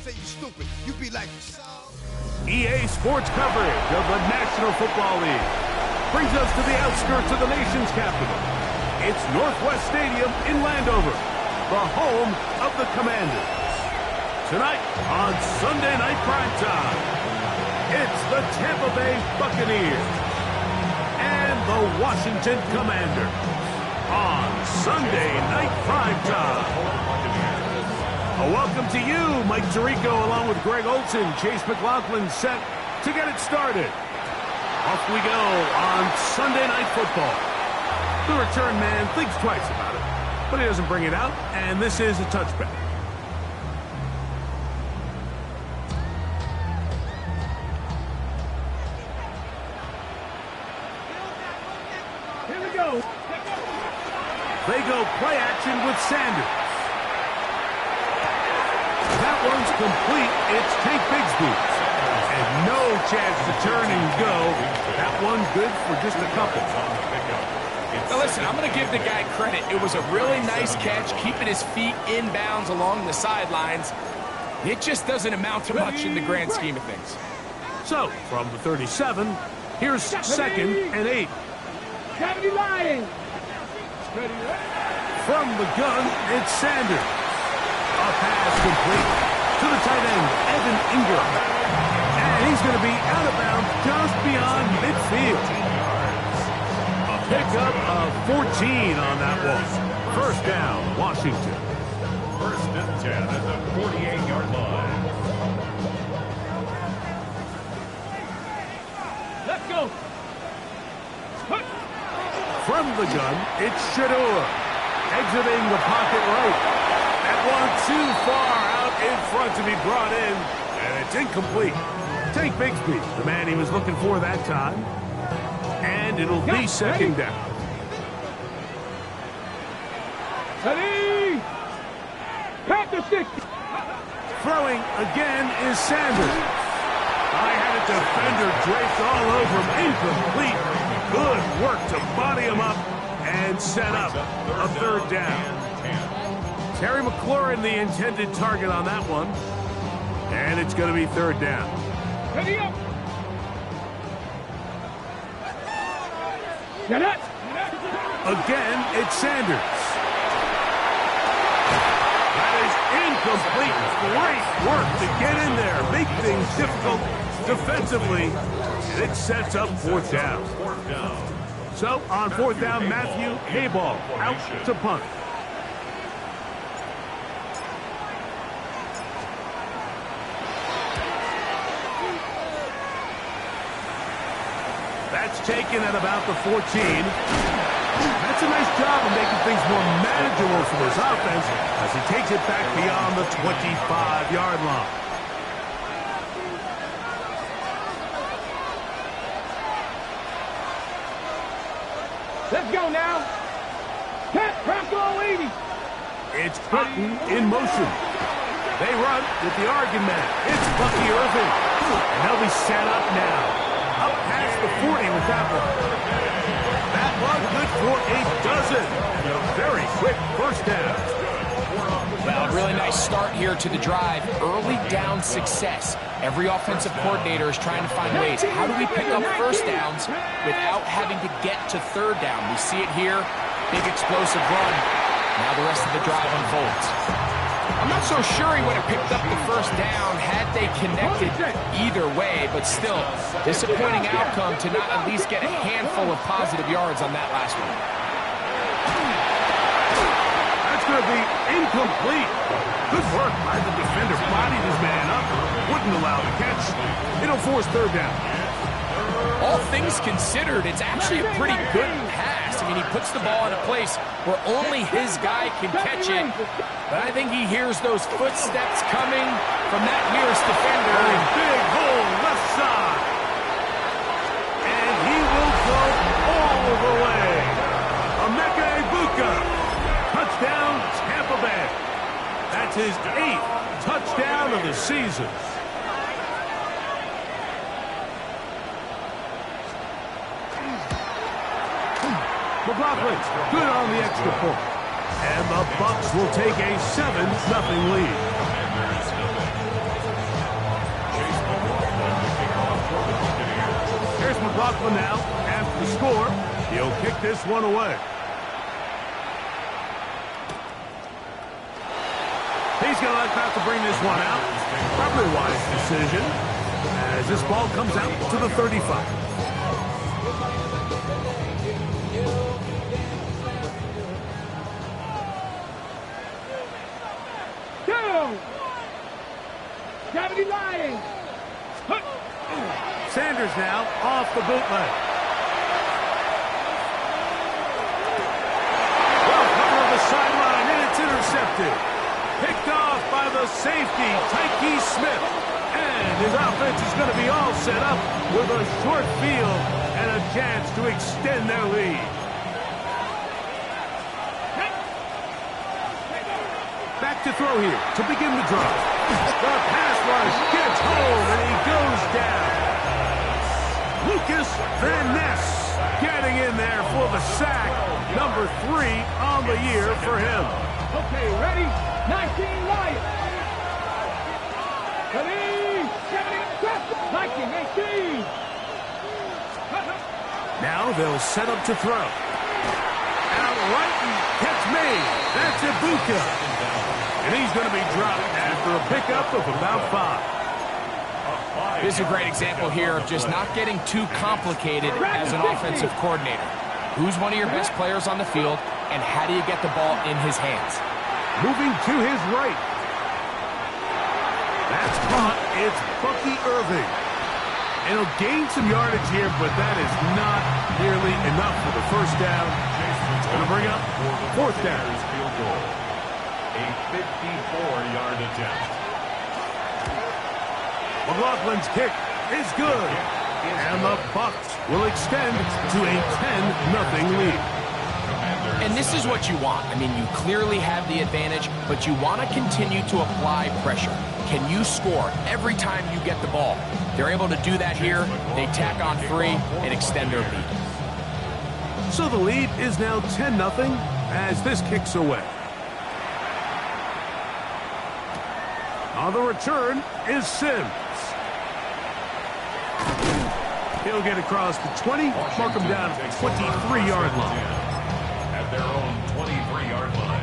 Say you stupid, you be like EA Sports coverage of the National Football League brings us to the outskirts of the nation's capital. It's Northwest Stadium in Landover, the home of the Commanders. Tonight on Sunday Night Primetime, it's the Tampa Bay Buccaneers and the Washington Commanders on Sunday Night Primetime. A welcome to you, Mike Tirico, along with Greg Olson, Chase McLaughlin, set to get it started. Off we go on Sunday Night Football. The return man thinks twice about it, but he doesn't bring it out, and this is a touchback. Here we go. They go play action with Sanders. That one's complete. It's Tank Bigsby. And no chance to turn and go. That one good for just a couple. Now listen, I'm going to give the guy credit. It was a really nice catch, keeping his feet in bounds along the sidelines. It just doesn't amount to much in the grand scheme of things. So, from the 37, here's 2nd and 8. 70 Lions. From the gun, it's Sanders. A pass complete to the tight end, Evan Ingram. And he's going to be out of bounds just beyond midfield. A pickup of 14 on that one. First down, Washington. First and 10 at the 48-yard line. Let's go. From the gun, it's Shador. Exiting the pocket right. That one too far out in front to be brought in, and it's incomplete. Tank Bigsby, the man he was looking for that time, and it'll be second down. Ready? Panther 60. Throwing again is Sanders. I had a defender draped all over him, incomplete. Good work to body him up and set up a third down. Terry McLaurin, the intended target on that one. And it's going to be third down. Ready up. Get it. Again, it's Sanders. That is incomplete. Great work to get in there. Make things difficult defensively. And it sets up fourth down. So, on fourth down, Matthew Hayball out to punt. That's taken at about the 14. That's a nice job of making things more manageable for this offense as he takes it back beyond the 25-yard line. Let's go now. Pat, Bronco 80. It's Cotton in motion. They run with the Oregon man. It's Bucky Irving. And they'll be set up now. Up past the 40 with that one. That one good for a dozen. And a very quick first down. Well, a really nice start here to the drive. Early down success. Every offensive coordinator is trying to find ways. How do we pick up first downs without having to get to third down? We see it here. Big explosive run. Now the rest of the drive unfolds. I'm not so sure he would have picked up the first down had they connected either way, but still, disappointing outcome to not at least get a handful of positive yards on that last one. That's going to be incomplete. Good work by the defender. Bodied his man up. Wouldn't allow the catch. It'll force third down. All things considered, it's actually a pretty good pass. I mean, he puts the ball in a place where only his guy can catch it. But I think he hears those footsteps coming from that nearest defender. A big hole left side. And he will go That's his 8th touchdown of the season. McLaughlin, good on the extra point. And the Bucs will take a 7-0 lead. Here's McLaughlin now. After the score, he'll kick this one away. He's going to let Pat to bring this one out. Probably a wise decision as this ball comes out to the 35. Sanders now off the bootleg. Well, cover of the sideline, and it's intercepted. Picked off by the safety, Tyke Smith. And his offense is going to be all set up with a short field and a chance to extend their lead. Back to throw here to begin the drive. The pass rush gets home, and he goes down. Lucas Van Ness getting in there for the sack. Number 3 on the year for him. Okay, ready? 19 Lions. Ready? 70 19, 18. Now they'll set up to throw. Out right and catch made. That's Ibuka. And he's going to be dropped after a pickup of about 5. This is a great example here of just not getting too complicated as an offensive coordinator. Who's one of your best players on the field, and how do you get the ball in his hands? Moving to his right. That's caught. It's Bucky Irving. And he'll gain some yardage here, but that is not nearly enough for the first down. Going to bring up 4th down. A 54-yard attempt. McLaughlin's kick is good. And the Bucs will extend to a 10-0 lead. And this is what you want. I mean, you clearly have the advantage, but you want to continue to apply pressure. Can you score every time you get the ball? They're able to do that here. They tack on 3 and extend their lead. So the lead is now 10-0 as this kicks away. On the return is Sims. He'll get across the 20, mark him down at the 23-yard line. At their own 23-yard line.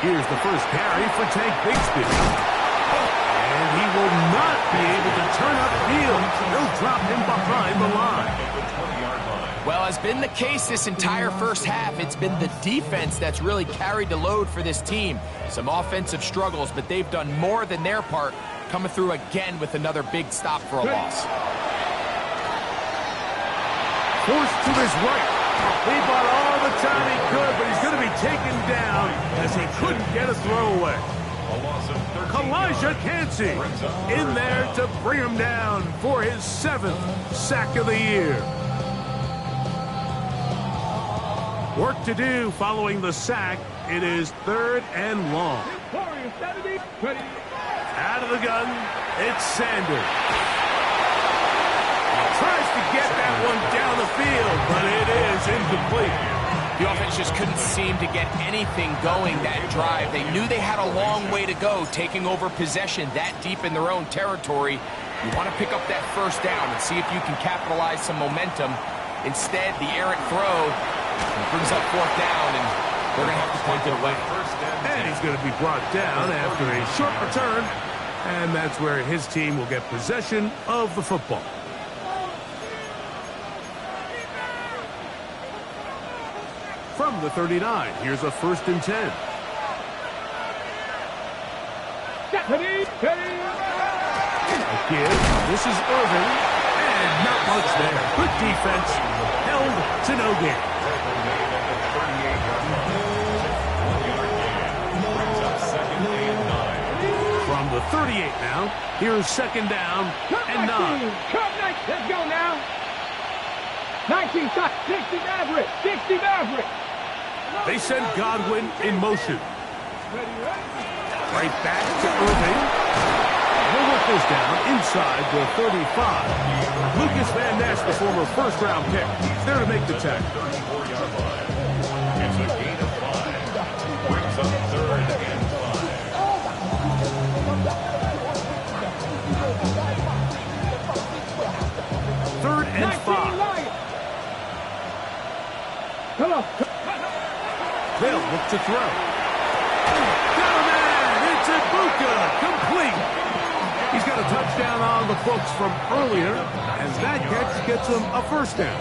Here's the first carry for Tank Bigsby. And he will not be able to turn upfield. They'll drop him behind the line. Well, has been the case this entire first half. It's been the defense that's really carried the load for this team. Some offensive struggles, but they've done more than their part, coming through again with another big stop for a loss. Forced to his right. He bought all the time he could, but he's going to be taken down as he couldn't get a throwaway. Kalijah Kancey in there to bring him down for his 7th sack of the year. Work to do following the sack. It is 3rd and long. Out of the gun, it's Sanders. Tries to get that one down the field, but it is incomplete. The offense just couldn't seem to get anything going that drive. They knew they had a long way to go, taking over possession that deep in their own territory. You want to pick up that first down and see if you can capitalize some momentum. Instead, the errant throw brings up 4th down, and they're going to have to punt it away. And he's going to be brought down after a short return, and that's where his team will get possession of the football. From the 39, here's a 1st and 10. Again, this is Irving, and not much there. Good defense, held to no gain. From the 38 now. Here's second down and 9. Let's go now. 19, 60 Maverick. 60 Maverick. They send Godwin in motion. Right back to Irving. He'll work this down inside the 35. Lucas Van Ness, the former first-round pick, there to make the tackle. 34-yard line. It's a gain of 5. Brings up 3rd and 5. 3rd and 5. Come on. They'll look to throw. Got a man! It's Ibuka! Complete! He's got a touchdown on the books from earlier, and that catch gets him a first down.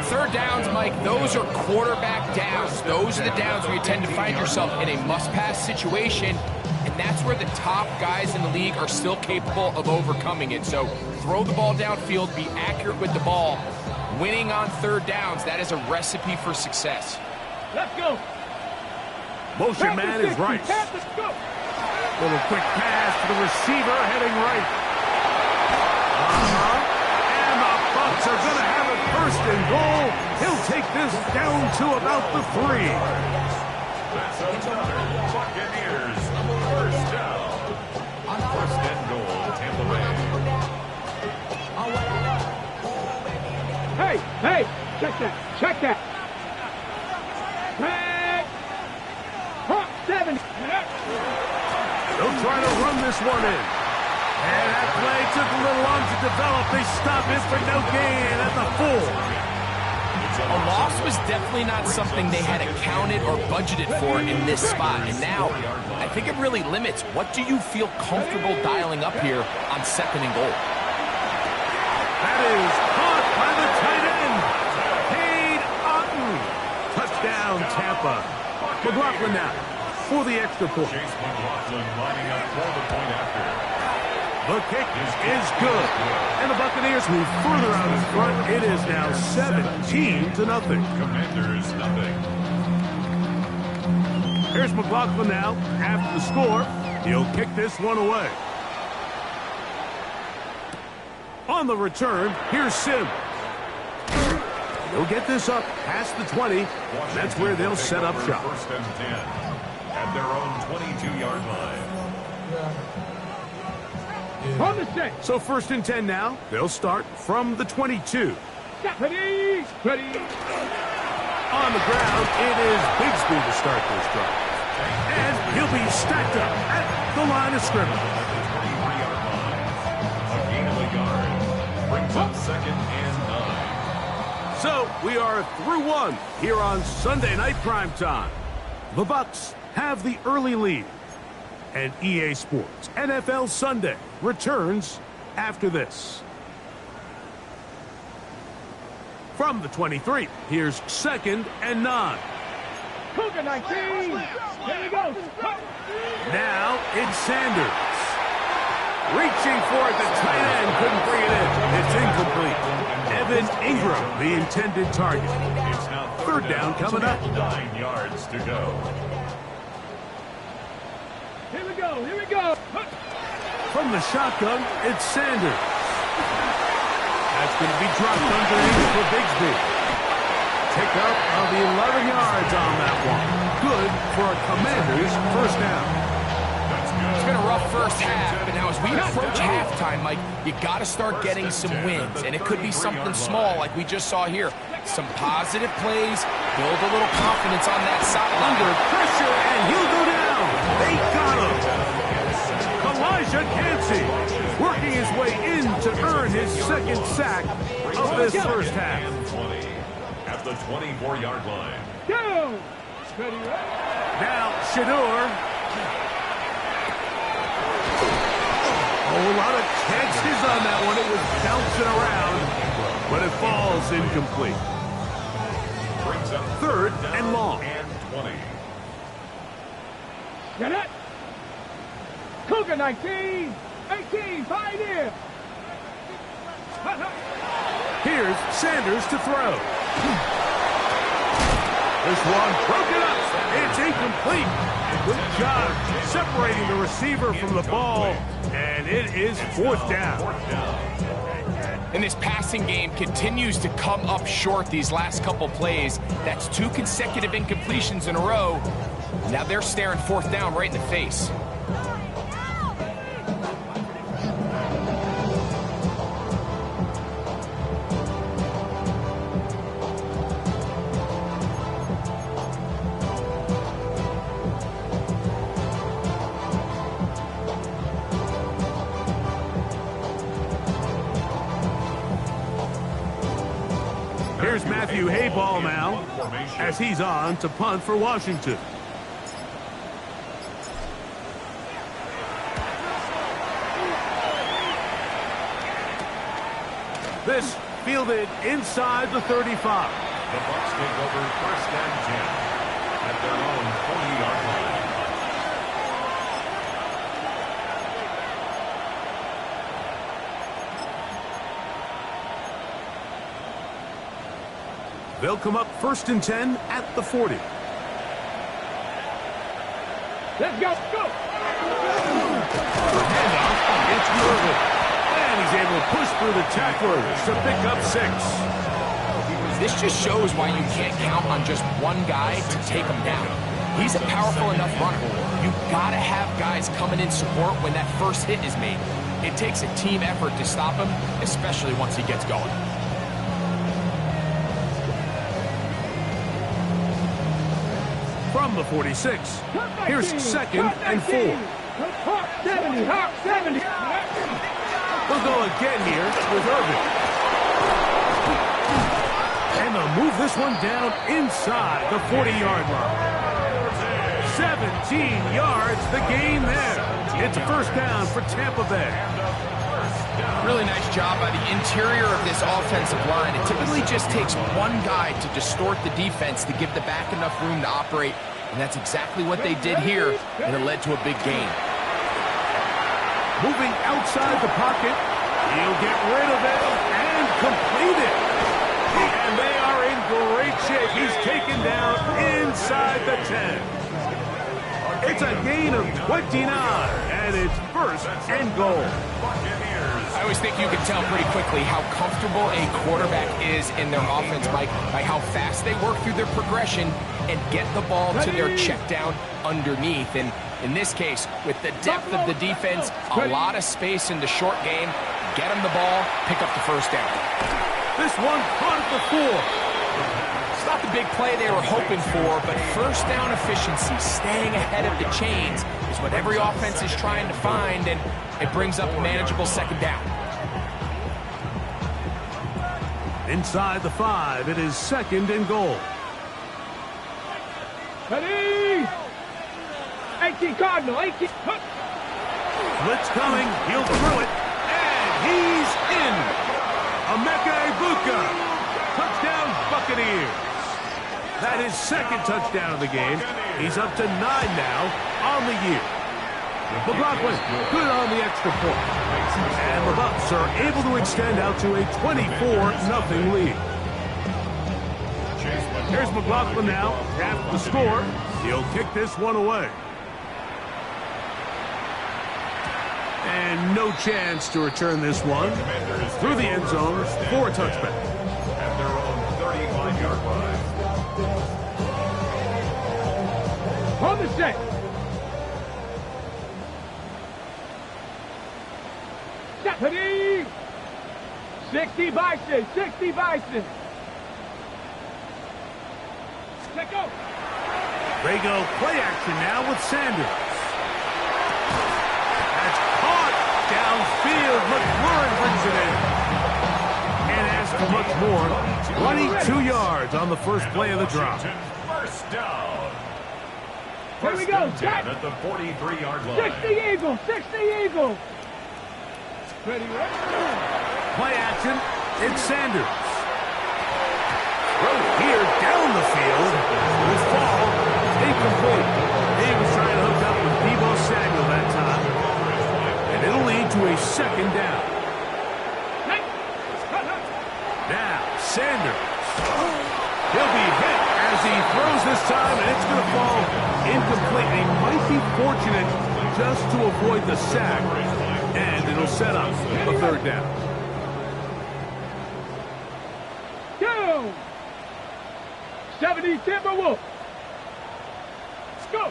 3rd downs, Mike, those are quarterback downs. Those are the downs where you tend to find yourself in a must-pass situation, and that's where the top guys in the league are still capable of overcoming it. So throw the ball downfield, be accurate with the ball. Winning on 3rd downs, that is a recipe for success. Let's go. Motion man is right. Little quick pass to the receiver heading right. And the Bucs are going to have it 1st and goal. He'll take this down to about the 3. That's another Buccaneers 1st down. 1st and goal, Tampa Bay. Hey, check that. Check that. 7. They'll try to run this one in. And that play took a little long to develop. They stop it for no gain at the 4. A loss was definitely not something they had accounted or budgeted for in this spot. And now, I think it really limits what do you feel comfortable dialing up here on 2nd and goal. That is caught by the tight end. Cade Otton. Touchdown, Tampa. McLaughlin now for the extra point. Chase McLaughlin lining up for the point after. The kick is good. And the Buccaneers move further out in front. It is now 17-0. Commanders, nothing. Here's McLaughlin now. After the score, he'll kick this one away. On the return, here's Sim. He'll get this up past the 20. That's where they'll set up shop. 1st and 10 at their own 22-yard line. So 1st and 10 now. They'll start from the 22. Ready. On the ground, it is Bigsby to start this drive. And he'll be stacked up at the line of scrimmage. At the 23-yard line. A gain of a yard. Brings up 2nd and 9. So we are through 1 here on Sunday Night Primetime. The Bucs have the early lead. And EA Sports NFL Sunday returns after this. From the 23, here's 2nd and 9. Cougar 19. Here we go. Now it's Sanders. Reaching for it, the tight end couldn't bring it in. It's incomplete. Evan Ingram, the intended target. It's now 3rd down coming up. 9 yards to go. Here we go. From the shotgun, it's Sanders. That's going to be dropped underneath for Bigsby. Pick up of 11 yards on that one. Good for a Commanders 1st down. It's been a rough first half, but now as we approach halftime, Mike, you got to start getting some wins, and it could be something small like we just saw here. Some positive plays, build a little confidence on that sideline. Under pressure, and he'll go down. They got him. Elijah Cansey working his way in to earn his 2nd sack of this first half. At the 24-yard line. Go. Now Shador. A lot of chances on that one. It was bouncing around, but it falls incomplete. 3rd and long. And 20. Get it. Cougar 19. 18. Pioneer. Here's Sanders to throw. This one broken up. It's incomplete. Good job separating the receiver from the ball, and it is 4th down. And this passing game continues to come up short these last couple plays. That's 2 consecutive incompletions in a row. Now they're staring 4th down right in the face. Here's Matthew Hayball now, as he's on to punt for Washington. This fielded inside the 35. The Bucs take over 1st and 10 at their own 40-yard line. They'll come up 1st and 10 at the 40. Let's go, go! Handoff, it's Irvin. And he's able to push through the tacklers to pick up 6. This just shows why you can't count on just one guy to take him down. He's a powerful enough runner. You've got to have guys coming in support when that first hit is made. It takes a team effort to stop him, especially once he gets going. From the 46, here's 2nd and 4. Hawk 70, Hawk 70. We'll go again here with Irvin. And they'll move this one down inside the 40-yard line. 17 yards, the gain there. It's 1st down for Tampa Bay. Really nice job by the interior of this offensive line. It typically just takes one guy to distort the defense to give the back enough room to operate, and that's exactly what they did here, and it led to a big gain. Moving outside the pocket, he'll get rid of it and complete it. And they are in great shape. He's taken down inside the 10. It's a gain of 29, and it's 1st and goal. I always think you can tell pretty quickly how comfortable a quarterback is in their offense, Mike, by how fast they work through their progression and get the ball to their check down underneath. And in this case, with the depth of the defense, a lot of space in the short game, get them the ball, pick up the 1st down. This one caught at the 4. It's not the big play they were hoping for, but 1st down efficiency, staying ahead of the chains, is what every offense is trying to find, and it brings up a manageable 2nd down. Inside the 5, it is 2nd and goal. Ready? 18 Cardinal, 18. Blitz coming, he'll throw it, and he's in. Emeka Egbuka, touchdown Buccaneers. That is 2nd touchdown of the game. He's up to 9 now on the year. McLaughlin, good on the extra point. And the Bucs are able to extend out to a 24-0 lead. Here's McLaughlin now, half the score. He'll kick this one away. And no chance to return this one through the end zone for a touchback. At their own 35-yard line. On the set. Ready? 60 Bison, 60 Bison. Let go. They go play action now with Sanders. That's caught downfield. McLaurin brings it in. And as for much more, 22 yards on the first play of the drop. 1st down. Here we go. Down at the 43-yard line. 60 Eagles, 60 Eagles. Ready, ready. Play action, it's Sanders. Throw here down the field. His fall, incomplete. He was trying to hook up with Deebo Samuel that time. And it'll lead to a 2nd down. Now, Sanders. He'll be hit at as he throws this time, and it's going to fall incomplete. He might be fortunate just to avoid the sack, and it'll set up a third down. Go! 70 Timberwolves. Let's go.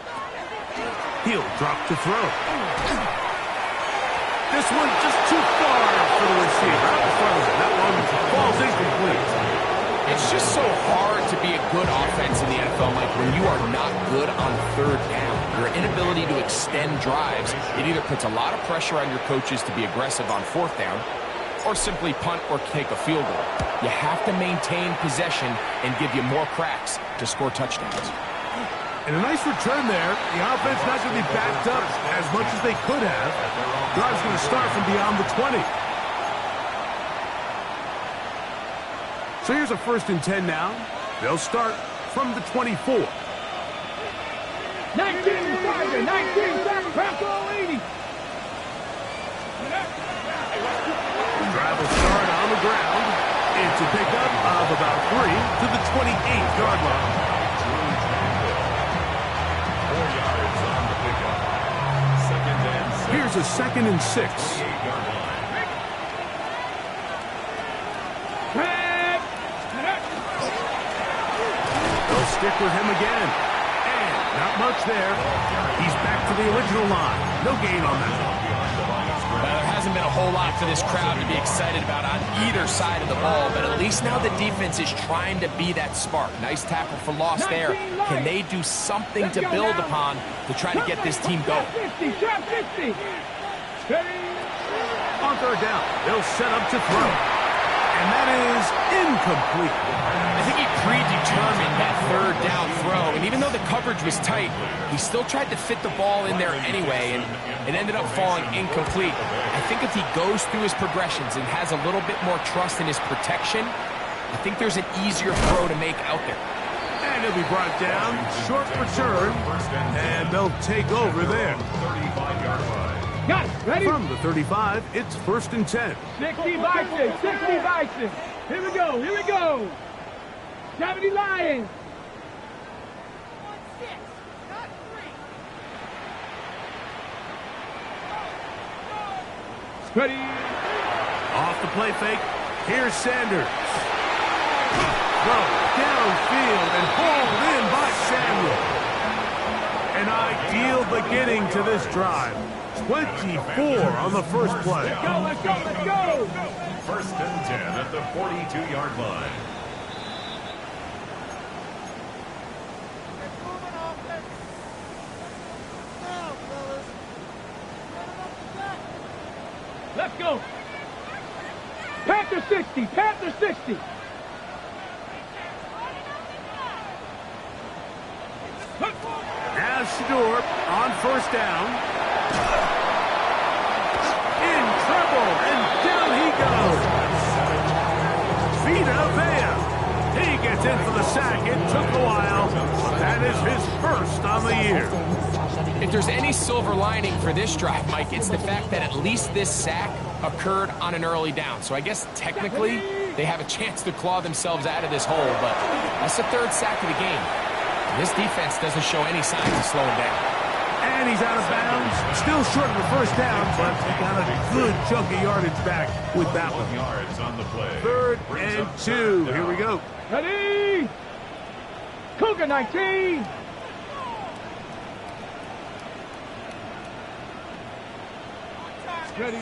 He'll drop to throw. This one just too far for the receiver. Out in front of him. That one falls incomplete. It's just so hard to be a good offense in the NFL, Mike, when you are not good on third down. Your inability to extend drives, it either puts a lot of pressure on your coaches to be aggressive on fourth down, or simply punt or take a field goal. You have to maintain possession and give you more cracks to score touchdowns. And a nice return there. The offense not going to be backed up as much as they could have. Drive's going to start from beyond the 20. So here's a 1st and 10 now. They'll start from the 24. 19 Tiger, 19 Jack Paso 80. Drive will start on the ground. It's a pickup of about 3 to the 28-yard line. 4 yards on the pickup. 2nd and 6. Here's a 2nd and 6. 8-yard line. They'll stick with him again. And not much there. He's back to the original line. No gain on that. Well, there hasn't been a whole lot for this crowd to be excited about on either side of the ball, but at least now the defense is trying to be that spark. Nice tackle for loss there. Can they do something to build upon to try to get this team going? 50, trap 50. On third down, they'll set up to throw. And that is incomplete. I think he predetermined that third down throw, and even though the coverage was tight, he still tried to fit the ball in there anyway, and it ended up falling incomplete. I think if he goes through his progressions and has a little bit more trust in his protection, I think there's an easier throw to make out there. And he'll be brought down, short return, and they'll take over there. 35-yard line. Got it. Ready? From the 35, it's 1st and 10. 60 Bison, 60 Bison. Here we go, here we go. 70 Lions. Ready. Off the play fake, here's Sanders. Throw downfield and hauled in by Samuel. An ideal beginning to this drive. 24 on the first play. Let's go, let's go, let's go. 1st and 10 at the 42-yard line. Let's go. Panther 60, Panther 60. Now Shador on 1st down. In trouble, and down he goes. Vita Vea. He gets in for the sack. It took a while, but that is his 1st on the year. If there's any silver lining for this drive, Mike, it's the fact that at least this sack occurred on an early down. So I guess technically they have a chance to claw themselves out of this hole, but that's the 3rd sack of the game. This defense doesn't show any signs of slowing down. And he's out of bounds. Still short of the 1st down, but got a good chunk of yardage back with that one. 1 yards on the play. 3rd and 2. Here we go. Ready. Cougar 19. Ready.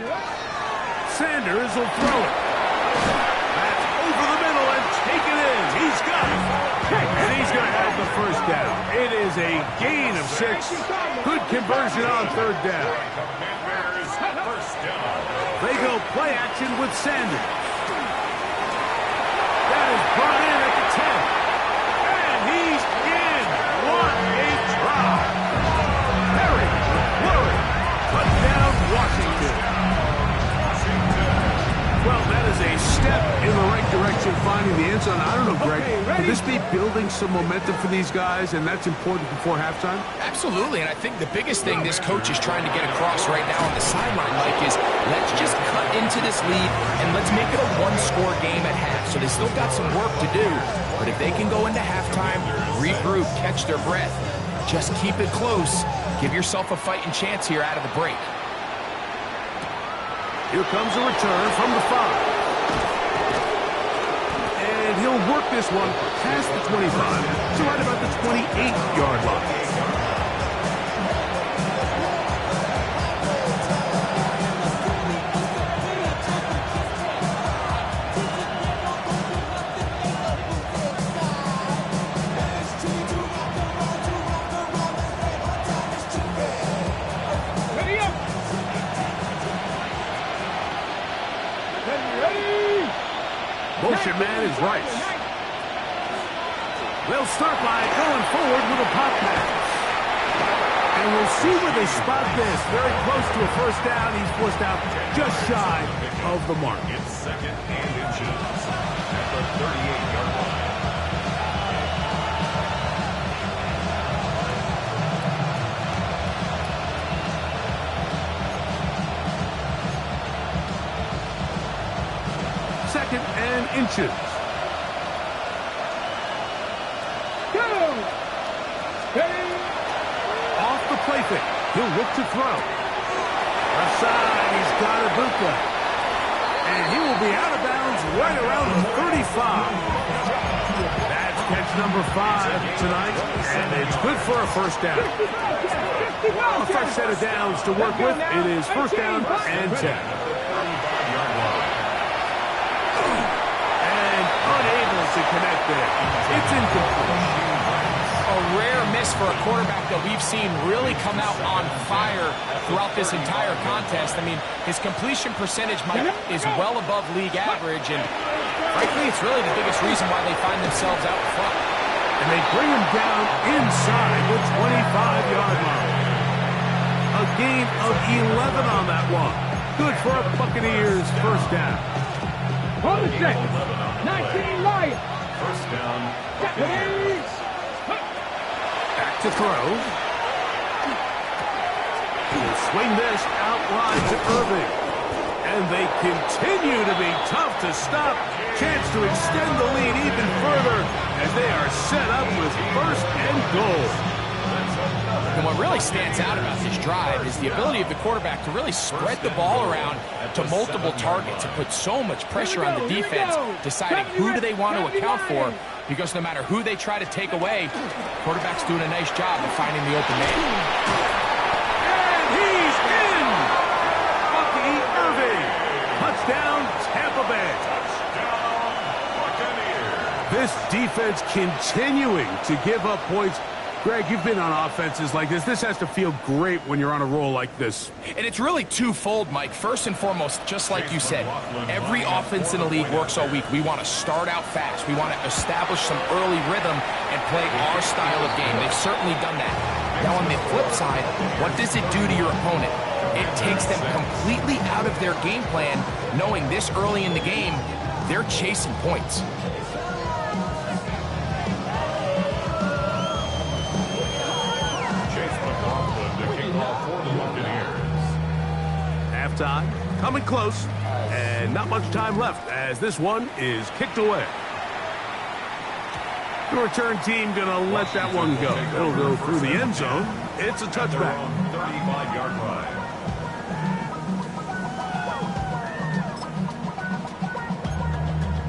Sanders will throw it. That's over the middle and taken in. He's got it. And he's going to have the 1st down. It is a gain of 6. Good conversion on 3rd down. They go play action with Sanders. That is brought in at the 10. And he's in. What a drop. Perry, Murray, touchdown Washington. Well, that is a step in the right direction, finding the end zone. I don't know, Greg. Could this be building some momentum for these guys, and that's important before halftime? Absolutely, and I think the biggest thing this coach is trying to get across right now on the sideline, Mike, is let's just cut into this lead and let's make it a one-score game at half. So they still got some work to do, but if they can go into halftime, regroup, catch their breath, just keep it close, give yourself a fighting chance here out of the break. Here comes a return from the 5. And he'll work this one past the 25 to right about the 28-yard line. Motion man is Rice. They'll start by going forward with a pop pass. And we'll see where they spot this. Very close to a first down. He's forced out just shy of the mark. It's second and inches at the 38-yard line. Second and inches. Go! Off the play fake. He'll look to throw. Left side, he's got Ibuka. And he will be out of bounds right around the 35. That's catch number 5 tonight, and it's good for a first down. A fresh set of downs to work with. It is first down and 10. To connect there. It's incomplete. A rare miss for a quarterback that we've seen really come out on fire throughout this entire contest. I mean, his completion percentage is well above league average, and frankly, it's really the biggest reason why they find themselves out front. And they bring him down inside the 25-yard line. A gain of 11 on that one. Good for a Buccaneers first down. Hold it set. 19 Lions. First down. Back to throw. He'll swing this out wide to Irving. And they continue to be tough to stop. Chance to extend the lead even further as they are set up with first and goal. And what really stands out about this drive is the ability of the quarterback to really spread the ball around to multiple targets and put so much pressure on the defense, deciding who do they want to account for, because no matter who they try to take away, quarterback's doing a nice job of finding the open man. And he's in! Bucky Irving. Touchdown, Tampa Bay. This defense continuing to give up points. Greg, you've been on offenses like this. This has to feel great when you're on a roll like this. And it's really twofold, Mike. First and foremost, just like you said, every offense in the league works all week. We want to start out fast. We want to establish some early rhythm and play our style of game. They've certainly done that. Now, on the flip side, what does it do to your opponent? It takes them completely out of their game plan, knowing this early in the game, they're chasing points. Halftime, coming close, and not much time left as this one is kicked away. The return team gonna let that one go. It'll go through the end zone. It's a touchback. 35-yard line.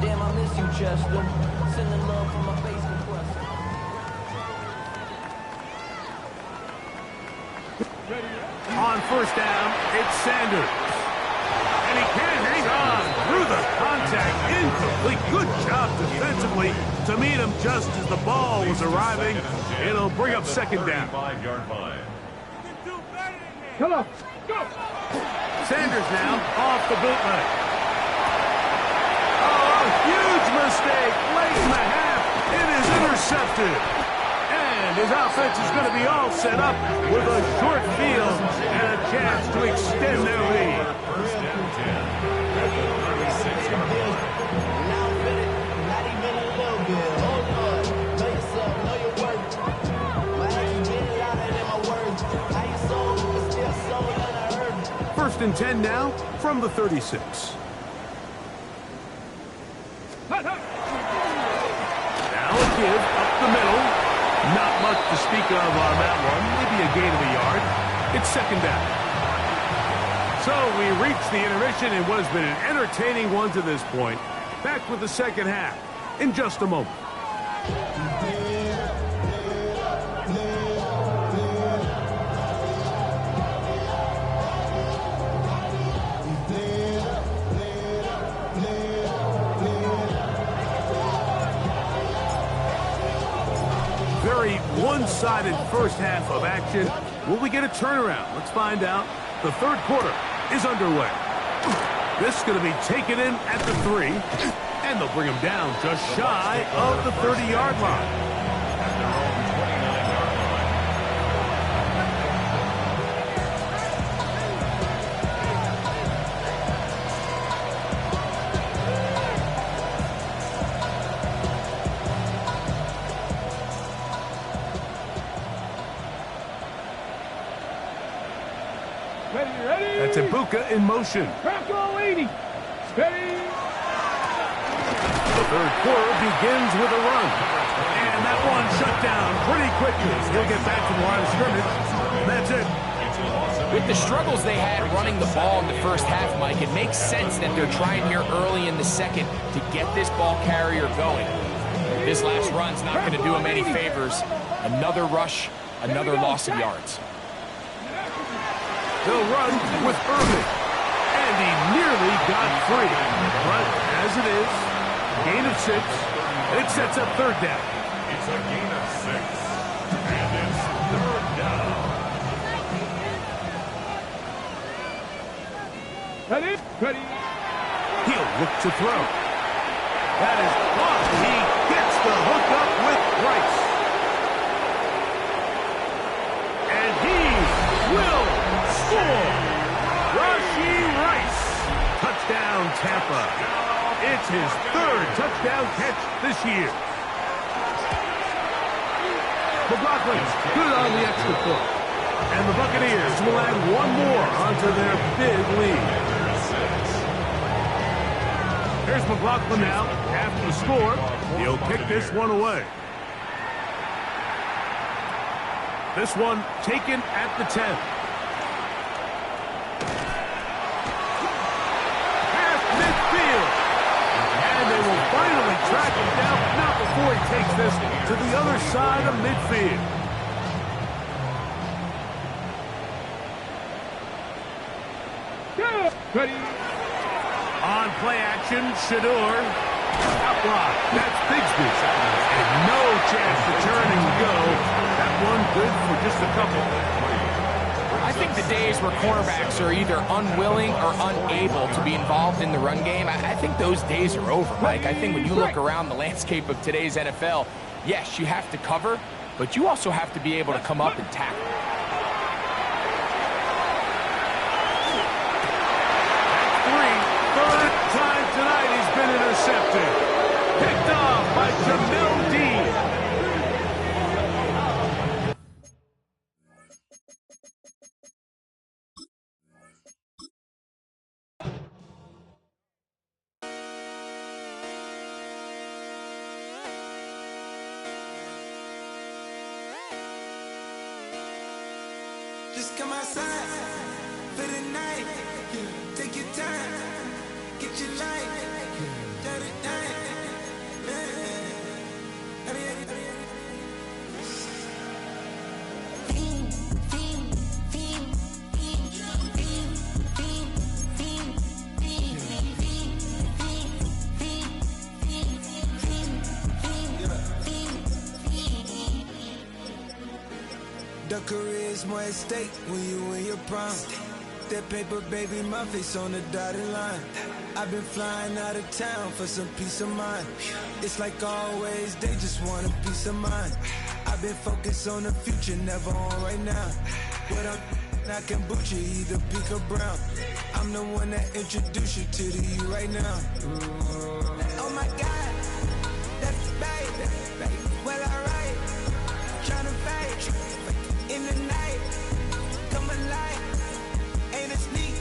Damn, I miss you, Chester. Sending love from my bass compressor. On first down, it's Sanders. And he can't hang on through the contact. Incomplete. Good job defensively to meet him just as the ball was arriving. It'll bring up second down. 35-yard line. Come on. Go. Sanders now off the bootleg. Oh, huge mistake. Late in the half. It is intercepted. And his offense is going to be all set up with a short field and a chance to extend their lead. First and 10 at the 36-yard line. and 10 now from the 36. Now a give up the middle. Not much to speak of on that one. Maybe a gain of a yard. It's second down. So we reach the intermission in what has been an entertaining one to this point. Back with the second half in just a moment. Very one-sided first half of action. Will we get a turnaround? Let's find out. The third quarter is underway. This is going to be taken in at the 3, and they'll bring him down just shy of the 30-yard line. That's Ibuka in motion. Bronco 80. Steady. The third quarter begins with a run. And that one shut down pretty quickly. He'll get back to the line of scrimmage. That's it. With the struggles they had running the ball in the first half, Mike, it makes sense that they're trying here early in the second to get this ball carrier going. This last run's not going to do him any favors. Another rush, another loss of yards. They'll run with Irving. And he nearly got free. But as it is, gain of 6. It sets up third down. It's a gain of 6. And it's third down. Ready. He'll look to throw. That is blocked. He gets the hook up with Rice. And he will score. Rashee Rice. Touchdown, Tampa. It's his third touchdown catch this year. McLaughlin, good on the extra point. And the Buccaneers will add one more onto their big lead. Here's McLaughlin now. After the score, he'll kick this one away. This one taken at the 10. Past midfield. And they will finally track him down, not before he takes this to the other side of midfield. Ready. On play action, Shador. Out block. That's Bigsby. And no chance to turn and go. That one good for just a couple. I think the days where cornerbacks are either unwilling or unable to be involved in the run game, I think those days are over, Mike. I think when you look around the landscape of today's NFL, yes, you have to cover, but you also have to be able to come up and tackle. Third time tonight he's been intercepted. Picked off by Jamel Dean. Just come outside for the night. Take your time. Get your life. Let it down. The career's more at stake when you in your prime. That paper, baby, my face on the dotted line. I've been flying out of town for some peace of mind. It's like always, they just want a peace of mind. I've been focused on the future, never on right now. What I can boot you, either pink or brown. I'm the one that introduced you to the you right now. Oh my God, that's baby. Well, alright, tryna fight in the night. Come alive, ain't it sneak?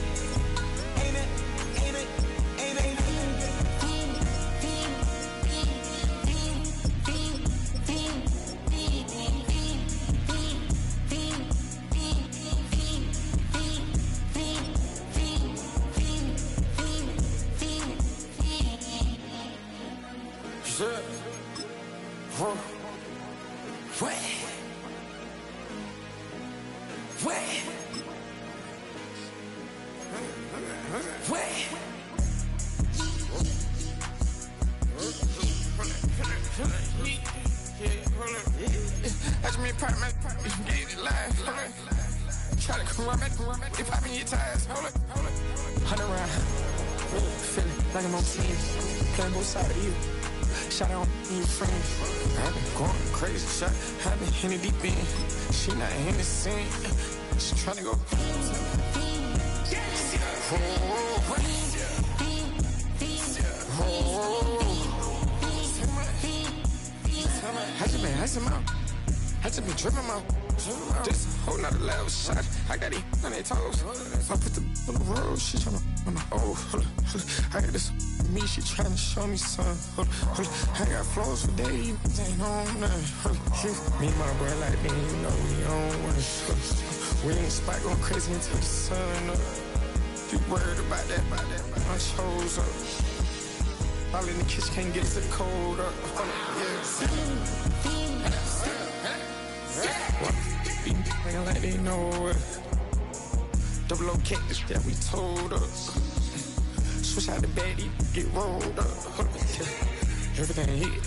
That's me, part my gave it live. Try to come back, they popping your tires. Hold it. 100 round. Feeling like I'm on team. Playing both sides of you. Shot on your friends. I've been going crazy. Shot, I've been in the deep end. She not in the scene. She trying to go. I just been tripping out. Just a whole nother level shot. I got it on their toes. I put the on the road. She tryna, hold up. I got this me. She tryna show me something. Hold up. I got flows for days. Ain't on nothing. Me and my boy like me, you know we on one. We in the spot going crazy until the sun up. You worried about that? My shows up. All in the kitchen can't get to the cold up. Nigga like they know it. Double O cactus that we told us. Switch out the baddie, get rolled up. Everything hit,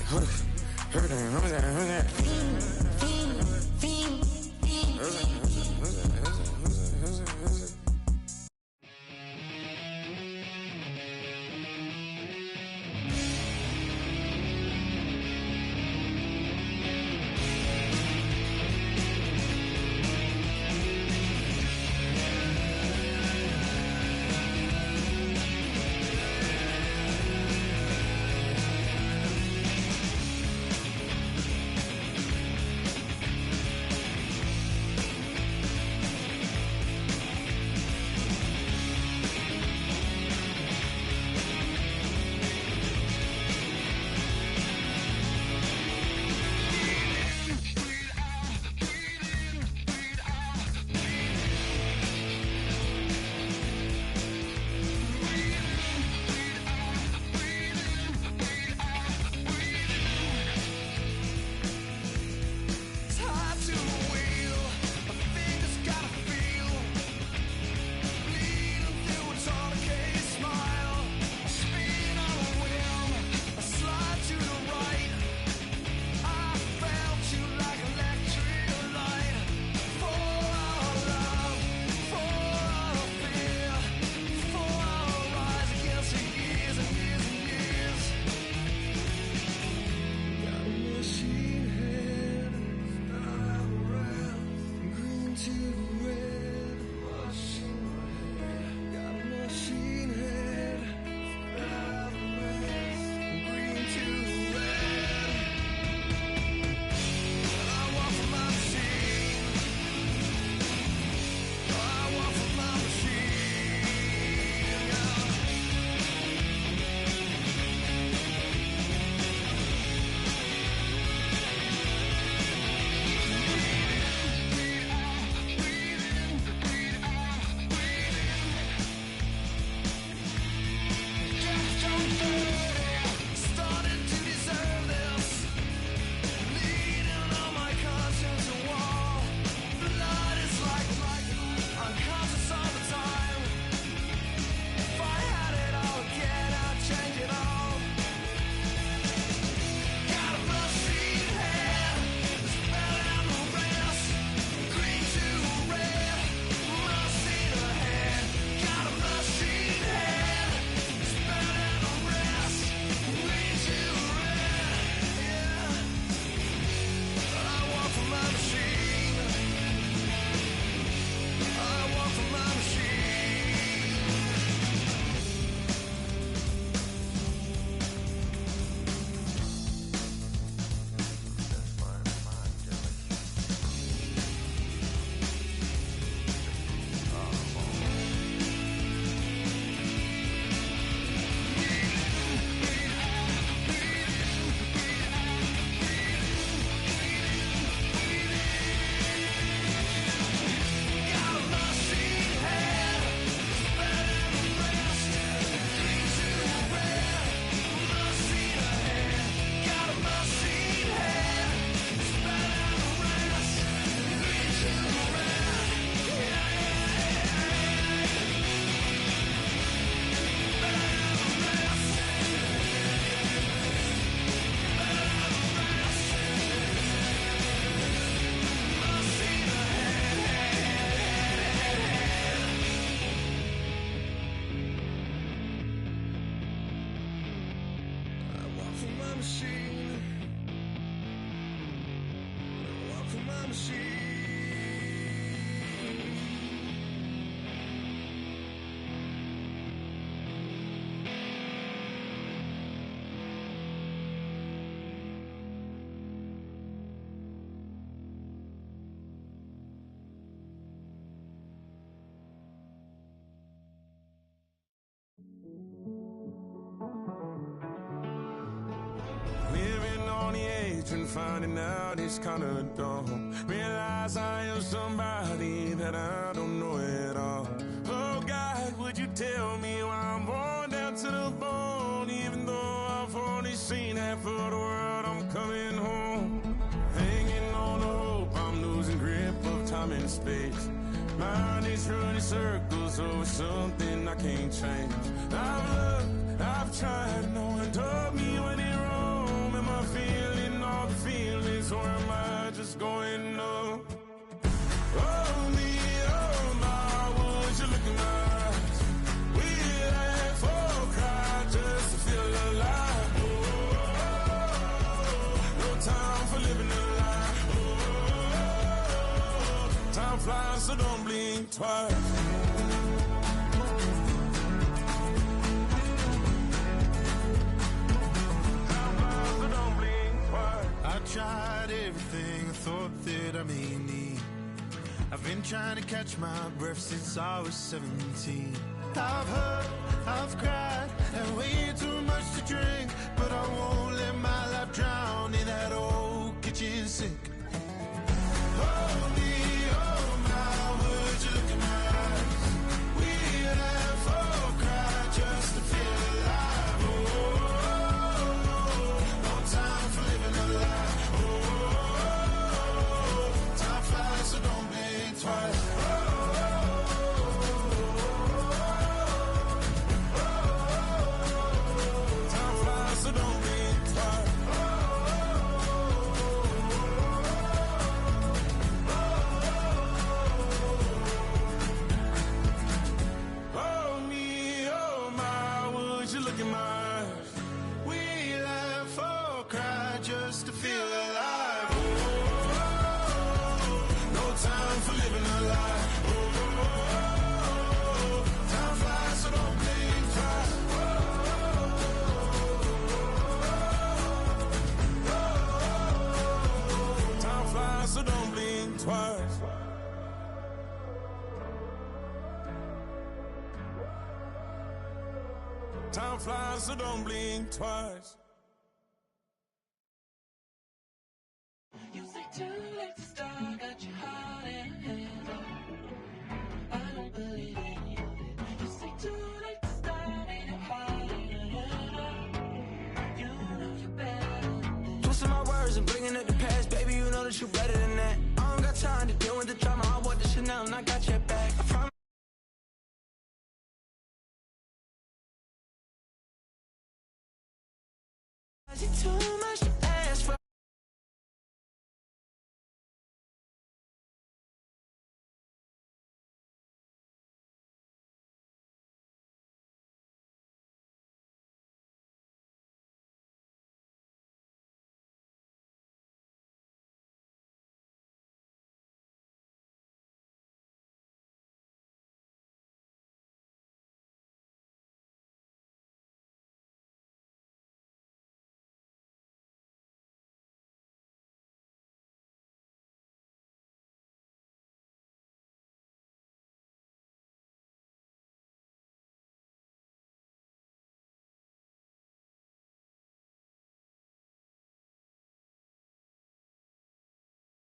my machine. Walk on my machine. Living on the edge and finding out it's kinda dumb. Realize I am somebody that I don't know at all. Oh God, would you tell me why I'm worn down to the bone? Even though I've only seen half of the world, I'm coming home. Hanging on the hope, I'm losing grip of time and space. Mind is running circles over something I can't change. I've looked, I've tried, no one told me when it wrong. Am I feeling all the feelings, or am I just going numb? Oh me, oh my, would you look in my eyes? We laugh or cry just to feel alive. Oh, no time for living a lie. Oh, time flies, so don't blink twice. I tried everything I thought that I may need. I've been trying to catch my breath since I was 17. I've hurt, I've cried, and way too much to drink, but I won't let my life drown in that old kitchen sink. Oh me, oh my, would you look in my eyes? We laugh or cry just to feel alive. Oh, no time for living a lie. Time flies, so don't blink twice. Time flies, so don't blink twice. Oh me, oh my, would you look in my eyes? We laugh or cry just to feel alive. No time for living a lie. Time flies, so don't blink twice. Time flies, so don't blink twice. Time flies, so don't blink twice. You say too late to start, got your heart in hand. I don't believe any of it. You say too late to start, ain't your heart in hand. You know you're better than this. Twisting my words and bringing up the past, baby, you know that you're better than that. I don't got time to deal with the drama, I want the Chanel and I got your back. I promise. Is it too much?